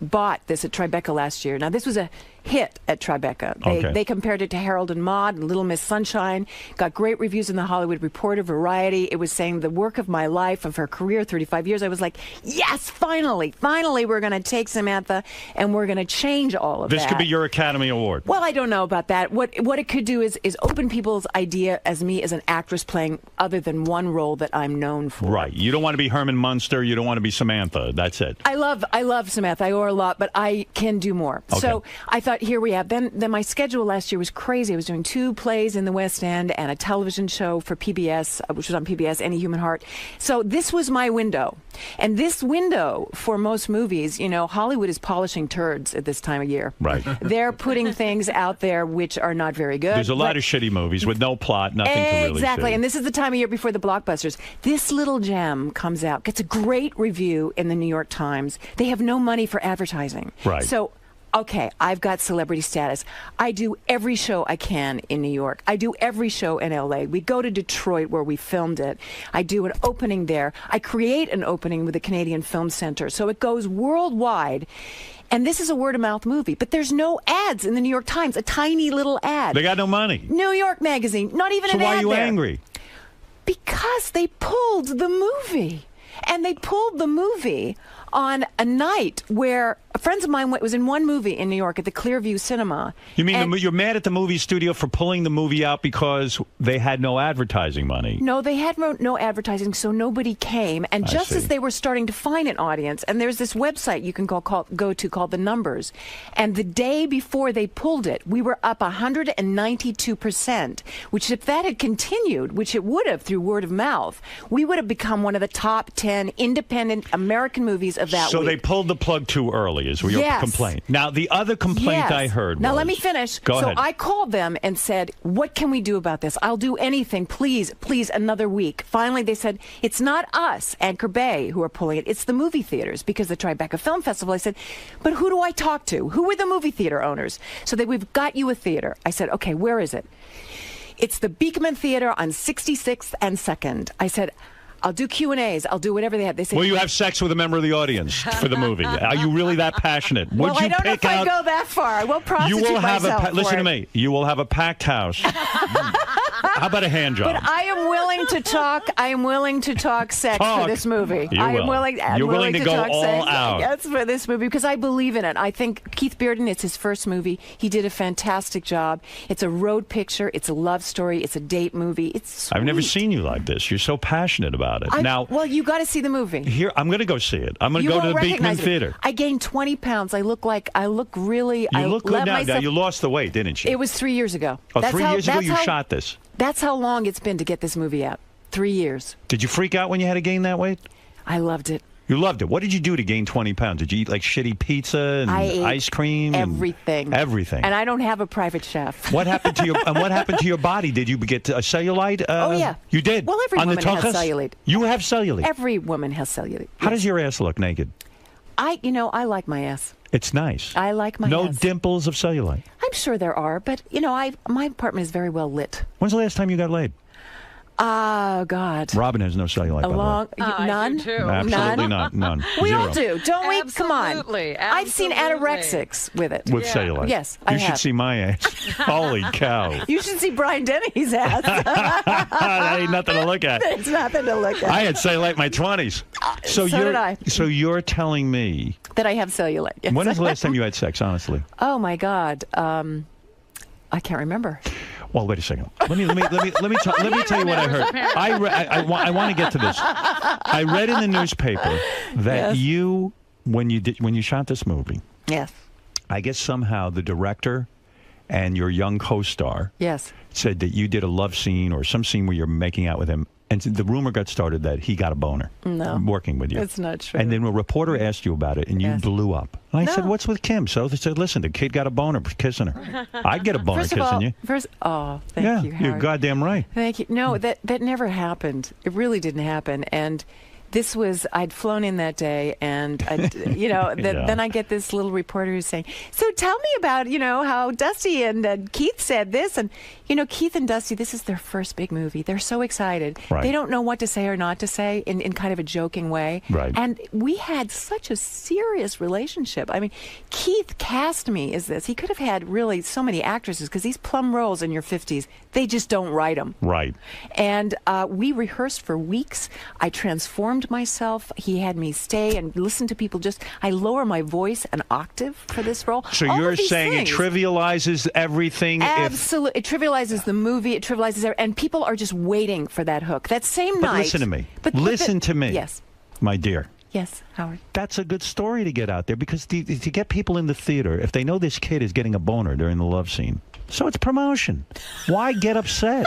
bought this at Tribeca last year. Now, this was a hit at Tribeca. They compared it to Harold and Maude and Little Miss Sunshine. Got great reviews in the Hollywood Reporter, Variety. It was saying the work of my life, of her career, 35 years. I was like, yes, finally we're going to take Samantha and we're going to change all of that. This could be your Academy Award. Well, I don't know about that. What it could do is open people's idea as me as an actress playing other than one role that I'm known for. Right. You don't want to be Herman Munster. You don't want to be Samantha. That's it. I love Samantha. I owe her a lot, but I can do more. Okay. So I thought, here we have. Then my schedule last year was crazy. I was doing 2 plays in the West End and a television show for PBS, which was on PBS, Any Human Heart. So this was my window. And this window, for most movies, Hollywood is polishing turds at this time of year. Right. They're putting things out there which are not very good. There's a lot of shitty movies with no plot, nothing to really see. Exactly. And this is the time of year before the blockbusters. This little gem comes out, gets a great review in the New York Times. They have no money for advertising. Right. So, okay, I've got celebrity status. I do every show I can in New York. I do every show in L.A. We go to Detroit where we filmed it. I do an opening there. I create an opening with the Canadian Film Center. So it goes worldwide. And this is a word-of-mouth movie, but there's no ads in the New York Times, a tiny little ad. They got no money. New York Magazine, not even an ad there. So why are you angry? Because they pulled the movie. And they pulled the movie on a night where friends of mine was in one movie in New York at the Clearview Cinema. You mean you're mad at the movie studio for pulling the movie out because they had no advertising money? No, they had no advertising, so nobody came. And just as they were starting to find an audience, and there's this website you can go to called The Numbers, and the day before they pulled it, we were up 192%, which if that had continued, which it would have through word of mouth, we would have become one of the top 10 independent American movies of that week. So they pulled the plug too early is your complaint. Now, the other complaint I heard Now, was... let me finish. Go ahead. So I called them and said, what can we do about this? I'll do anything. Please, another week. Finally, they said, it's not us, Anchor Bay, who are pulling it. It's the movie theaters because the Tribeca Film Festival. I said, but who do I talk to? Who are the movie theater owners? So we've got you a theater. I said, okay, where is it? It's the Beekman Theater on 66th and 2nd. I said, I'll do Q&As. I'll do whatever they have. They say, will you have sex with a member of the audience for the movie? Are you really that passionate? Would well, you I don't know if I go that far. I will prostitute myself listen to me. You will have a packed house. How about a hand job? But I am willing to talk. I am willing to talk sex for this movie. You're willing to go talk all sex. out. Yes, for this movie because I believe in it. I think Keith Bearden, it's his first movie. He did a fantastic job. It's a road picture. It's a love story. It's a date movie. It's sweet. I've never seen you like this. You're so passionate about it. Well, you got to see the movie. Here, I'm going to go see it. I'm going to go to the Beekman Theater. I gained 20 pounds. I look really. You look good now. You lost the weight, didn't you? It was 3 years ago. Oh, 3 years ago you shot this. That's how long it's been to get this movie out. 3 years. Did you freak out when you had to gain that weight? I loved it. You loved it. What did you do to gain 20 pounds? Did you eat like shitty pizza and ice cream? Everything. Everything. And I don't have a private chef. What happened to your body? Did you get a cellulite? Oh, yeah. You did? Well, every woman has cellulite. You have cellulite? Every woman has cellulite. How does your ass look naked? I like my ass. It's nice. I like my ass. No dimples of cellulite? I'm sure there are, but, my apartment is very well lit. When's the last time you got laid? Oh, God. Robin has no cellulite, by the way. None? Absolutely not. None. We Zero. all do, don't we? Come on. Absolutely. I've seen anorexics with it. With cellulite? Yes, You should see my ass. Holy cow. You should see Brian Dennehy's ass. That ain't nothing to look at. It's nothing to look at. I had cellulite in my 20s. So did I. So you're telling me... that I have cellulite. Yes. When was the last time you had sex, honestly? Oh, my God. I can't remember. Well, wait a second. Let me tell you what I heard. I want to get to this. I read in the newspaper that you, when you shot this movie, yes, I guess somehow the director and your young co-star, said that you did a love scene or some scene where you're making out with him. And the rumor got started that he got a boner working with you. It's not true. And then a reporter asked you about it, and you blew up. And I said, what's with Kim? So they said, listen, the kid got a boner kissing her. I'd get a boner kissing you. Thank you, Howard. You're goddamn right. Thank you. No, that never happened. It really didn't happen. And this was, I'd flown in that day, and, then I get this little reporter who's saying, so tell me about, how Dusty and Keith said this. And, Keith and Dusty, this is their first big movie. They're so excited. Right. They don't know what to say or not to say in kind of a joking way. Right. And we had such a serious relationship. I mean, Keith cast me as this. He could have had really so many actresses, because these plum roles in your 50s, they just don't write them. Right. And we rehearsed for weeks. I transformed myself. He had me stay and listen to people. I lower my voice an octave for this role. So All you're of these saying things. it trivializes everything? Absolutely. It trivializes the movie. It trivializes everything. And people are just waiting for that hook. That same But night. listen to me. Listen to me. Yes. My dear. Yes, Howard. That's a good story to get out there, because to get people in the theater, if they know this kid is getting a boner during the love scene, so it's promotion. Why get upset?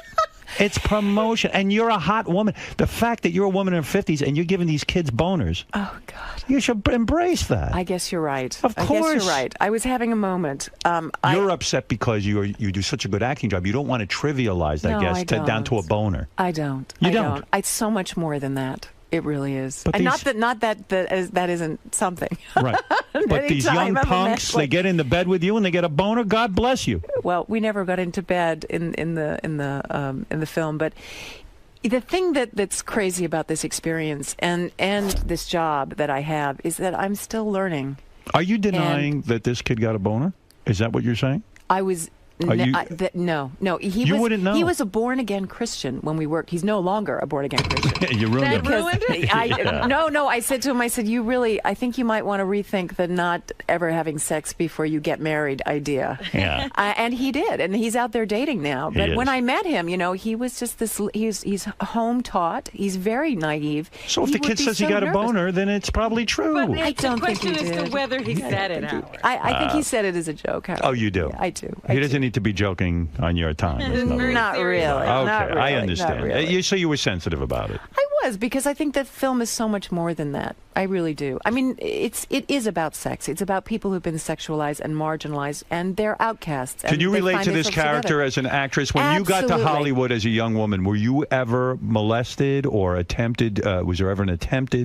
It's promotion. And you're a hot woman. The fact that you're a woman in her 50s and you're giving these kids boners. Oh, God. You should embrace that. I guess you're right. Of course. I guess you're right. I was having a moment. You're upset because you do such a good acting job. You don't want to trivialize, No, I guess, I down to a boner. I don't. You I don't? It's so much more than that. It really is. But and these- not that isn't something. Right. But these young punks, they get into bed with you and they get a boner. God bless you. Well, we never got into bed in the film, but the thing that's crazy about this experience and this job that I have is that I'm still learning. Are you denying that this kid got a boner? Is that what you're saying? I was. No. Wouldn't know. He was a born-again Christian when we worked. He's no longer a born-again Christian. You ruined it. No, I said to him, I think you might want to rethink the not ever having sex before you get married idea. Yeah. And he did, and he's out there dating now. But He when is. I met him, he was just this, he's home-taught. He's very naive. So if He the would kid be says so he got a nervous. boner, then it's probably true. But I don't the think he question is did. to whether he said it, Howard. I think he said it as a joke, Howard. Oh, you do? I do. He doesn't need to be joking on your time. in other words. Not really. Okay, Not really. I understand. Not really. So you were sensitive about it. I was, because I think that film is so much more than that. I really do. I mean, it is about sex. It's about people who've been sexualized and marginalized, and they're outcasts. Can you relate to this character as an actress? When you got to Absolutely. Hollywood as a young woman, were you ever molested or attempted? Was there ever an attempt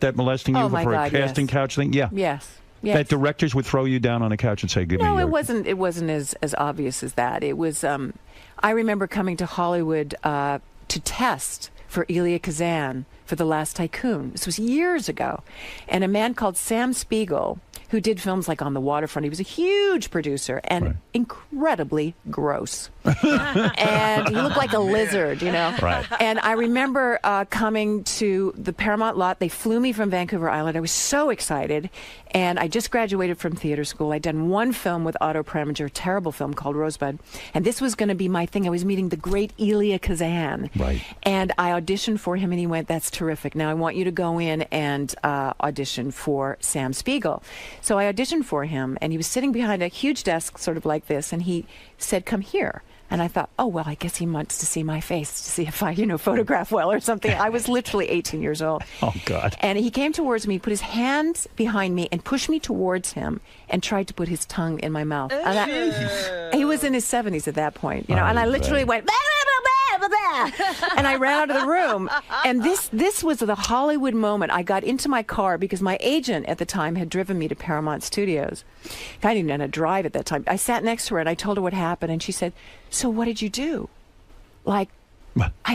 at molesting you Oh, my for God, a casting yes. couch thing? Yeah. Yes. Yes. That directors would throw you down on a couch and say, "Give me No, your." it wasn't as obvious as that. It was. I remember coming to Hollywood to test for Elia Kazan for The Last Tycoon. This was years ago, and a man called Sam Spiegel, who did films like On the Waterfront. He was a huge producer and incredibly gross. And he looked like a lizard, Right. And I remember coming to the Paramount lot. They flew me from Vancouver Island. I was so excited. And I just graduated from theater school. I'd done one film with Otto Preminger, a terrible film called Rosebud. And this was going to be my thing. I was meeting the great Elia Kazan. Right. And I auditioned for him, and he went, "That's terrific. Now I want you to go in and audition for Sam Spiegel." So I auditioned for him, and he was sitting behind a huge desk, sort of like this, and he said, "Come here." And I thought, oh, well, I guess he wants to see my face to see if I, photograph well or something. I was literally 18 years old. Oh, God. And he came towards me, put his hands behind me, and pushed me towards him and tried to put his tongue in my mouth. And he was in his 70s at that point, and I literally went, "Bah, bah, bah, bah, bah," and I ran out of the room. And this was the Hollywood moment. I got into my car because my agent at the time had driven me to Paramount Studios. I didn't know how to drive at that time. I sat next to her and I told her what happened, and she said, "So what did you do?" Like, I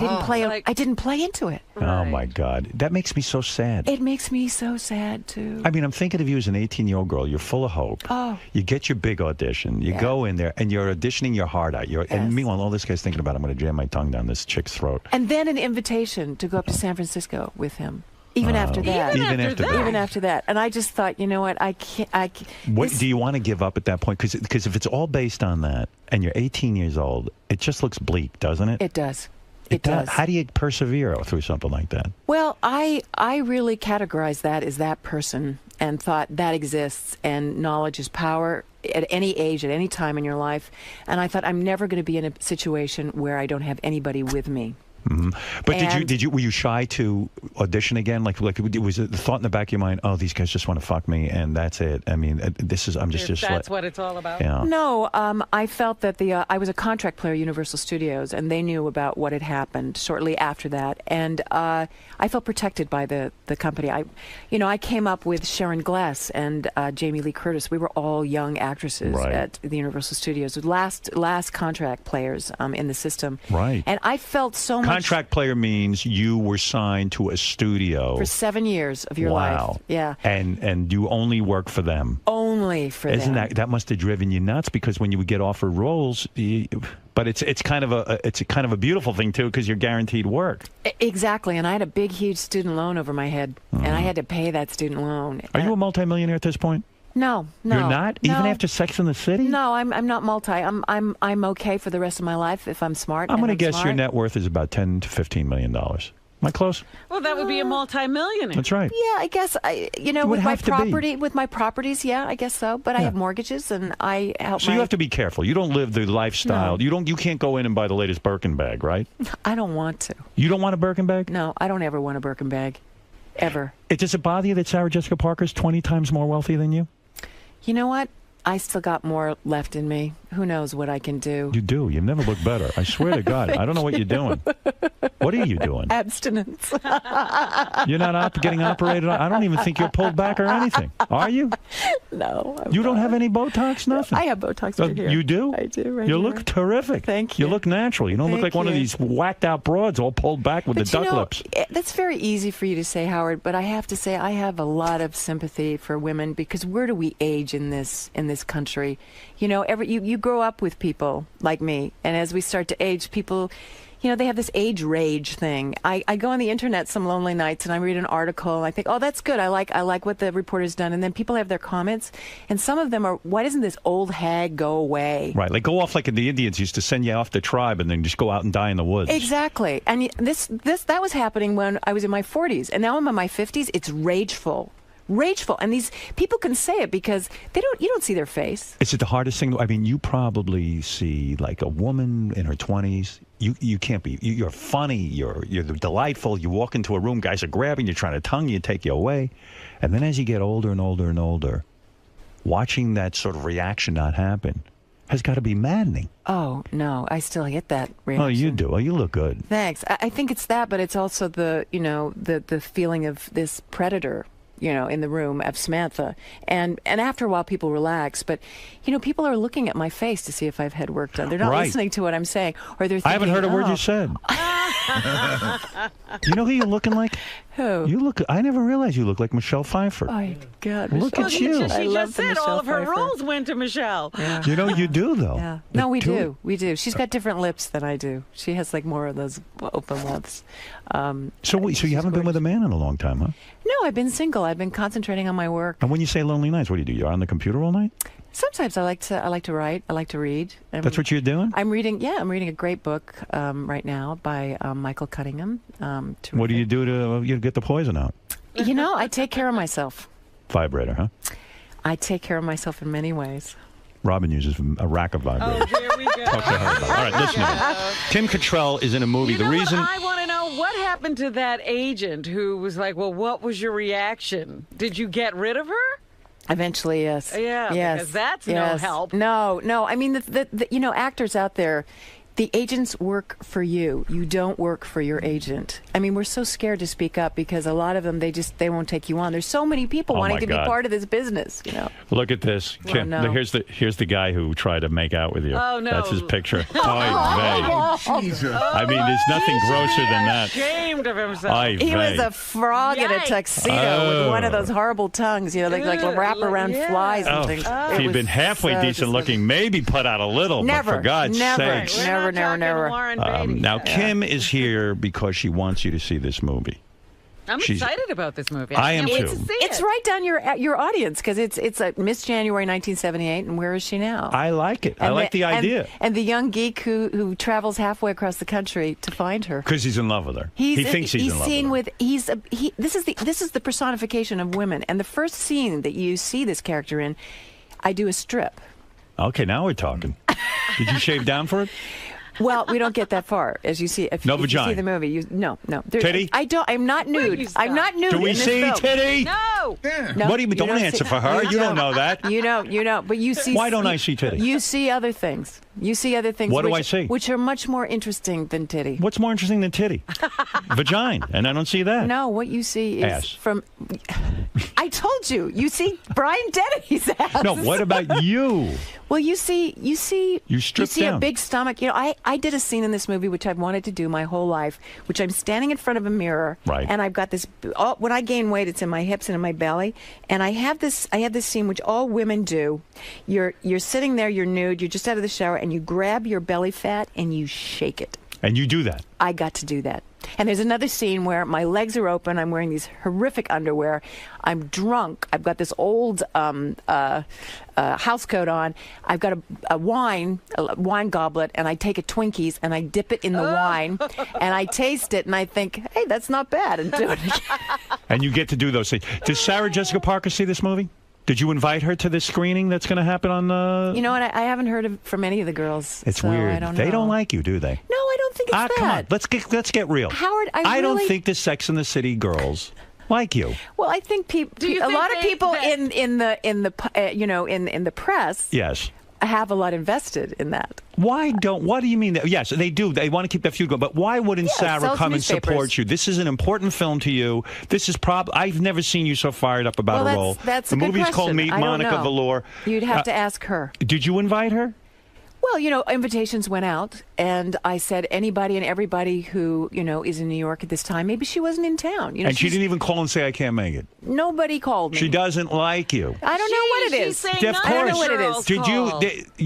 didn't play into it. Oh my God, that makes me so sad. It makes me so sad too. I mean, I'm thinking of you as an 18-year-old girl. You're full of hope. Oh. You get your big audition. You go in there, and you're auditioning your heart out. And meanwhile, all this guy's thinking about, I'm going to jam my tongue down this chick's throat. And then an invitation to go up to San Francisco with him. Even after that. Even after that. And I just thought, you know what? I can't. What do you want to give up at that point? Because if it's all based on that, and you're 18 years old, it just looks bleak, doesn't it? It does. It does. How do you persevere through something like that? Well, I really categorized that as that person and thought that exists, and knowledge is power at any age, at any time in your life. And I thought, I'm never going to be in a situation where I don't have anybody with me. But were you shy to audition again? Like was it the thought in the back of your mind? Oh, these guys just want to fuck me, and that's it. I mean, I'm just. That's what it's all about. Yeah. No, I felt that I was a contract player at Universal Studios, and they knew about what had happened shortly after that, and I felt protected by the company. I came up with Sharon Gless and Jamie Lee Curtis. We were all young actresses at the Universal Studios, last contract players in the system. Right. And I felt so much. Contract player means you were signed to a studio for 7 years of your life. Wow. Yeah. And you only work for them. Only for them. Isn't that must have driven you nuts? Because when you would get offered roles, but it's kind of a beautiful thing too, because you're guaranteed work. Exactly. And I had a big, huge student loan over my head, and I had to pay that student loan. Are you a multimillionaire at this point? No. You're not? Even after Sex in the City? No, I'm not multi. I'm okay for the rest of my life if I'm smart. I'm going to guess your net worth is about $10 to $15 million. Am I close? Well, that would be a multi-millionaire. That's right. Yeah, I guess with my properties, yeah, I guess so. But I have mortgages, and I help. So you have to be careful. You don't live the lifestyle. No. You can't go in and buy the latest Birkin bag, right? I don't want to. You don't want a Birkin bag? No, I don't ever want a Birkin bag, ever. Does it bother you that Sarah Jessica Parker's 20 times more wealthy than you? You know what? I still got more left in me. Who knows what I can do? You do. You never look better. I swear to God. I don't know what you're doing. What are you doing? Abstinence. You're not getting operated on? I don't even think you're pulled back or anything. Are you? No. You don't have any Botox? Nothing? I have Botox right here. You do? I do, right You here. look terrific. Thank you. You look natural. You don't look like one of these whacked out broads all pulled back with the duck lips. That's very easy for you to say, Howard, but I have to say I have a lot of sympathy for women, because where do we age in this country? You grow up with people like me, and as we start to age, people, they have this age rage thing. I go on the internet some lonely nights and I read an article and I think, oh, that's good. I like what the reporter's done. And then people have their comments, and some of them are, why doesn't this old hag go away? Right, like go off like the Indians used to send you off the tribe and then just go out and die in the woods. Exactly. And that was happening when I was in my 40s, and now I'm in my 50s. It's rageful. And these people can say it because you don't see their face. Is it the hardest thing? I mean, you probably see like a woman in her 20s. You can't be. You're funny. You're delightful. You walk into a room, guys are grabbing you, trying to tongue you, take you away, and then as you get older and older and older, watching that sort of reaction not happen has got to be maddening. Oh no, I still get that reaction. Oh, you do. Oh, you look good. Thanks. I think it's that, but it's also the feeling of this predator, in the room of Samantha. And after a while, people relax. But, people are looking at my face to see if I've had work done. They're not listening to what I'm saying. Or they're thinking, I haven't heard a word you said. You know who you're looking like? Who? I never realized you look like Michelle Pfeiffer. Oh, my God. Look at you. She just said all of her roles went to Michelle. Yeah. You do, though. Yeah. No, we do. We do. She's got different lips than I do. She has like more of those open mouths. So you haven't been with a man in a long time, huh? No, I've been single. I've been concentrating on my work. And when you say lonely nights, what do? You're on the computer all night? Sometimes I like to write. I like to read. That's what you're doing? I'm reading a great book right now by Michael Cunningham. What do you do to get the poison out? I take care of myself. Vibrator, huh? I take care of myself in many ways. Robin uses a rack of vibrators. Oh, there we go. Talk to her about it. All right, listen. Kim Cattrall is in a movie. I want to know what happened to that agent who was like, well, what was your reaction? Did you get rid of her? Eventually, yes. Yeah, yes. because that's no help. No. I mean, the actors out there, the agents work for you. You don't work for your agent. I mean, we're so scared to speak up because a lot of them, they won't take you on. There's so many people wanting to be part of this business, Look at this. Kim, here's the guy who tried to make out with you. Oh, no. That's his picture. Jesus. I mean, there's nothing grosser than that. Ashamed of himself. He was a frog in a tuxedo with one of those horrible tongues, like wrap around flies and things. If he'd been halfway decent looking, maybe put out a little, but for God's sakes. Never. Now, Kim is here because she wants you to see this movie. I'm excited about this movie. I am too. It's right down your audience because it's a Miss January 1978, and where is she now? I like it. I like the idea. And the young geek who travels halfway across the country to find her because he's in love with her. He thinks he's in love with her. This is the personification of women. And the first scene that you see this character in, I do a strip. Okay, now we're talking. Did you shave down for it? Well, we don't get that far, as you see. If No you vagina. see the movie, no. Titty? I'm not nude. I'm not nude. Do we in this see film. titty? No. No, What do you mean? Don't answer for her. You don't know that. You know. But you see. Why don't I see titty? You see other things. You see other things. What do which, I see? Which are much more interesting than titty. What's more interesting than titty? Vagina, and I don't see that. No, what you see is Ass. from. I told you. You see Brian Dennehy's ass. No, what about you? Well, you see You stripped see down. a big stomach. You know, I did a scene in this movie which I've wanted to do my whole life, which I'm standing in front of a mirror, Right. and I've got this. When I gain weight, it's in my hips and in my belly, and I have this scene which all women do. You're sitting there, you're nude, you're just out of the shower, and you grab your belly fat and you shake it. And you do that. I got to do that. And there's another scene where my legs are open. I'm wearing these horrific underwear. I'm drunk. I've got this old house coat on. I've got a wine goblet, and I take a Twinkies and I dip it in the wine, and I taste it, and I think, hey, that's not bad, and do it again. And you get to do those things. Did Sarah Jessica Parker see this movie? Did you invite her to this screening that's going to happen on? You know what? I haven't heard from any of the girls. It's so weird. I don't They know. don't like you, do they? No, I don't think it's that. Come on. Let's get real. Howard, I don't really- think the Sex and the City girls like you. Well, I think you a think lot of they- people in the press Yes. have a lot invested in that. What do you mean? Yes, they do. They want to keep that feud going. But why wouldn't Yeah, it Sarah sells come and newspapers. support you? This is an important film to you. This is I've never seen you so fired up about a role. That's the a good movie's called question. Meet I don't Monica know. Velour. You'd have to ask her. Did you invite her? Well, invitations went out, and I said anybody and everybody who, is in New York at this time. Maybe she wasn't in town. And she didn't even call and say, I can't make it. Nobody called me. She doesn't like you. I don't know what it is. Of course. I don't know what it is. Did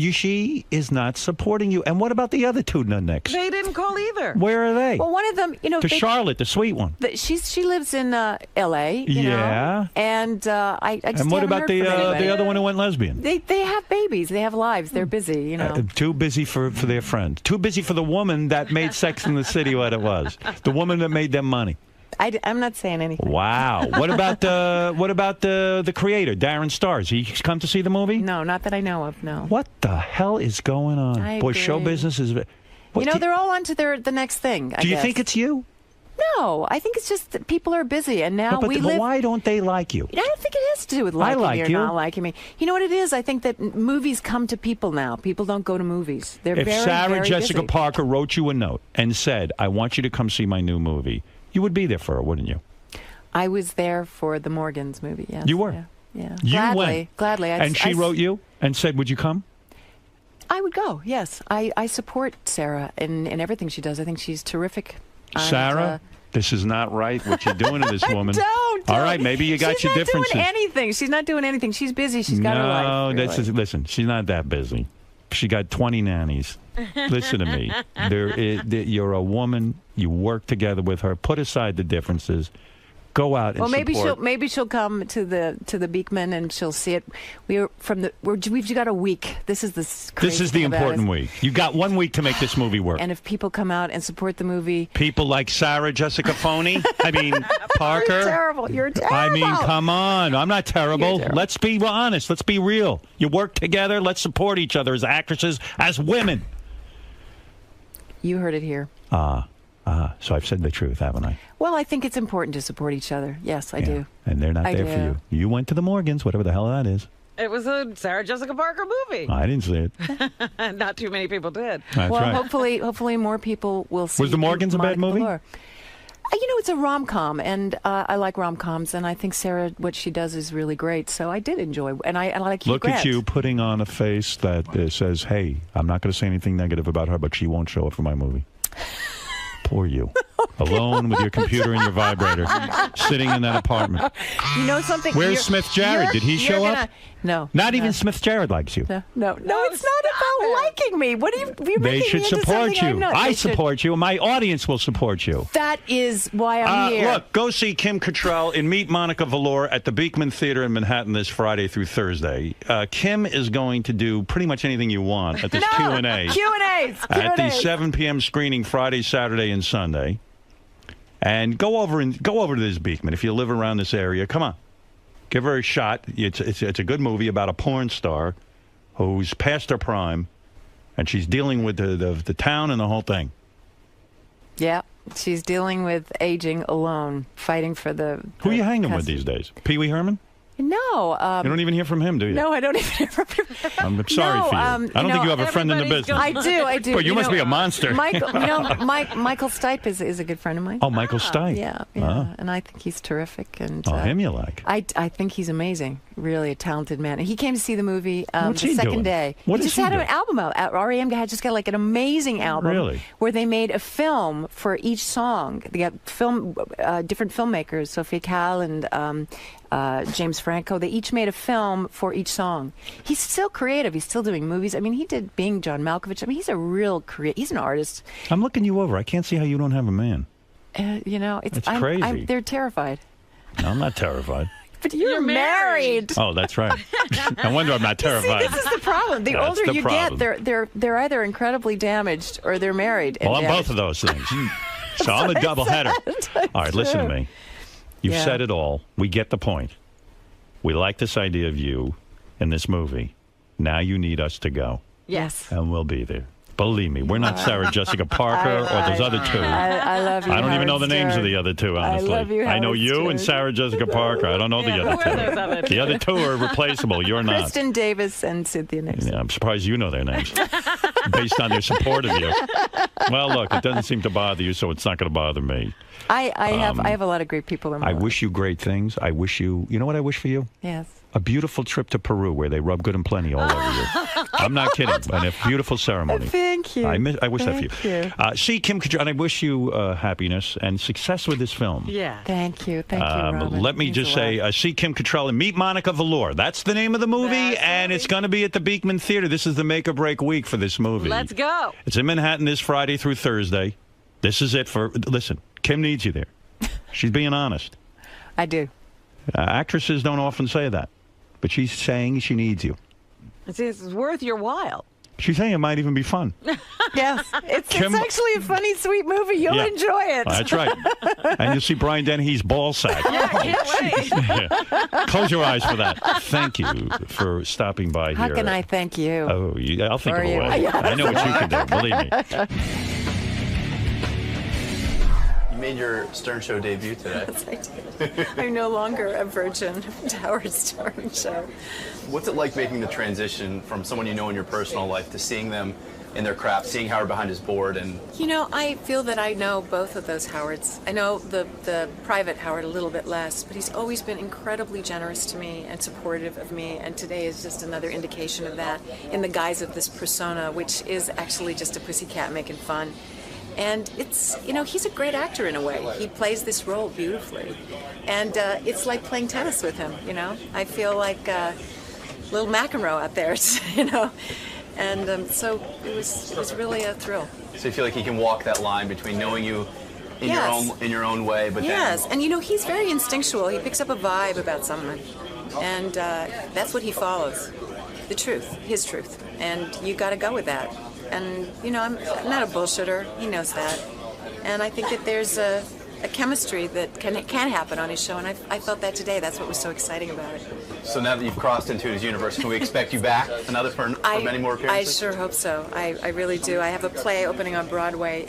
you? She is not supporting you. And what about the other two nutnicks? They didn't call either. Where are they? Well, one of them, Charlotte, the sweet one. She lives in L.A. Yeah. And I just And what haven't about heard from anybody. the other one who went lesbian? They have babies. They have lives. They're busy. Too busy for their friends. Too busy for the woman that made Sex in the City what it was. The woman that made them money. I'm not saying anything. Wow. What about the creator, Darren Stars? He come to see the movie? No, not that I know of. No. What the hell is going on? I Boy, agree. show business is. They're all on to the next thing. Do you think it's you? No, I think it's just that people are busy, and now But we live. why don't they like you? I don't think it has to do with liking like me or you. not liking me. You know what it is? I think that movies come to people now. People don't go to movies. They're If very, Sarah very Jessica busy. Parker wrote you a note and said, I want you to come see my new movie, you would be there for her, wouldn't you? I was there for the Morgans movie. Yes, You were? Yeah. You Gladly, went. Gladly. And she wrote you and said, would you come? I would go. Yes, I support Sarah in everything she does. I think she's terrific. And, Sarah, this is not right what you're doing to this woman. Don't. All right, maybe you got your differences. She's not doing anything. She's not doing anything. She's busy. She's got her life. No, listen, she's not that busy. She got 20 nannies. Listen to me. You're a woman. You work together with her. Put aside the differences. Go out and Well, support. maybe she'll come to the Beekman and she'll see it. We've got a week. This is This is the important week. You got 1 week to make this movie work. And if people come out and support the movie, People like Sarah Jessica Phony. I mean, Parker. You're terrible. You're terrible. I mean, come on. I'm not terrible. Let's be honest. Let's be real. You work together. Let's support each other as actresses, as women. You heard it here. So I've said the truth, haven't I? Well, I think it's important to support each other. Yes, I do. And they're not I there for do. you. You went to the Morgans, whatever the hell that is. It was a Sarah Jessica Parker movie. I didn't see it. Not too many people did. That's well, right. hopefully more people will see. Was The Morgans a bad movie? Velour. It's a rom-com, and I like rom-coms, and I think Sarah, what she does is really great. So I did enjoy, and I like Hugh Look Grant. at you putting on a face that says, hey, I'm not going to say anything negative about her, but she won't show up for my movie. Poor you. Alone with your computer and your vibrator, sitting in that apartment. You know something? Where's Smith Jarrett? Did he show up? No. Not even Smith Jarrett likes you. No, it's not about liking me. What are you? You're They making should me into support something I'm you. not. I They should- support you. My audience will support you. That is why I'm here. Look, go see Kim Cattrall in Meet Monica Velour at the Beekman Theater in Manhattan this Friday through Thursday. Kim is going to do pretty much anything you want at this Q&A. Q&As. At the 7 p.m. screening Friday, Saturday, and Sunday. And go over to this Beekman if you live around this area. Come on. Give her a shot. It's a good movie about a porn star who's past her prime And she's dealing with the town and the whole thing. Yeah, she's dealing with aging alone, fighting for the... Who are you hanging with these days? Pee Wee Herman? No. You don't even hear from him, do you? No, I don't even hear from him. I'm sorry for you. I don't think you have a friend in the business. I do. Well, you must be a monster. Michael Stipe is a good friend of mine. Oh, Michael Stipe. Yeah. And I think he's terrific. And him you like? I think he's amazing. Really a talented man. And he came to see the movie the second doing? day. What he is just he had doing? an album out. REM had just got like an amazing album. Really? Where they made a film for each song. They got different filmmakers, Sophia Cal and James Franco. They each made a film for each song. He's still creative. He's still doing movies. I mean, he did Being John Malkovich. I mean, he's a real he's an artist. I'm looking you over. I can't see how you don't have a man. It's crazy. They're terrified. No, I'm not terrified. But you're married. Oh, that's right. No wonder I'm not terrified. See, this is the problem. The That's older the you problem. get, they're either incredibly damaged or they're married. Well, I'm both of those things. So I'm a double header. All right, listen to me. You've said it all. We get the point. We like this idea of you in this movie. Now you need us to go. Yes. And we'll be there. Believe me, we're not Sarah Jessica Parker or those other two. I love you. I don't even know the Howard names of Stern. the other two, honestly. I love you, I know Howard you Stern. and Sarah Jessica Parker. I don't know the other who are those other two. two? The other two are replaceable. You're not. Kristen Davis and Cynthia Nixon. Yeah, I'm surprised you know their names based on their support of you. Well, look, it doesn't seem to bother you, so it's not going to bother me. I have a lot of great people in my I life. wish you great things. I wish you know what I wish for you? Yes. A beautiful trip to Peru where they rub good and plenty all over you. I'm not kidding. And a beautiful ceremony. Thank you. I wish that for you. Thank you. See, Kim, and I wish you happiness and success with this film. Yeah. Thank you. Thank you, Robin. Let me just say, see Kim Cattrall and Meet Monica Velour. That's the name of the movie, and it's going to be at the Beekman Theater. This is the make or break week for this movie. Let's go. It's in Manhattan this Friday through Thursday. This is it for... Listen, Kim needs you there. She's being honest. I do. Actresses don't often say that, but she's saying she needs you. It's worth your while. She's saying it might even be fun. Yes. It's Kim- actually a funny, sweet movie. You'll Yeah. enjoy it. That's right. And you'll see Brian Dennehy's ball sack. Yeah, can't wait. Close your eyes for that. Thank you for stopping by How here. can I thank you? Oh, I'll think For of a you. way. Yes. I know what you can do. Believe me. You made your Stern Show debut today. Yes, I did. I'm no longer a virgin to Howard Stern Show. What's it like making the transition from someone you know in your personal life to seeing them in their craft, seeing Howard behind his board? And You know, I feel that I know both of those Howards. I know the private Howard a little bit less, but he's always been incredibly generous to me and supportive of me, and today is just another indication of that in the guise of this persona, which is actually just a pussycat making fun. And it's, you know, he's a great actor in a way. He plays this role beautifully. And it's like playing tennis with him, you know? I feel like little McEnroe out there, you know? And so it was really a thrill. so you feel like he can walk that line between knowing you in Yes. your own way, but Yes, then and you know, he's very instinctual. He picks up a vibe about someone. And that's what he follows. The truth, his truth. And you got to go with that. And, you know, I'm not a bullshitter. He knows that. And I think that there's a chemistry that can happen on his show, and I felt that today. That's what was so exciting about it. So now that you've crossed into his universe, can we expect you back for many more I appearances? sure hope so. I really do. I have a play opening on Broadway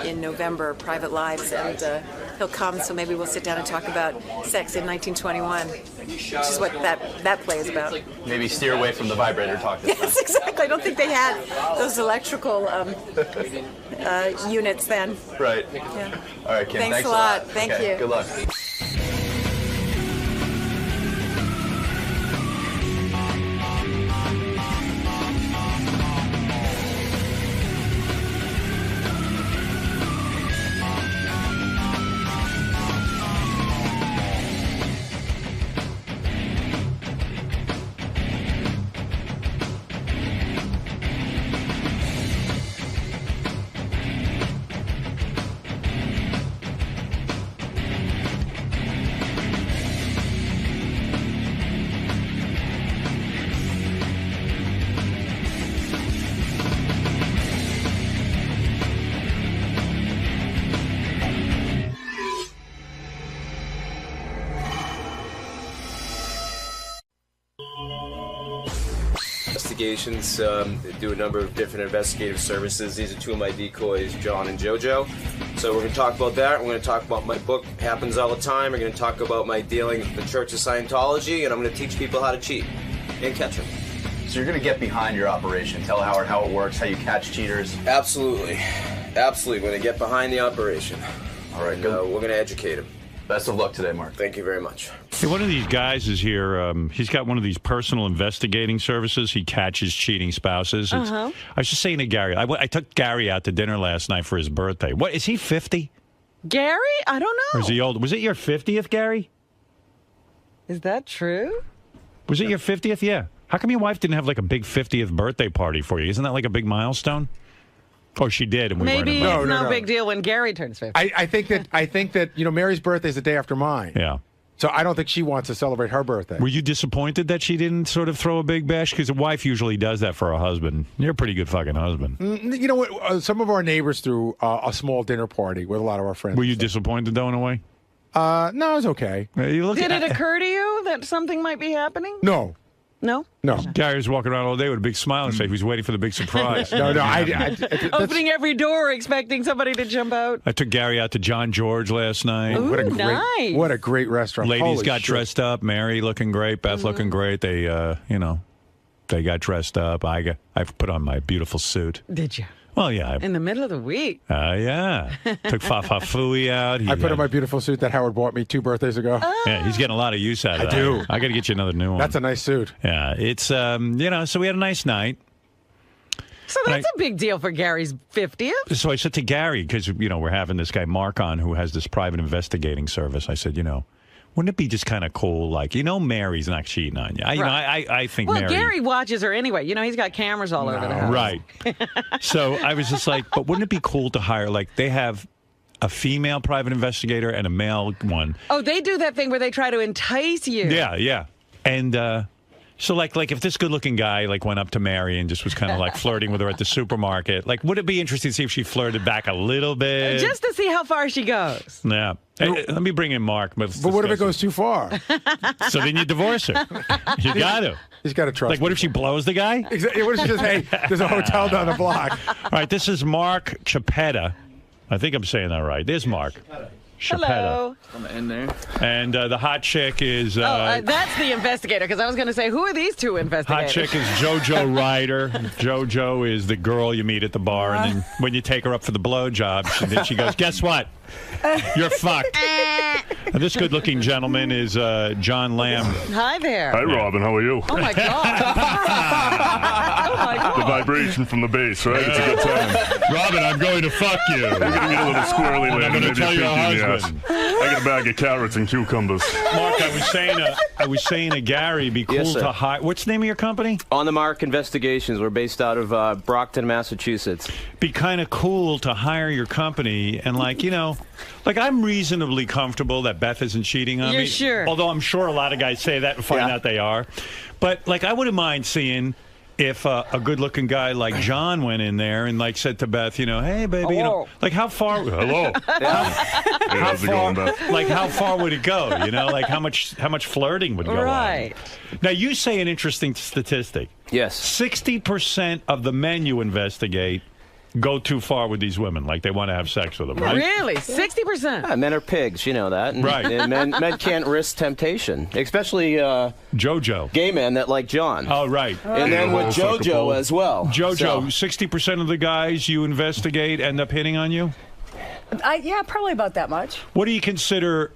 in November, Private Lives, and he'll come, so maybe we'll sit down and talk about sex in 1921, which is what that play is about. Maybe steer away from the vibrator talk this time. Yes, exactly. I don't think they had those electrical units then. Right. Yeah. All right, Kim. Thanks a lot. Thank Okay, you. Good luck. Investigations. Do a number of different investigative services. These are two of my decoys, John and JoJo. So we're going to talk about that. We're going to talk about my book, Happens All the Time. We're going to talk about my dealings with the Church of Scientology, and I'm going to teach people how to cheat and catch them. So you're going to get behind your operation. Tell Howard how it works, how you catch cheaters. Absolutely. Absolutely. We're going to get behind the operation. All right, and, we're going to educate them. Best of luck today, Mark. Thank you very much. Hey, one of these guys is here. He's got one of these personal investigating services. He catches cheating spouses. I was just saying to Gary, I took Gary out to dinner last night for his birthday. What, is he 50? Gary? I don't know. Or is he old? Was it your 50th, Gary? Is that true? Was it your 50th? Yeah. How come your wife didn't have like a big 50th birthday party for you? Isn't that like a big milestone? Or she did, and we weren't Maybe invited. it's no big deal when Gary turns 50. I think that Mary's birthday is the day after mine. Yeah. So I don't think she wants to celebrate her birthday. Were you disappointed that she didn't sort of throw a big bash? Because a wife usually does that for a husband. You're a pretty good fucking husband. You know what? Some of our neighbors threw a small dinner party with a lot of our friends. Were you disappointed though in a way? No, it was okay. Did it occur to you that something might be happening? No. No? No. Gary was walking around all day with a big smile on his face. He was waiting for the big surprise. No, Opening every door, expecting somebody to jump out. I took Gary out to John George last night. Ooh, nice. What a great restaurant. Ladies Holy got shit. dressed up. Mary looking great. Beth looking great. They, they got dressed up. I put on my beautiful suit. Did you? Well, yeah. In the middle of the week. Yeah. Took Fafa Fooey out. I put on my beautiful suit that Howard bought me 2 birthdays ago. Yeah, he's getting a lot of use out of that. I do. I got to get you another new one. That's a nice suit. Yeah, it's so we had a nice night. So that's a big deal for Gary's 50th. So I said to Gary, because we're having this guy Mark on who has this private investigating service. I said, wouldn't it be just kind of cool, like, Mary's not cheating on you? I think well, Mary... Gary watches her anyway. He's got cameras all over the house. Right. So I was just like, but wouldn't it be cool to hire, like, they have a female private investigator and a male one. Oh, they do that thing where they try to entice you. Yeah. And so, like if this good-looking guy, like, went up to Mary and just was kind of, like, flirting with her at the supermarket, like, would it be interesting to see if she flirted back a little bit? Just to see how far she goes. Yeah. Hey, let me bring in Mark. But what if it goes too far? So then you divorce her. You got to. He's got to trust. Like, what if she blows the guy? Exactly. What if she says, hey, there's a hotel down the block? All right, this is Mark Chapetta. I think I'm saying that right. There's Mark. Hello. On the end there. And the hot chick is... that's the investigator, because I was going to say, who are these two investigators? Hot chick is JoJo Ryder. JoJo is the girl you meet at the bar, and then when you take her up for the blowjob, then she goes, guess what? You're fucked. And this good-looking gentleman is John Lamb. Hi there. Hi, Robin. How are you? Oh, my God. Oh, my God. The vibration from the bass, right? It's a good time. Robin, I'm going to fuck you. We're going to get a little squirrely later. I'm going to Maybe tell a your pinky in the ass. husband. I got a bag of carrots and cucumbers. Mark, I was saying to Gary, it'd be cool Yes, sir. to hire... What's the name of your company? On the Mark Investigations. We're based out of Brockton, Massachusetts. Be kind of cool to hire your company and, like, like, I'm reasonably comfortable that Beth isn't cheating on me. You're sure? Although I'm sure a lot of guys say that and find out they are. But, like, I wouldn't mind seeing if a good-looking guy like John went in there and, like, said to Beth, hey, baby, like, how far... Hello. How's it going, Beth? Like, how far would it go? Like, how much flirting would go Right. on? Now, you say an interesting statistic. Yes. 60% of the men you investigate go too far with these women, like they want to have sex with them, right? Really? 60%? Yeah, men are pigs, you know that. And, Right. And men can't risk temptation, especially JoJo. Gay men that like John. Oh, right. And then with JoJo as well. JoJo, 60% of the guys you investigate end up hitting on you? Yeah, probably about that much. What do you consider...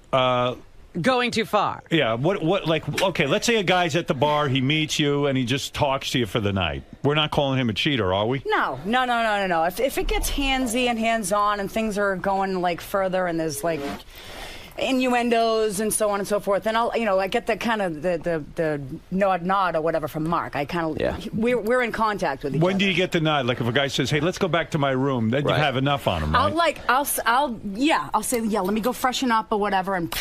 going too far? Yeah, okay, let's say a guy's at the bar, he meets you, and he just talks to you for the night. We're not calling him a cheater, are we? No. If it gets handsy and hands-on and things are going, like, further and there's, like, innuendos and so on and so forth, then I get the kind of the nod or whatever from Mark. I kind of, we're in contact with each other. When do you get the nod? Like if a guy says, hey, let's go back to my room, then you have enough on him, right? I'll say, let me go freshen up or whatever, and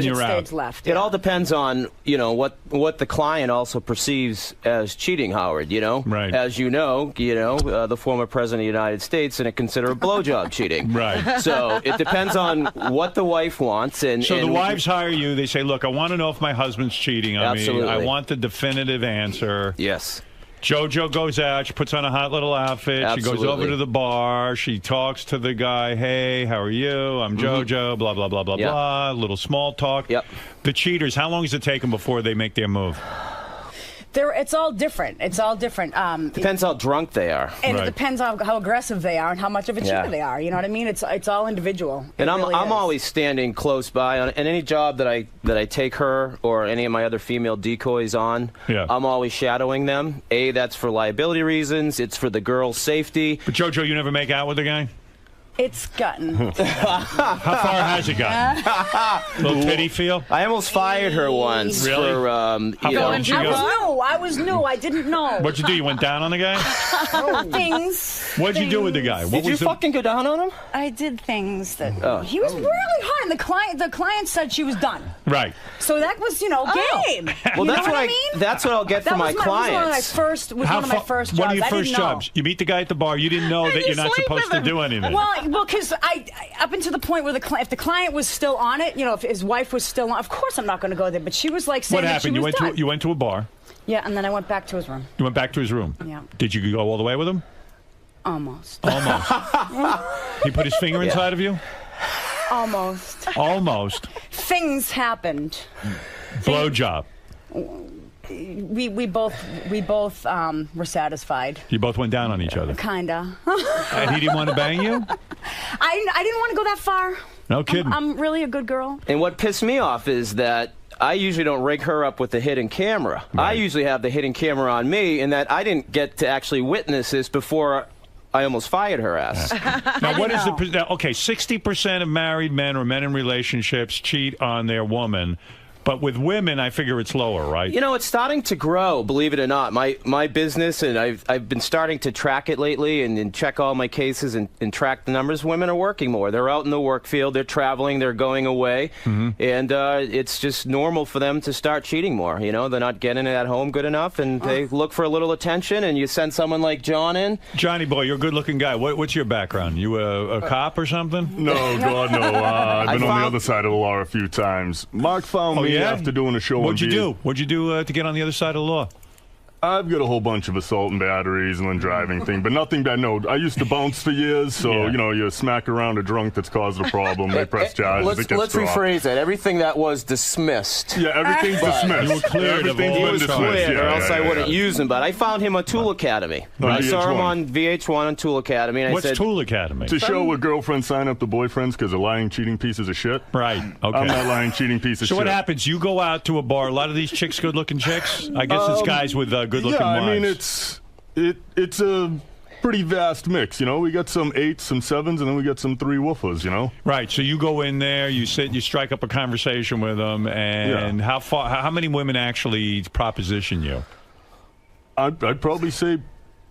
you're out. Left. It all depends on, what the client also perceives as cheating, Howard, Right. As the former president of the United States didn't consider blowjob cheating. Right. So it depends on what the wife wants. So the wives hire you, they say, look, I want to know if my husband's cheating on Absolutely. me. I want the definitive answer. Yes. JoJo goes out. She puts on a hot little outfit. Absolutely. She goes over to the bar. She talks to the guy. Hey, how are you? I'm JoJo. Blah, blah, blah, blah, blah. A little small talk. Yep. The cheaters, how long does it take them before they make their move? It's all different. It's all different. Depends how drunk they are. And it depends on how aggressive they are and how much of a cheater they are. You know what I mean? It's all individual. And I'm always standing close by on any job that I take her or any of my other female decoys on. Yeah. I'm always shadowing them. That's for liability reasons. It's for the girl's safety. But JoJo, you never make out with the guy? It's gotten. How far has it gotten? Little titty feel? I almost fired her once. Really? For, How far did you go? I was new. I didn't know. What'd you do? You went down on the guy? Things. What'd you do with the guy? Did you fucking go down on him? I did things that he was really hot, and the client said she was done. Right. So that was game. Well, You that's know what I mean? That's what I'll get for my That clients. was one of my first jobs. One of your I first didn't know. jobs. You meet the guy at the bar. You didn't know that you're not supposed to do anything. Well, because I up until the point where if the client was still on it, if his wife was still on, of course I'm not going to go there. But she was like saying What that she happened? was done. You went to a bar. Yeah, and then I went back to his room. You went back to his room. Yeah. Did you go all the way with him? Almost. He put his finger inside of you? Almost. Almost. Things happened. Blowjob. We both were satisfied. You both went down on each other. Kinda. And he didn't want to bang you? I didn't want to go that far. No kidding. I'm really a good girl. And what pissed me off is that I usually don't rig her up with the hidden camera. I usually have the hidden camera on me, and that I didn't get to actually witness this before I almost fired her ass. Now, what is the... Okay, 60% of married men or men in relationships cheat on their woman. But with women, I figure it's lower, right? It's starting to grow, believe it or not. My business, and I've been starting to track it lately and check all my cases and track the numbers. Women are working more. They're out in the work field. They're traveling. They're going away. And it's just normal for them to start cheating more. They're not getting it at home good enough, and they look for a little attention, and you send someone like John in. Johnny boy, you're a good-looking guy. What's your background? You a cop or something? No, God, no. I've been on the other side of the law a few times. Mark found me after doing a show on What'd you do? What'd you do to get on the other side of the law? I've got a whole bunch of assault and batteries and then driving thing, but nothing bad. No, I used to bounce for years, so you smack around a drunk that's caused a problem, they press charges. Let's rephrase that. Everything that was dismissed. Yeah, everything's dismissed. You were cleared of all He was cleared, Yeah, or else I wouldn't yeah. use him. But I found him on Tool Academy. I saw him on VH1 on Tool Academy. And What's I said, Tool Academy? To show where girlfriends sign up to boyfriends because they're lying, cheating pieces of shit. Right. Okay. I'm not lying, cheating piece of shit. So what happens? You go out to a bar. A lot of these chicks, good-looking chicks. I guess it's guys with good-looking wives. I mean, it's a pretty vast mix. We got some 8s, some 7s, and then we got some 3 woofers. Right. So you go in there, you sit, you strike up a conversation with them, and how many women actually proposition you? I'd probably say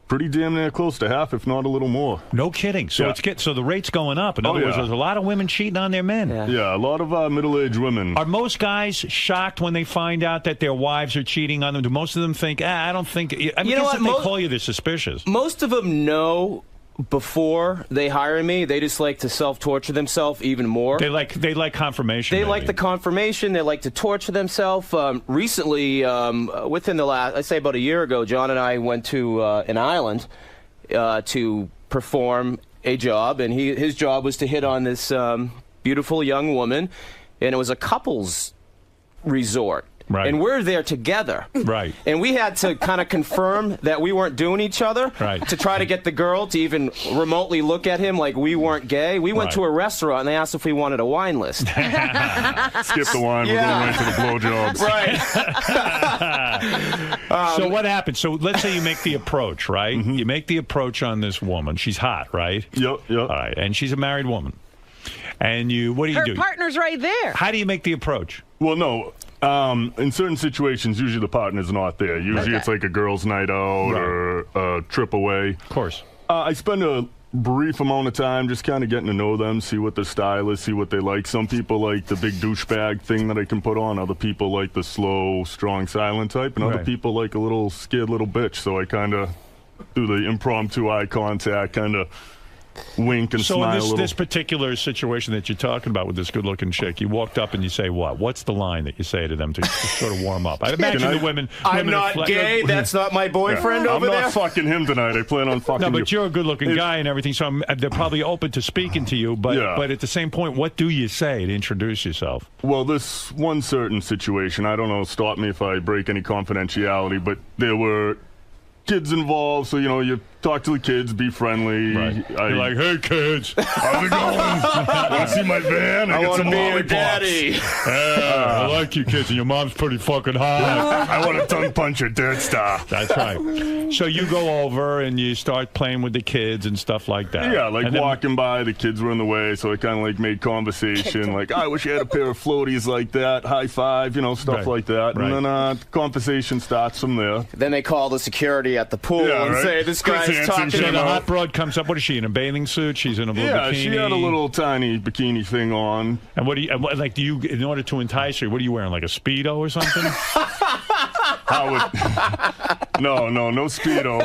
pretty damn near close to half, if not a little more. No kidding. So so the rate's going up. In other words, there's a lot of women cheating on their men. Yeah, a lot of middle-aged women. Are most guys shocked when they find out that their wives are cheating on them? Do most of them think, I don't think... I mean, if they call you, they're suspicious. Most of them know before they hire me. They just like to self-torture themselves even more. They like confirmation. They like the confirmation. They like to torture themselves. Recently, within the last, I'd say about a year ago, John and I went to an island to perform a job, and his job was to hit on this beautiful young woman, and it was a couples resort. Right. And we're there together. Right. And we had to kind of confirm that we weren't doing each other to try to get the girl to even remotely look at him like we weren't gay. We went to a restaurant and they asked if we wanted a wine list. Skip the wine. We're going right to the blowjobs. Right. So what happens? So let's say you make the approach, right? You make the approach on this woman. She's hot, right? Yep. All right. And she's a married woman. And what do you do? Her partner's right there. How do you make the approach? Well, no. In certain situations, usually the partner's not there. Usually it's like a girls' night out or a trip away. Of course. I spend a brief amount of time just kind of getting to know them, see what their style is, see what they like. Some people like the big douchebag thing that I can put on. Other people like the slow, strong, silent type. And other people like a little scared little bitch. So I kind of do the impromptu eye contact, kind of wink and smile a little. So in this particular situation that you're talking about with this good-looking chick, you walked up and you say what? What's the line that you say to them to sort of warm up? I imagine the women... I'm not gay. That's not my boyfriend over there. I'm not fucking him tonight. I plan on fucking you. No, but you're a good-looking guy and everything, so they're probably open to speaking to you. But at the same point, what do you say to introduce yourself? Well, this one certain situation, I don't know, stop me if I break any confidentiality, but there were kids involved, so, you talk to the kids, be friendly. Right. You're like, hey, kids, how's it going? Want to see my van? I want to be your lollipops. daddy. Yeah, I like you kids, and your mom's pretty fucking hot. I want to tongue punch your dirt star. That's right. So you go over and you start playing with the kids and stuff like that. Yeah, like walking by, the kids were in the way, so I kind of like made conversation. Like, I wish you had a pair of floaties like that. High five, stuff like that. Right. And then conversation starts from there. Then they call the security at the pool and say, this guy's talking So the about... hot broad comes up. What is she, in a bathing suit? She's in a blue bikini? Yeah, she had a little tiny bikini thing on. And what do you, in order to entice her, what are you wearing, like a Speedo or something? No Speedo.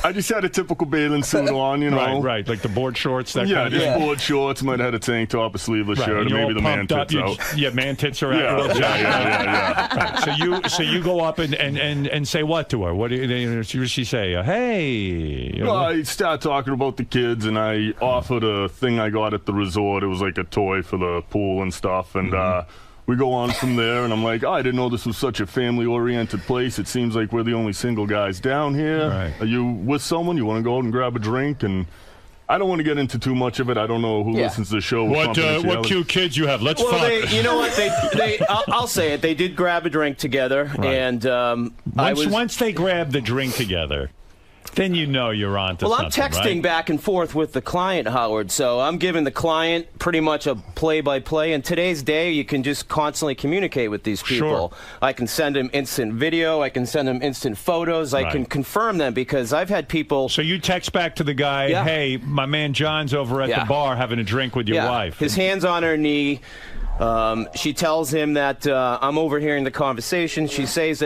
I just had a typical bathing suit on, Right, like the board shorts. Board shorts. Might have had a tank top, a sleeveless shirt, or maybe the man tits out. Yeah, man tits are out. Yeah. Right, so you go up and say what to her? What do she say? Hey. Well, I start talking about the kids, and I offered a thing I got at the resort. It was like a toy for the pool and stuff, and we go on from there, and I'm like, I didn't know this was such a family-oriented place. It seems like we're the only single guys down here. Right. Are you with someone? You want to go out and grab a drink? And I don't want to get into too much of it. I don't know who listens to the show. What cute kids you have? Let's fuck. You know what? I'll say it. They did grab a drink together, and once they grab the drink together, then you're on to something. Well, I'm texting back and forth with the client, Howard, so I'm giving the client pretty much a play-by-play. In today's day, you can just constantly communicate with these people. Sure. I can send them instant video. I can send them instant photos. I can confirm them because I've had people... So you text back to the guy, hey, my man John's over at the bar having a drink with your wife. His hand's on her knee. She tells him that I'm overhearing the conversation. She says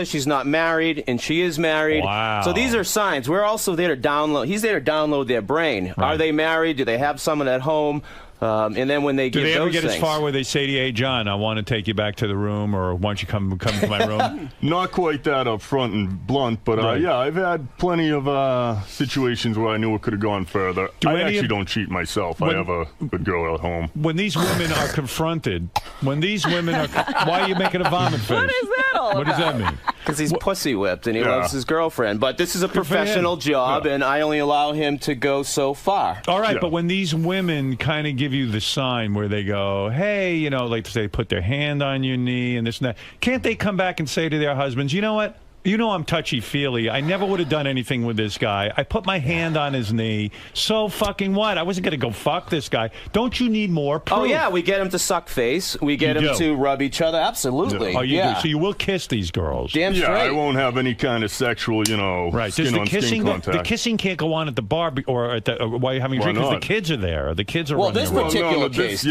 she's not married, and she is married. Wow. So these are signs. We're also there to download. He's there to download their brain. Right. Are they married? Do they have someone at home? And then when they do give they ever those get things, as far where they say to you, hey, John, I want to take you back to the room, or why don't you come to my room? Not quite that up front and blunt, but I've had plenty of situations where I knew it could have gone further. I actually don't cheat myself. I have a good girl at home. When these women are confronted, why are you making a vomit face? What is that all What does that mean? Because he's pussy whipped and he loves his girlfriend. But this is a professional job, and I only allow him to go so far. All right, but when these women kind of give you the sign where they go, hey, like they put their hand on your knee and this and that, can't they come back and say to their husbands, you know what? I'm touchy-feely. I never would have done anything with this guy. I put my hand on his knee. So fucking what? I wasn't going to go fuck this guy. Don't you need more proof? Oh, yeah. We get him to suck face. We get him to rub each other. Absolutely. Oh, you do. So you will kiss these girls. Damn straight. I won't have any kind of sexual, skin-on-skin contact. The kissing can't go on at the bar or at the while you're having a drink because the kids are there. The kids are running this around. particular case.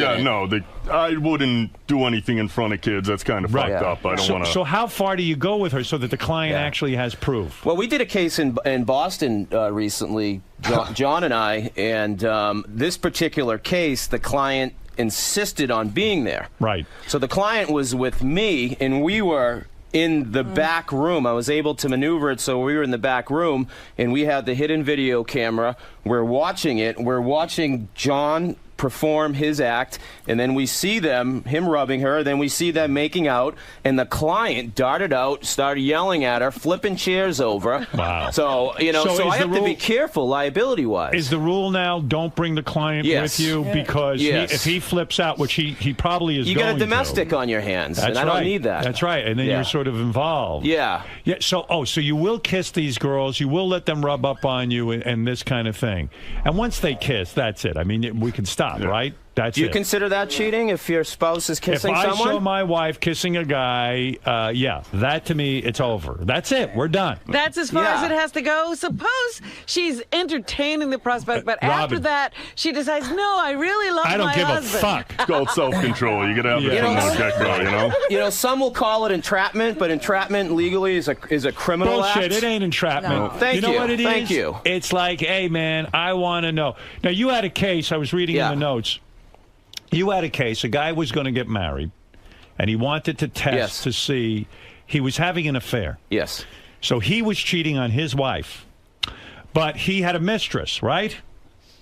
I wouldn't do anything in front of kids. That's kind of fucked up. I don't want to. So how far do you go with her so that the client actually has proof? Well, we did a case in Boston recently, John and I, and this particular case, the client insisted on being there. Right. So the client was with me, and we were in the back room. I was able to maneuver it, so we were in the back room, and we had the hidden video camera. We're watching it. We're watching John perform his act, and then we see him rubbing her, then we see them making out, and the client darted out, started yelling at her, flipping chairs over. Wow. So, so I have to be careful liability-wise. Is the rule now, don't bring the client with you, because if he flips out, which he probably is going to. You got a domestic on your hands, and I don't need that. That's right, and then you're sort of involved. Yeah. So you will kiss these girls, you will let them rub up on you and this kind of thing. And once they kiss, that's it. I mean, we can stop, right? That's Do you it. consider that cheating if your spouse is kissing if I someone? saw my wife kissing a guy, yeah, that to me, it's over. That's it. We're done. That's as far as it has to go. Suppose she's entertaining the prospect, but after Robin. that, she decides, no, I really love my I don't give husband. a fuck. It's called self-control. You got to have it from the get-go, you know? You know, some will call it entrapment, but entrapment legally is a criminal Bullshit. act. It ain't entrapment. No. Thank you know what it is? Thank you. It's like, hey, man, I want to know. Now, you had a case. I was reading in the notes. You had a case. A guy was going to get married, and he wanted to test to see. He was having an affair. Yes. So he was cheating on his wife, but he had a mistress, right?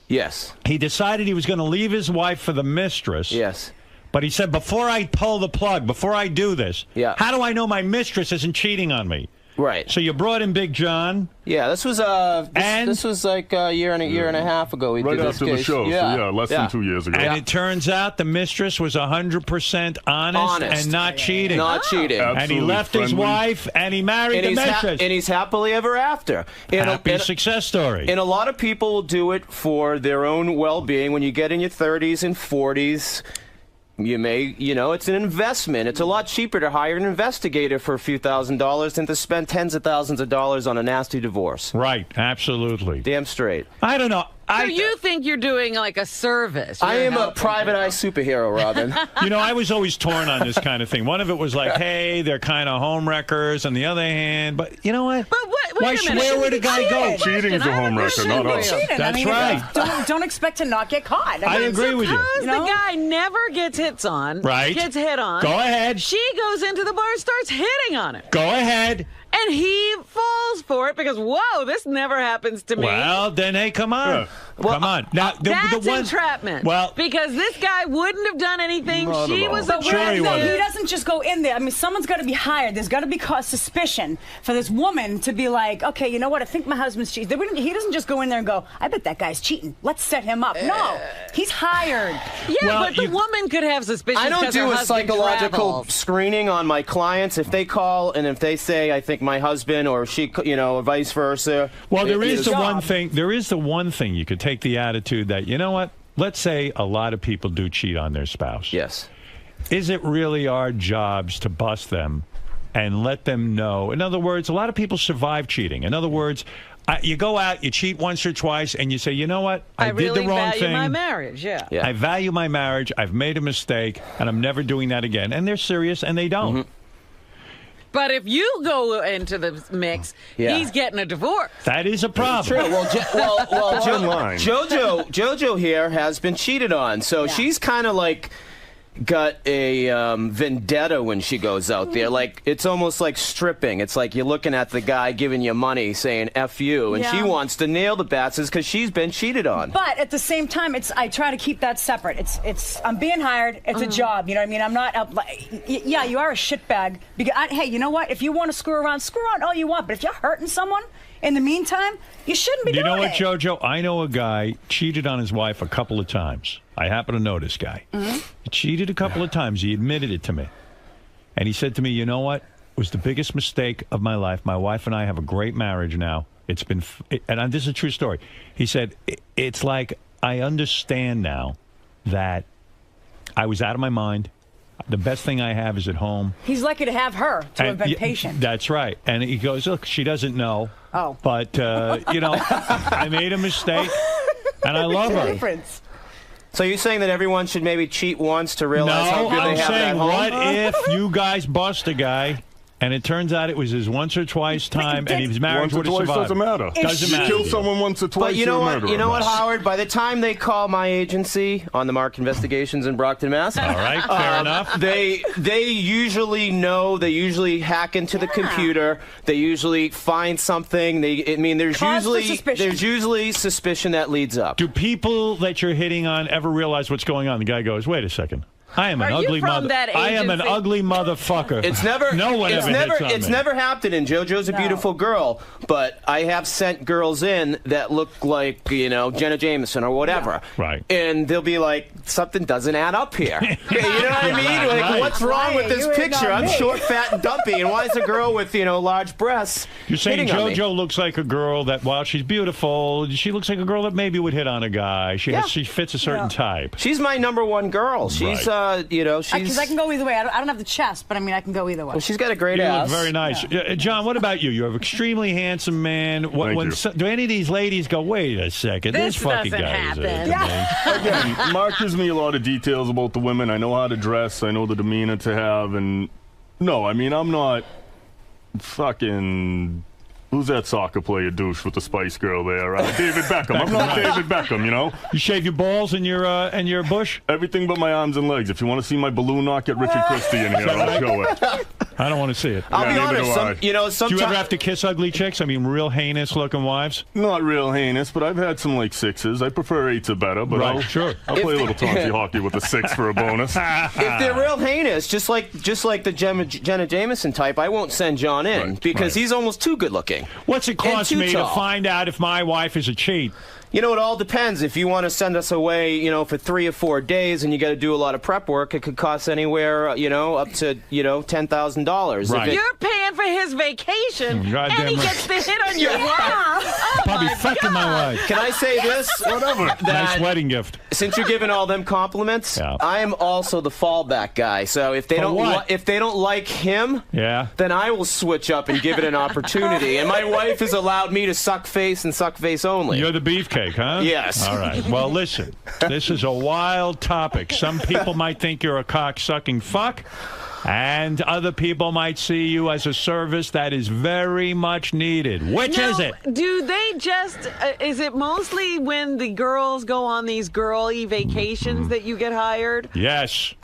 Yes. He decided he was going to leave his wife for the mistress. Yes. But he said, before I pull the plug, before I do this, how do I know my mistress isn't cheating on me? Right. So you brought in Big John. Yeah, this was this was like a year and a half ago. We Right did this after the case. show, so yeah, less than 2 years ago. And it turns out the mistress was 100% honest and not cheating. Not cheating. And he left his wife and he married the mistress. And he's happily ever after. Happy success story. And a lot of people will do it for their own well-being. When you get in your 30s and 40s, you may, it's an investment. It's a lot cheaper to hire an investigator for a few $1,000s than to spend tens of thousands of dollars on a nasty divorce. Right, absolutely. Damn straight. I don't know. So you think you're doing like a service? I You're am a helping private eye superhero, Robin. I was always torn on this kind of thing. One of it was like, hey, they're kind of home wreckers. On the other hand, but you know what? But wait a minute. Where would a guy go? Cheating is a home wrecker, not us. That's right. Don't expect to not get caught. I agree with you. Suppose the guy never gets hits on. Right. Gets hit on. Go ahead. She goes into the bar and starts hitting on him. Go ahead. And he falls for it because, whoa, this never happens to me. Well, then, hey, come on. Come on. Now, That's entrapment. Well, because this guy wouldn't have done anything. She was But aware. he doesn't just go in there. I mean, someone's got to be hired. There's got to be cause suspicion for this woman to be like, okay, you know what? I think my husband's cheating. He doesn't just go in there and go, I bet that guy's cheating. Let's set him up. No, he's hired. Yeah, but the woman could have suspicions. I don't do her a husband psychological travels. screening on my clients. If they call and if they say, I think my husband or she, or vice versa. Well, there is the one thing. There is the one thing you could take the attitude that, you know what? Let's say a lot of people do cheat on their spouse. Yes. Is it really our jobs to bust them and let them know? In other words, a lot of people survive cheating. In other words, you go out, you cheat once or twice, and you say, you know what? I did the wrong thing. I really value my marriage, yeah. I value my marriage. I've made a mistake, and I'm never doing that again. And they're serious, and they don't. Mm-hmm. But if you go into the mix, he's getting a divorce. That is a problem. True. Well, JoJo here has been cheated on, so she's kind of like got a vendetta when she goes out there. Like, it's almost like stripping. It's like you're looking at the guy giving you money saying F you, and she wants to nail the bastards because she's been cheated on. But at the same time, I try to keep that separate. It's I'm being hired. It's a job. You know what I mean? I'm not. Yeah, you are a shitbag. Hey, you know what? If you want to screw around all you want. But if you're hurting someone in the meantime, you shouldn't be doing it. You know what, JoJo? I know a guy cheated on his wife a couple of times. I happen to know this guy. He cheated a couple of times. He admitted it to me. And he said to me, you know what? It was the biggest mistake of my life. My wife and I have a great marriage now. It's been, and this is a true story. He said, it's like I understand now that I was out of my mind. The best thing I have is at home. He's lucky to have her to have been patient. That's right. And he goes, look, she doesn't know. Oh. But, I made a mistake, and I love her. Difference. So you're saying that everyone should maybe cheat once to realize how good they have it at home? What if you guys bust a guy, and it turns out it was his once or twice time, and his marriage would have survived? Doesn't matter. Doesn't matter. You kill someone once or twice, But you know you're a what? murderer. You know what, Howard? By the time they call my agency on the Mark Investigations in Brockton, Mass. All right, fair enough. They usually know. They usually hack into the computer. They usually find something. There's usually suspicion that leads up. Do people that you're hitting on ever realize what's going on? The guy goes, wait a second. I am an ugly mother. I am an ugly motherfucker. It's never. No one it's ever never. hits on It's me. never happened. And JoJo's a beautiful girl, but I have sent girls in that look like Jenna Jameson or whatever. Right. And they'll be like, something doesn't add up here. You know what I mean? Like, right. what's wrong with this You ain't picture? not I'm me. short, fat, and dumpy, and why is a girl with large breasts? You're saying hitting on me? JoJo looks like a girl that, while she's beautiful, she looks like a girl that maybe would hit on a guy. She fits a certain type. She's my number one girl. She's she's. Because I can go either way. I don't have the chest, but I mean, I can go either way. Well, she's got a great You ass. look very nice. John, what about you? You're an extremely handsome man. Do any of these ladies go, wait a second, this fucking doesn't guy happen. Again, Mark gives me a lot of details about the women. I know how to dress. I know the demeanor to have. And no, I mean, I'm not fucking... Who's that soccer player douche with the Spice Girl there? David Beckham. I'm not David Beckham, You shave your balls and your bush? Everything but my arms and legs. If you want to see my balloon knock, get Richard Christie in here. I'll show it. I don't want to see it. I'll be honest. Do you ever have to kiss ugly chicks? I mean, real heinous-looking wives? Not real heinous, but I've had some like sixes. I prefer eights are better, but Right, I'll sure. I'll play a little taunty hockey with a six for a bonus. If they're real heinous, just like the Jenna Jameson type, I won't send John in because he's almost too good looking. What's it cost And me too to tall. find out if my wife is a cheat? It all depends. If you want to send us away, for 3 or 4 days, and you got to do a lot of prep work, it could cost anywhere, up to, $10,000. Right. You're paying for his vacation, Goddamn and he right. gets to hit on your wife. Oh Probably my fucking my God. wife. Can I say this? Whatever. Nice wedding gift. Since you're giving all them compliments, I am also the fallback guy. So if they For don't what? if they don't like him, then I will switch up and give it an opportunity. And my wife has allowed me to suck face and suck face only. You're the beefcake, huh? Yes. All right. Well, listen, this is a wild topic. Some people might think you're a cock-sucking fuck, and other people might see you as a service that is very much needed. Which is it? Do they just, is it mostly when the girls go on these girly vacations that you get hired? Yes.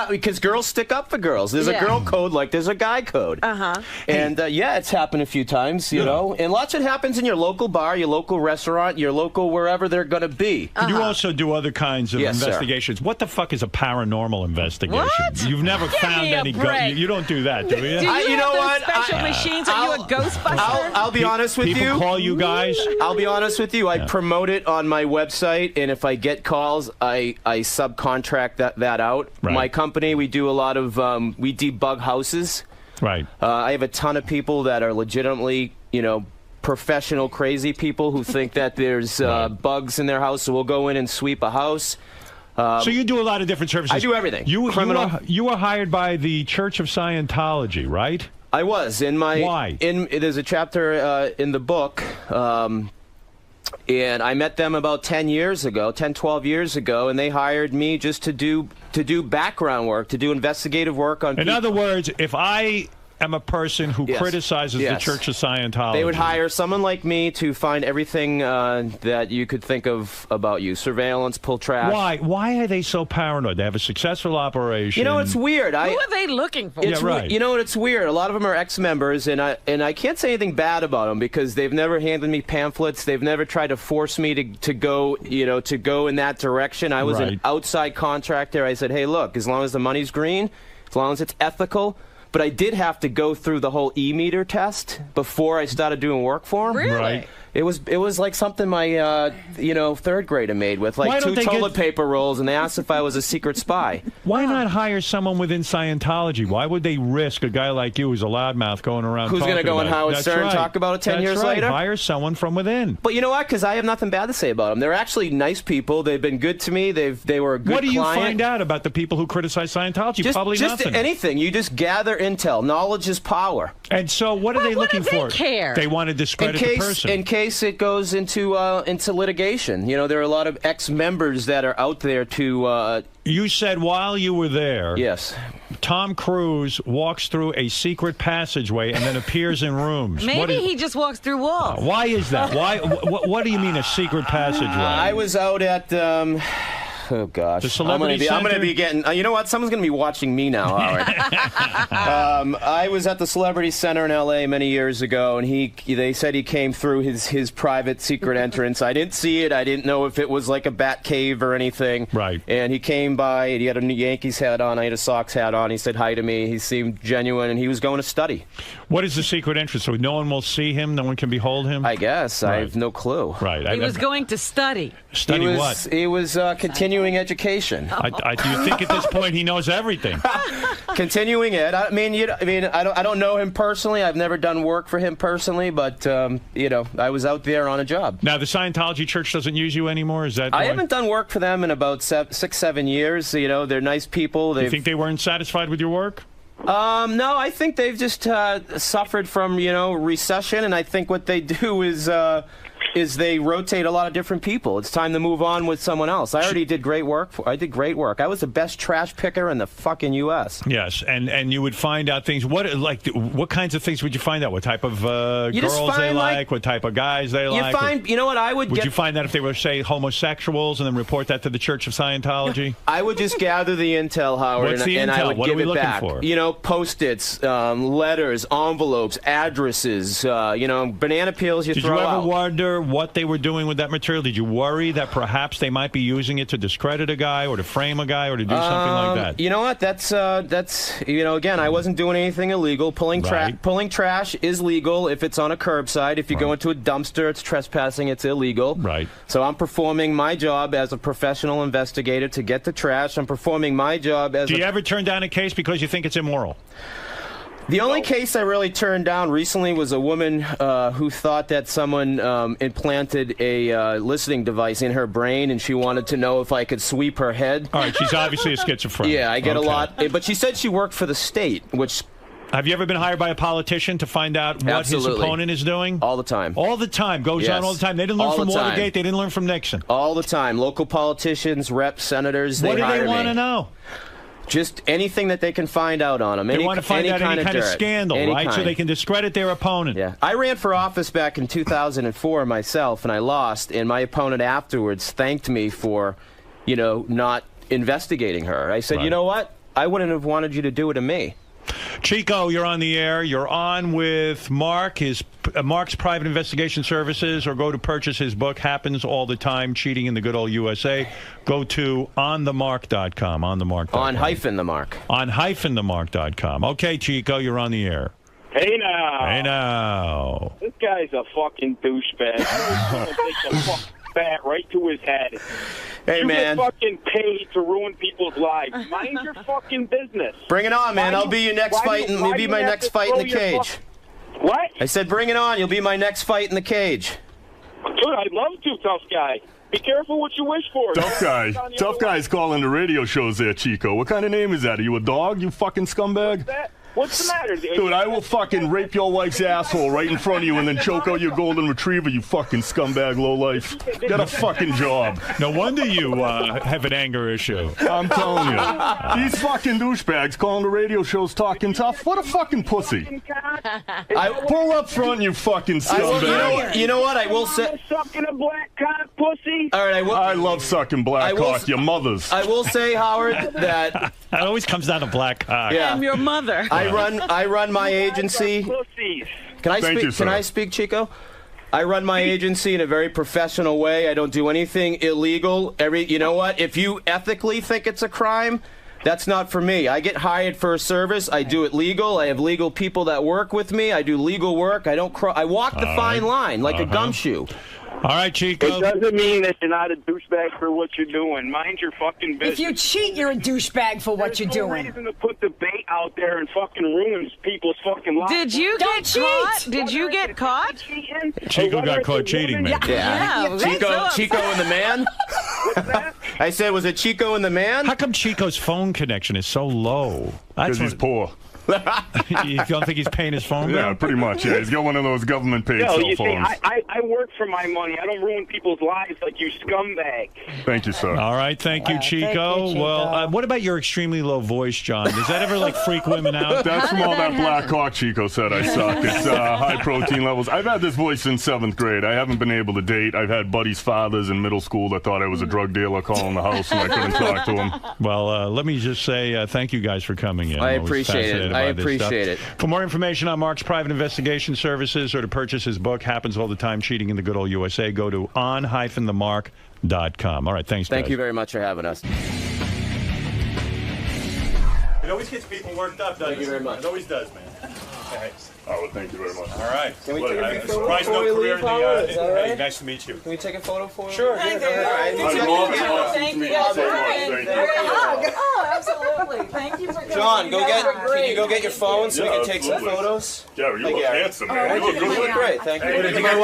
Because girls stick up for girls. There's a girl code like there's a guy code. Uh-huh. And it's happened a few times, you know. And lots of it happens in your local bar, your local restaurant, your local wherever they're going to be. You also do other kinds of Yes, sir. investigations. What the fuck is a paranormal investigation? What? You've never found me a any break. You don't do that, do you? Do you you know have what? those special machines? Are you a Ghostbuster? I'll be honest with People you. call you guys? I'll be honest with you. I promote it on my website, and if I get calls, I subcontract that out. Right. My company, we do a lot of we debug houses. Right. I have a ton of people that are legitimately, professional crazy people who think that there's bugs in their house, so we'll go in and sweep a house. So you do a lot of different services. I do everything. You were hired by the Church of Scientology, right? I was in my. Why? There's a chapter in the book, and I met them about 12 years ago, and they hired me just to do background work, to do investigative work on. In other words, if I am a person who Yes. criticizes the Yes. Church of Scientology, They would hire someone like me to find everything that you could think of about you. Surveillance, pull trash. Why? Why are they so paranoid? They have a successful operation. It's weird. Who are they looking for? It's right. You know what? It's weird. A lot of them are ex-members, and I can't say anything bad about them because they've never handed me pamphlets. They've never tried to force me to go in that direction. I was Right. an outside contractor. I said, hey, look, as long as the money's green, as long as it's ethical. But I did have to go through the whole e-meter test before I started doing work for them. Really? Right. It was like something my third grader made with Why like don't 2 they toilet get- paper rolls, and they asked if I was a secret spy. Why not hire someone within Scientology? Why would they risk a guy like you who's a loudmouth going around Who's going to go on Howard That's Stern right. talk about it 10 That's years right. later? Hire someone from within. But you know what? Because I have nothing bad to say about them. They're actually nice people. They've been good to me. They were a good What do you client. find out about the people who criticize Scientology? Probably just nothing. anything. You just gather intel. Knowledge is power. And so what are they looking for? care? They want to discredit the person. In case it goes into litigation. There are a lot of ex-members that are out there to. You said while you were there, yes, Tom Cruise walks through a secret passageway and then appears in rooms. Maybe he just walks through walls. Why is that? Why? What do you mean a secret passageway? I was out at. Oh gosh, The Celebrity I'm gonna Center? be getting. You know what? Someone's gonna be watching me now, Howard. I was at the Celebrity Center in L.A. many years ago, and they said he came through his private secret entrance. I didn't see it. I didn't know if it was like a bat cave or anything. Right. And he came by, and he had a Yankees hat on. I had a Sox hat on. He said hi to me. He seemed genuine, and he was going to study. What is the secret entrance? So no one will see him? No one can behold him? I guess. Right. I have no clue. Right. He was going to study. Study what? He was continuing education. Do you think at this point he knows everything? Continuing it. I don't know him personally. I've never done work for him personally, but I was out there on a job. Now the Scientology Church doesn't use you anymore. Is that? I haven't done work for them in about 6-7 years. They're nice people. You think they weren't satisfied with your work? No, I think they've just suffered from recession, and I think what they do is they rotate a lot of different people. It's time to move on with someone else. I already did great work. I did great work. I was the best trash picker in the fucking U.S. Yes, and you would find out things. What kinds of things would you find out? What type of girls they like? What type of guys they like? You know what I would. Would you find that if they were, say, homosexuals, and then report that to the Church of Scientology? I would just gather the intel, Howard, What's the and intel? I would What give are we it looking back. for? Post-its, letters, envelopes, addresses. Banana peels you Did throw you ever out. wonder what they were doing with that material? Did you worry that perhaps they might be using it to discredit a guy or to frame a guy or to do something like that? You know what? That's again, I wasn't doing anything illegal. Pulling trash is legal if it's on a curbside. If you go into a dumpster, it's trespassing. It's illegal. Right. So I'm performing my job as a professional investigator to get the trash. I'm performing my job as. Do you ever turn down a case because you think it's immoral? The only case I really turned down recently was a woman who thought that someone implanted a listening device in her brain, and she wanted to know if I could sweep her head. All right, she's obviously a schizophrenic. Yeah, I get a lot. But she said she worked for the state, which... Have you ever been hired by a politician to find out what his opponent is doing? All the time. All the time. Goes on all the time. They didn't learn from Watergate. They didn't learn from Nixon. All the time. Local politicians, reps, senators, what do hire they want me. to know? Just anything that they can find out on them. They want to find out any kind of scandal, right? So they can discredit their opponent. Yeah. I ran for office back in 2004 myself, and I lost. And my opponent afterwards thanked me for, not investigating her. I said, you know what? I wouldn't have wanted you to do it to me. Chico, you're on the air. You're on with Mark, Mark's Private Investigation Services, or go to purchase his book, Happens All the Time, Cheating in the Good Old USA. Go to onthemark.com, onthemark.com. On-the-mark. On-the-mark.com. Okay, Chico, you're on the air. Hey now. Hey now. This guy's a fucking douchebag. Take the fucking bat right to his head. Hey, man. You get fucking paid to ruin people's lives. Mind your fucking business. Bring it on, man. I'll be your next fight. You'll be my next fight in the cage. What? I said, bring it on. You'll be my next fight in the cage. Good, I'd love to, tough guy. Be careful what you wish for. Tough guy. Tough guy's calling the radio shows there, Chico. What kind of name is that? Are you a dog, you fucking scumbag? What's the matter, Dude, I will fucking rape your wife's asshole right in front of you and then choke out your golden retriever, you fucking scumbag lowlife. Get a fucking job. No wonder you have an anger issue. I'm telling you. These fucking douchebags calling the radio shows talking tough. What a fucking pussy. I pull up front, you fucking scumbag. You know what? I will say... Sucking a black cock, pussy? All right, I love sucking black cock, your mothers. I will say, Howard, that... It always comes down to black cock. Yeah. I'm your mother. I run my agency. Can I speak, Chico? I run my agency in a very professional way. I don't do anything illegal. You know what? If you ethically think it's a crime, that's not for me. I get hired for a service. I do it legal. I have legal people that work with me. I do legal work. I walk the fine line like a gumshoe. All right, Chico. It doesn't mean that you're not a douchebag for what you're doing. Mind your fucking business. If you cheat, you're a douchebag for what you're doing. There's no reason to put the bait out there and fucking ruin people's fucking lives. Did you get caught? Did you get caught? Chico got caught cheating, man. Yeah. Chico and the man? I said, was it Chico and the man? How come Chico's phone connection is so low? Because he's poor. You don't think he's paying his phone bill? Yeah, pretty much. Yeah, he's got one of those government-paid No, cell you see, phones. I work for my money. I don't ruin people's lives like you scumbags. Thank you, sir. All right, thank you, Chico. Well, what about your extremely low voice, John? Does that ever freak women out? That's from all that Black Hawk Chico said I suck. It's high protein levels. I've had this voice since 7th grade. I haven't been able to date. I've had buddies' fathers in middle school that thought I was a drug dealer calling the house and I couldn't talk to them. Well, let me just say thank you guys for coming in. I Always appreciate it. fascinated I by this appreciate stuff. it. For more information on Mark's private investigation services or to purchase his book, Happens All the Time, Cheating in the Good Old USA, go to on-themark.com. All right, thanks, Thank guys. you very much for having us. It always gets people worked up, doesn't it? Thank you very much. It always does, man. Okay. Oh, well, thank you very much. All right. Can we take a photo surprised before no we career leave, in Howard? the Is that all right? Hey, nice to meet you. Can we take a photo for you? Sure. Thank you. All right. Thank you. Oh, absolutely. Thank you for coming. John, You guys are can great. you go get your phone so we can take some absolutely. photos? Yeah, you look handsome, man. Thank you. You look great. Thank you. Did my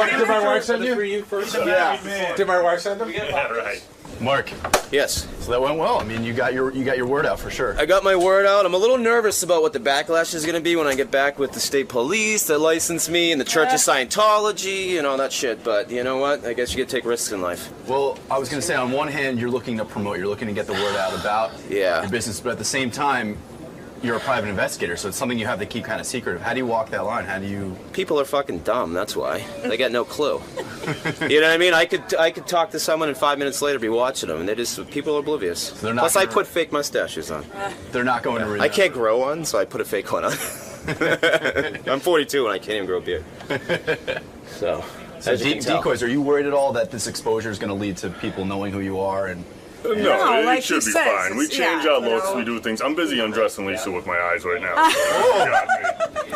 wife send you? Yeah. Did my wife send them? Yeah, right. Mark. Yes. So that went well. I mean, you got your word out for sure. I got my word out. I'm a little nervous about what the backlash is going to be when I get back with the state police that license me and the Church of Scientology and all that shit. But you know what? I guess you get to take risks in life. Well, I was going to say, on one hand, you're looking to promote, you're looking to get the word out about your business, but at the same time, you're a private investigator, so it's something you have to keep kind of secretive. How do you walk that line? How do you... People are fucking dumb, that's why. They got no clue. You know what I mean? I could talk to someone and 5 minutes later be watching them, and people are oblivious. So they're not Plus, I put fake mustaches on. They're not going to... I can't grow one, so I put a fake one on. I'm 42 and I can't even grow a beard. So as you can tell. Decoys, are you worried at all that this exposure is going to lead to people knowing who you are and... No, it should be fine. We change our looks, we do things. I'm busy undressing Lisa with my eyes right now. So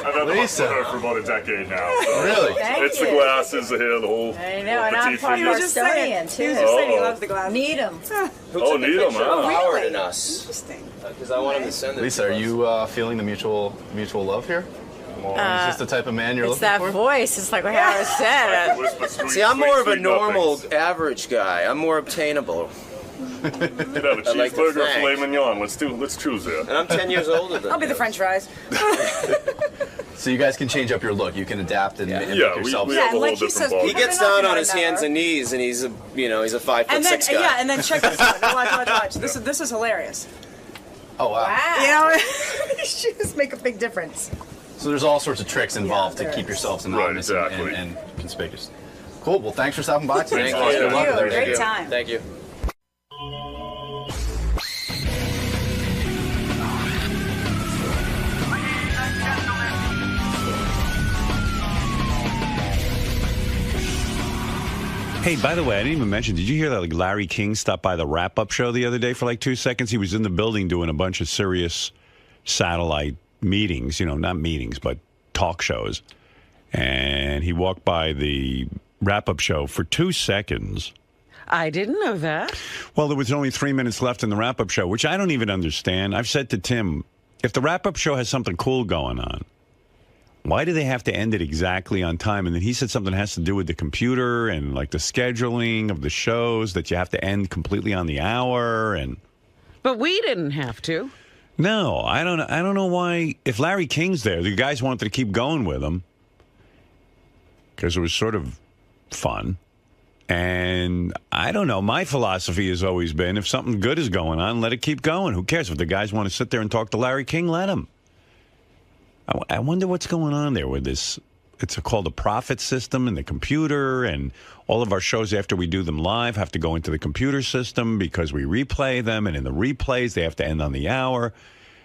I've had Lisa. her for about a decade now. So Really? It's the glasses, the hair, the whole. I know, and I'm part of figure. our custodian, too. He was just saying he loves the glasses. Need them. Oh, need them, huh? Oh, Howard and us. Interesting. Because I want him to send it. Lisa, are you feeling the mutual love here? Is this the type of man you're It's looking that for? voice. It's like what Howard said. See, I'm more of a normal, average guy. I'm more obtainable. You could have a cheeseburger or filet mignon. Let's choose there. And I'm 10 years older than I'll be the French fries. So you guys can change up your look. You can adapt and make yourself. we have a whole different ball. He gets down on his hands and knees, and he's a 5'6" guy. Yeah, and then check this out. Watch. This is hilarious. Oh wow! You know, these shoes make a big difference. So there's all sorts of tricks involved to keep yourselves anonymous and conspicuous. Cool. Well, thanks for stopping by today. Thank you. Good luck with everything. Great time. Thank you. Hey, by the way, I didn't even mention, did you hear that Larry King stopped by the wrap-up show the other day for 2 seconds? He was in the building doing a bunch of serious satellite meetings, not meetings, but talk shows. And he walked by the wrap-up show for 2 seconds. I didn't know that. Well, there was only 3 minutes left in the wrap-up show, which I don't even understand. I've said to Tim, if the wrap-up show has something cool going on, why do they have to end it exactly on time? And then he said something has to do with the computer and the scheduling of the shows, that you have to end completely on the hour. But we didn't have to. No, I don't know why. If Larry King's there, the guys wanted to keep going with him because it was sort of fun. And I don't know. My philosophy has always been, if something good is going on, let it keep going. Who cares? If the guys want to sit there and talk to Larry King, let them. I wonder what's going on there with this. It's called a profit system in the computer, and all of our shows, after we do them live, have to go into the computer system because we replay them, and in the replays, they have to end on the hour.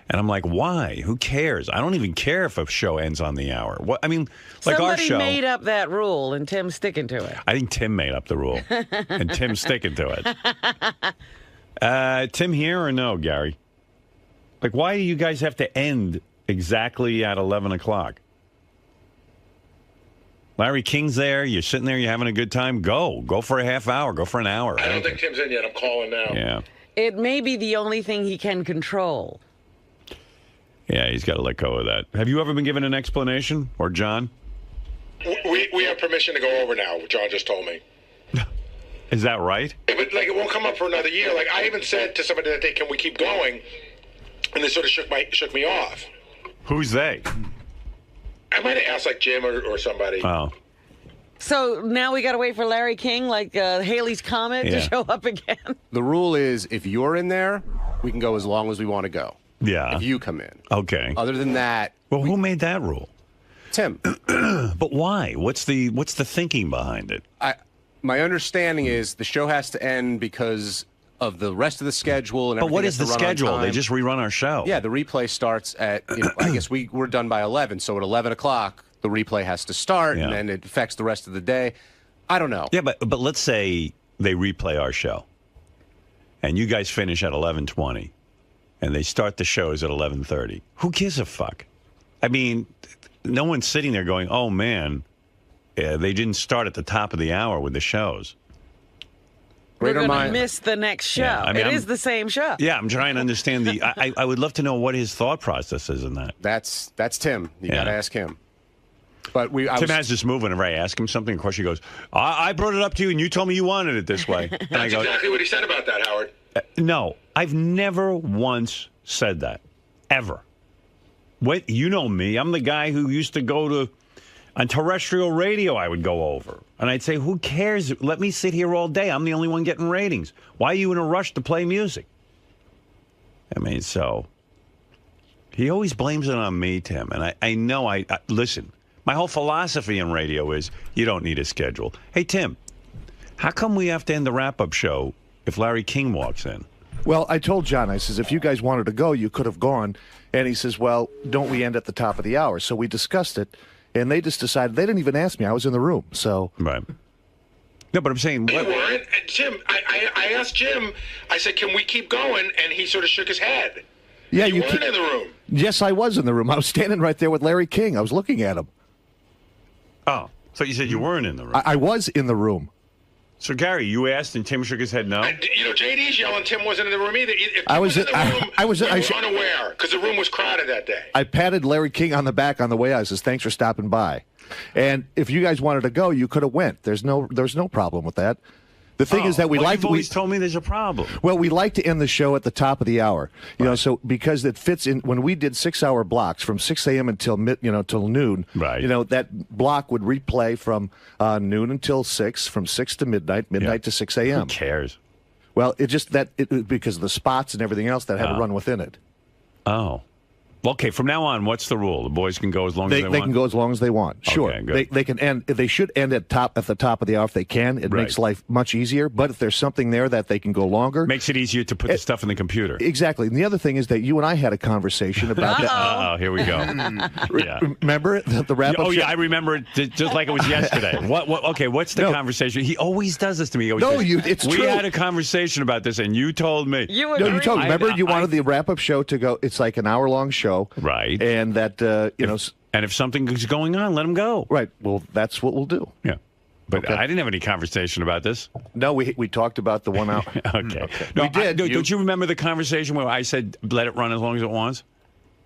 And I'm like, why? Who cares? I don't even care if a show ends on the hour. What? I mean, our show. Somebody made up that rule, and Tim's sticking to it. I think Tim made up the rule, and Tim's sticking to it. Tim here or no, Gary? Why do you guys have to end exactly at 11 o'clock? Larry King's there. You're sitting there. You're having a good time. Go for a half hour. Go for an hour. I don't think Tim's in yet. I'm calling now. Yeah. It may be the only thing he can control. Yeah, he's got to let go of that. Have you ever been given an explanation, or John? We have permission to go over now. John just told me. Is that right? But it won't come up for another year. I even said to somebody that day, "Can we keep going?" And they sort of shook me off. Who's they? I might have asked like Jim or somebody. Oh. So now we got to wait for Larry King, like Haley's Comet, to show up again. The rule is if you're in there, we can go as long as we want to go. Yeah. If you come in. Okay. Other than that. Well, who made that rule? Tim. But why? What's the thinking behind it? My understanding is the show has to end because of the rest of the schedule and But everything. what has is to the run on schedule? They time. just rerun our show. Yeah, the replay starts at, I guess we're done by 11, so at 11 o'clock, the replay has to start, and then it affects the rest of the day. I don't know. Yeah, but let's say they replay our show, and you guys finish at 11:20, and they start the shows at 11:30. Who gives a fuck? I mean, no one's sitting there going, "Oh man, they didn't start at the top of the hour with the shows." We're going to miss the next show. Yeah, I mean, it is the same show. Yeah, I'm trying to understand the. I would love to know what his thought process is in that. That's Tim. You got to ask him. But Tim has this move whenever I ask him something. Of course, he goes, I brought it up to you, and you told me you wanted it this way. And I That's go, exactly what he said about that, Howard. No, I've never once said that, ever. What, you know me. I'm the guy who used to go to, on terrestrial radio, I would go over. And I'd say, who cares? Let me sit here all day. I'm the only one getting ratings. Why are you in a rush to play music? I mean, so he always blames it on me, Tim. And I know, listen, my whole philosophy in radio is you don't need a schedule. Hey, Tim, how come we have to end the wrap-up show if Larry King walks in? Well, I told John, I says, if you guys wanted to go, you could have gone. And he says, well, don't we end at the top of the hour? So we discussed it, and they just decided. They didn't even ask me. I was in the room, so. Right. No, but I'm saying. You weren't. And Jim, I asked Jim, I said, can we keep going? And he sort of shook his head. Yeah, you weren't in the room. Yes, I was in the room. I was standing right there with Larry King. I was looking at him. Oh, so you said you weren't in the room. I was in the room. So, Gary, you asked and Tim shook his head no? JD's yelling Tim wasn't in the room either. If I Tim was in the room, I was we were unaware because the room was crowded that day. I patted Larry King on the back on the way out. I says, thanks for stopping by. And if you guys wanted to go, you could have went. There's no problem with that. The thing is that we like. You've always told me there's a problem. Well, we like to end the show at the top of the hour, you know, so because it fits in. When we did 6-hour blocks from 6 a.m. until till noon, right? You know, that block would replay from noon until 6, from 6 to midnight to 6 a.m. Who cares? Well, because of the spots and everything else that had to run within it. Oh. Okay, from now on, what's the rule? The boys can go as long as they want? They can go as long as they want. Sure. Okay, good. They can end. They should end at the top of the hour if they can. It makes life much easier. But if there's something there that they can go longer. Makes it easier to put the stuff in the computer. Exactly. And the other thing is that you and I had a conversation about that. Oh, here we go. Yeah. Remember the wrap-up? Oh, yeah, I remember it just like it was yesterday. Okay, what's the conversation? He always does this to me. It's we true. had a conversation about this, and you told me. You told me. Remember, you wanted the wrap-up show to go. It's like an hour-long show. Right. And that, And if something is going on, let them go. Right. Well, that's what we'll do. Yeah. But I didn't have any conversation about this. No, we talked about the 1 hour. Okay. No, we did. Don't you remember the conversation where I said, let it run as long as it wants?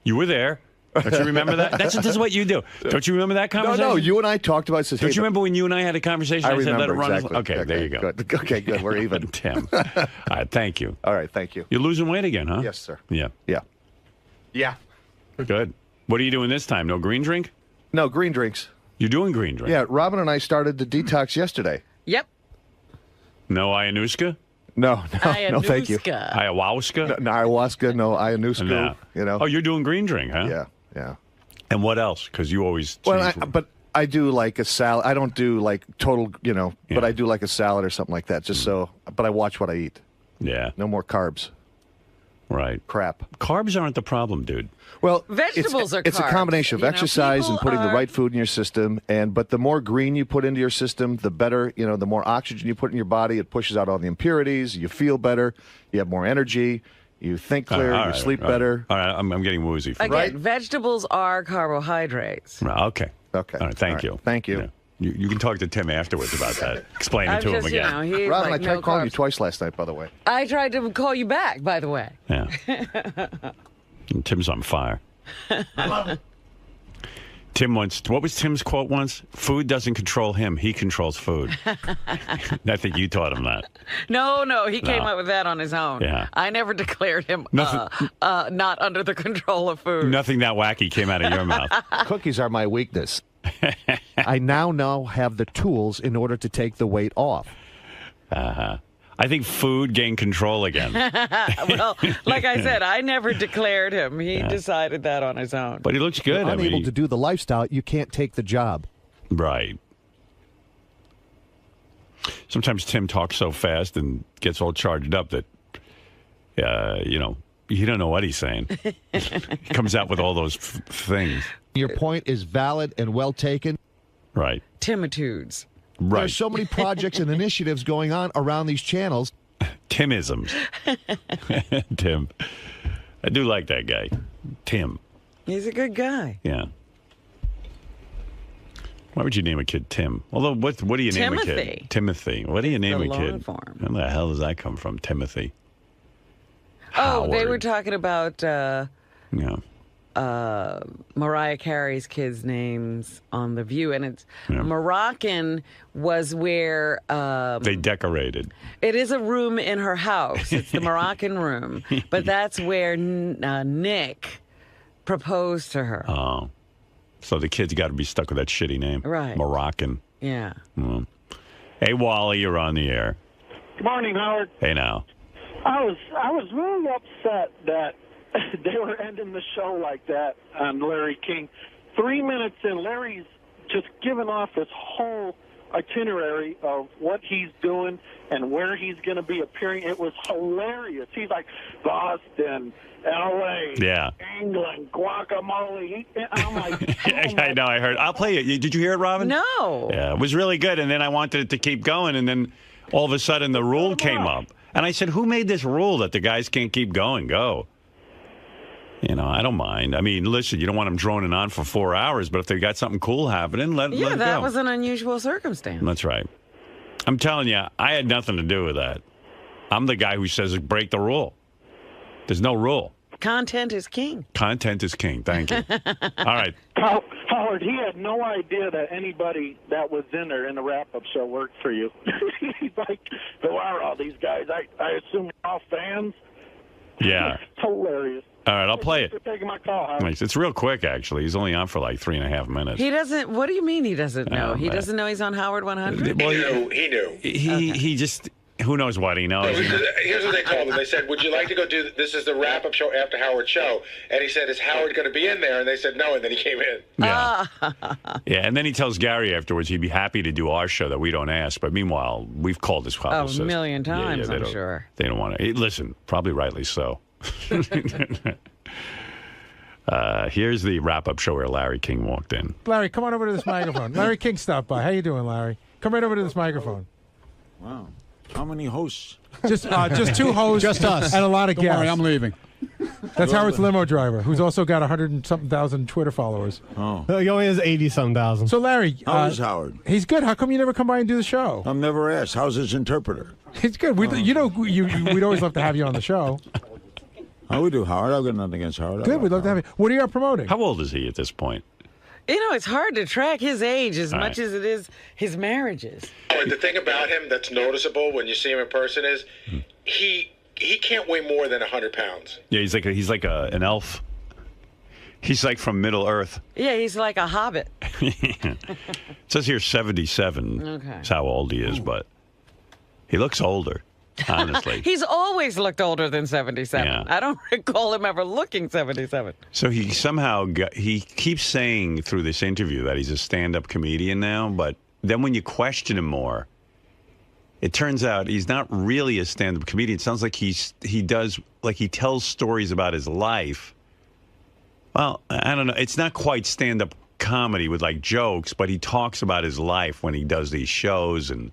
You were there. Don't you remember that? This is what you do. Don't you remember that conversation? No, you and I talked about it. Don't you remember when you and I had a conversation? I said, let it remember, run exactly. Okay, there you go. Good. Okay, good. We're even. Tim. All right, thank you. All right, thank you. You're losing weight again, huh? Yes, sir. Yeah. Yeah. Yeah. Good. What are you doing this time? No green drink? No, green drinks. You're doing green drink? Yeah, Robin and I started the detox yesterday. Yep. No ayahuasca? No, thank you. Ayahuasca? No ayahuasca, no ayahuasca. No. You know. Oh, you're doing green drink, huh? Yeah. And what else? Because you always. But I do like a salad. I don't do like total, but I do like a salad or something like that. Just so, but I watch what I eat. Yeah. No more carbs. Right. Crap. Carbs aren't the problem, dude. Well, vegetables are. It's a combination of exercise and putting the right food in your system. But the more green you put into your system, the better. The more oxygen you put in your body, it pushes out all the impurities. You feel better. You have more energy. You think clear. You sleep better. All right. I'm getting woozy. Again, vegetables are carbohydrates. Right, okay. All right. Thank you. Thank you. Yeah. You can talk to Tim afterwards about that. Explain it to him again. He's Robin, like, I tried calling you twice last night, by the way. I tried to call you back, by the way. Yeah. And Tim's on fire. Tim once, what was Tim's quote once? Food doesn't control him. He controls food. I think you taught him that. No, he came up with that on his own. Yeah. I never declared him not under the control of food. Nothing that wacky came out of your mouth. Cookies are my weakness. I now have the tools in order to take the weight off. I think food gained control again. Well, like I said, I never declared him. He decided that on his own. But he looks good. You're unable to do the lifestyle, you can't take the job. Right. Sometimes Tim talks so fast and gets all charged up that, you don't know what he's saying. He comes out with all those things. Your point is valid and well taken. Right. Timitudes. Right. There's so many projects and initiatives going on around these channels. Timisms. Tim. I do like that guy. Tim. He's a good guy. Yeah. Why would you name a kid Tim? Although, what do you name a kid? Timothy. What do you name a kid? Where the hell does that come from? Timothy. Oh, Howard. they were talking about Yeah. Mariah Carey's kids' names on The View, and it's Yeah. Moroccan was where They decorated. it is a room in her house. It's the Moroccan room, but that's where Nick proposed to her. Oh. So the kid's got to be stuck with that shitty name. Right. Moroccan. Yeah. Mm. Hey, Wally, you're on the air. Good morning, Howard. Hey, now. I was really upset that they were ending the show like that on Larry King. 3 minutes in, Larry's just giving off this whole itinerary of what he's doing and where he's going to be appearing. It was hilarious. He's like, Boston, L.A., Yeah. England, guacamole. I'm like, I know, I heard. I'll play it. Did you hear it, Robin? No. Yeah, it was really good, and then I wanted it to keep going, and then all of a sudden the rule came up. And I said, who made this rule that the guys can't keep going? Go. I don't mind. I mean, listen, you don't want them droning on for 4 hours, but if they got something cool happening, let it go. Yeah, that was an unusual circumstance. That's right. I'm telling you, I had nothing to do with that. I'm the guy who says break the rule. There's no rule. Content is king. Content is king. Thank you. All right. Howard, he had no idea that anybody that was in there in the wrap-up show worked for you. He's like, who are all these guys? I assume you're all fans? Yeah. It's hilarious. All right, I'll play it. Thanks for taking my call, Howard. It's real quick, actually. He's only on for like 3.5 minutes. He doesn't. What do you mean he doesn't know? He man. doesn't know he's on Howard 100. Well, He knew. He just, who knows what he knows. Here's what they told him. They said, would you like to go do this? Is the wrap-up show after Howard's show? And he said, is Howard going to be in there? And they said no, and then he came in. Yeah. Yeah, and then he tells Gary afterwards he'd be happy to do our show that we don't ask. But meanwhile, we've called this publicist. A million times, they I'm don't- sure. They don't want to. Listen, probably rightly so. Here's the wrap-up show where Larry King walked in. Larry, come on over to this microphone. Larry King stopped by. How you doing, Larry? Come right over to this microphone. Wow. How many hosts? Just two hosts. Just us. And a lot of Don't guests. worry, I'm leaving. That's Howard's limo driver, who's also got 100-something thousand Twitter followers. Oh. He only has 80-some thousand. So, Larry. How is Howard? He's good. How come you never come by and do the show? I'm never asked. How's his interpreter? He's good. We'd always love to have you on the show. How we do, Howard? I've got nothing against Howard. Good. We'd love to have you. What are you promoting? How old is he at this point? It's hard to track his age as All much as it is his marriages. The thing about him that's noticeable when you see him in person is he can't weigh more than 100 pounds. Yeah, he's like an elf. He's like from Middle Earth. Yeah, he's like a hobbit. It says here 77. Okay. That's how old he is, but he looks older, honestly. He's always looked older than 77. Yeah. I don't recall him ever looking 77. So he somehow he keeps saying through this interview that he's a stand-up comedian now, but then when you question him more, it turns out he's not really a stand-up comedian. It sounds like he tells stories about his life. Well, I don't know. It's not quite stand-up comedy with like jokes, but he talks about his life when he does these shows, and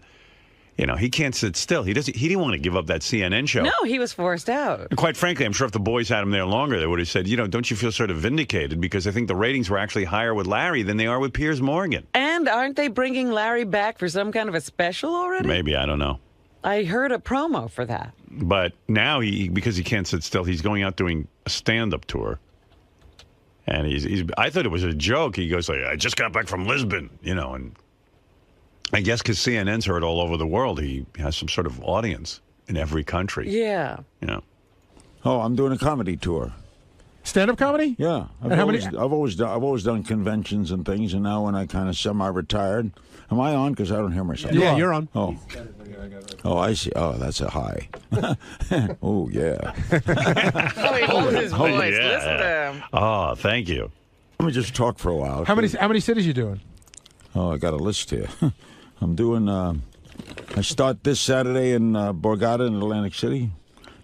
he can't sit still. He didn't want to give up that CNN show. No, he was forced out. And quite frankly, I'm sure if the boys had him there longer, they would have said, don't you feel sort of vindicated? Because I think the ratings were actually higher with Larry than they are with Piers Morgan. And aren't they bringing Larry back for some kind of a special already? Maybe, I don't know. I heard a promo for that. But now, because he can't sit still, he's going out doing a stand-up tour. And I thought it was a joke. He goes like, I just got back from Lisbon, and I guess because CNN's heard all over the world, he has some sort of audience in every country. Yeah. Oh, I'm doing a comedy tour. Stand-up comedy? Yeah. I've always done conventions and things, and now when I kind of semi-retired, am I on? Because I don't hear myself. Yeah, you're on. Oh, I see. Oh, that's a high. Oh, yeah. Oh, he loves his voice. Yeah. Listen to him. Oh, thank you. Let me just talk for a while. How many cities you doing? Oh, I got a list here. I'm doing. I start this Saturday in Borgata in Atlantic City,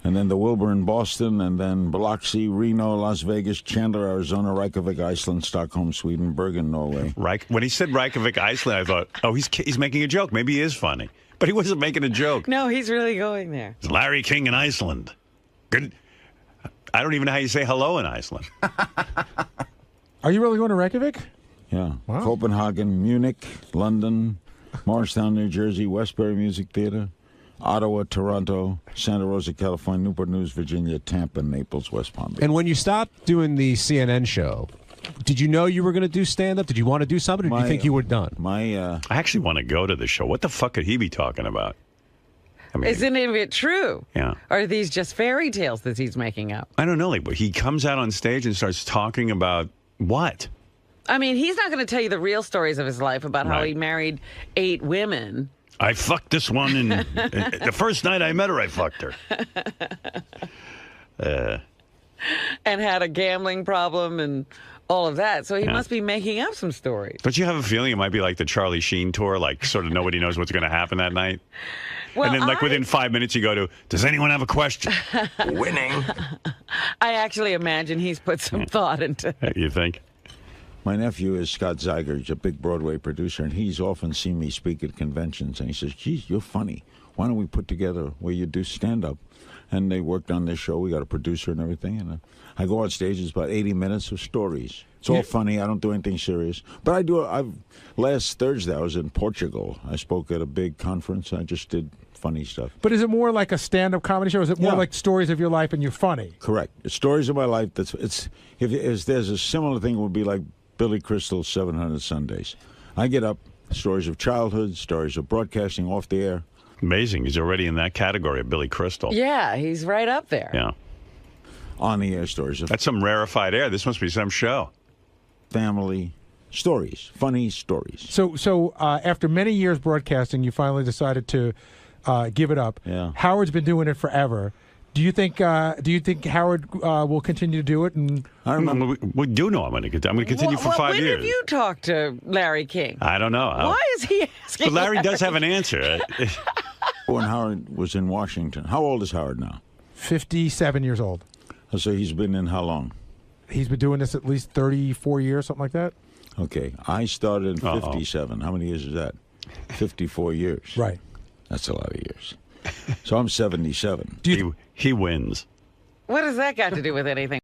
and then the Wilbur in Boston, and then Biloxi, Reno, Las Vegas, Chandler, Arizona, Reykjavik, Iceland, Stockholm, Sweden, Bergen, Norway. When he said Reykjavik, Iceland, I thought, oh, he's making a joke. Maybe he is funny. But he wasn't making a joke. No, he's really going there. It's Larry King in Iceland. Good. I don't even know how you say hello in Iceland. Are you really going to Reykjavik? Yeah. Wow. Copenhagen, Munich, London, Morristown, New Jersey, Westbury Music Theater, Ottawa, Toronto, Santa Rosa, California, Newport News, Virginia, Tampa, Naples, West Palm Beach. And when you stopped doing the CNN show, did you know you were going to do stand-up? Did you want to do something, or did you think you were done? I actually want to go to the show. What the fuck could he be talking about? I mean, Isn't it true? Yeah. Or are these just fairy tales that he's making up? I don't know. Like, he comes out on stage and starts talking about what? I mean, he's not going to tell you the real stories of his life about how Right. he married 8 women. I fucked this one, and the first night I met her, I fucked her. And had a gambling problem and all of that. So he Yeah. must be making up some stories. Don't you have a feeling it might be like the Charlie Sheen tour, like sort of nobody knows what's going to happen that night? Well, and then like within 5 minutes you go to, does anyone have a question? Winning. I actually imagine he's put some thought into it. You think? My nephew is Scott Zeiger. He's a big Broadway producer, and he's often seen me speak at conventions. And he says, geez, you're funny. Why don't we put together where you do stand-up? And they worked on this show. We got a producer and everything. And I go on stage. It's about 80 minutes of stories. It's all funny. I don't do anything serious. But I do. Last Thursday, I was in Portugal. I spoke at a big conference. I just did funny stuff. But is it more like a stand-up comedy show? Or is it more like stories of your life and you're funny? Correct. It's stories of my life. If there's a similar thing, it would be like Billy Crystal's 700 Sundays. I get up, stories of childhood, stories of broadcasting off the air. Amazing. He's already in that category of Billy Crystal. Yeah, he's right up there. Yeah. On the air stories. That's some rarefied air. This must be some show. Family stories, funny stories. So after many years broadcasting, you finally decided to give it up. Yeah. Howard's been doing it forever. Do you think Howard will continue to do it? And I remember we do know I'm going to continue for 5 when years. have you talked to Larry King? I don't know. Why is he asking? But Larry does that? have an answer. When Howard was in Washington. How old is Howard now? 57 years old. So he's been in how long? He's been doing this at least 34 years, something like that. Okay. I started in 57. How many years is that? 54 years. Right. That's a lot of years. So I'm 77. He wins. What has that got to do with anything?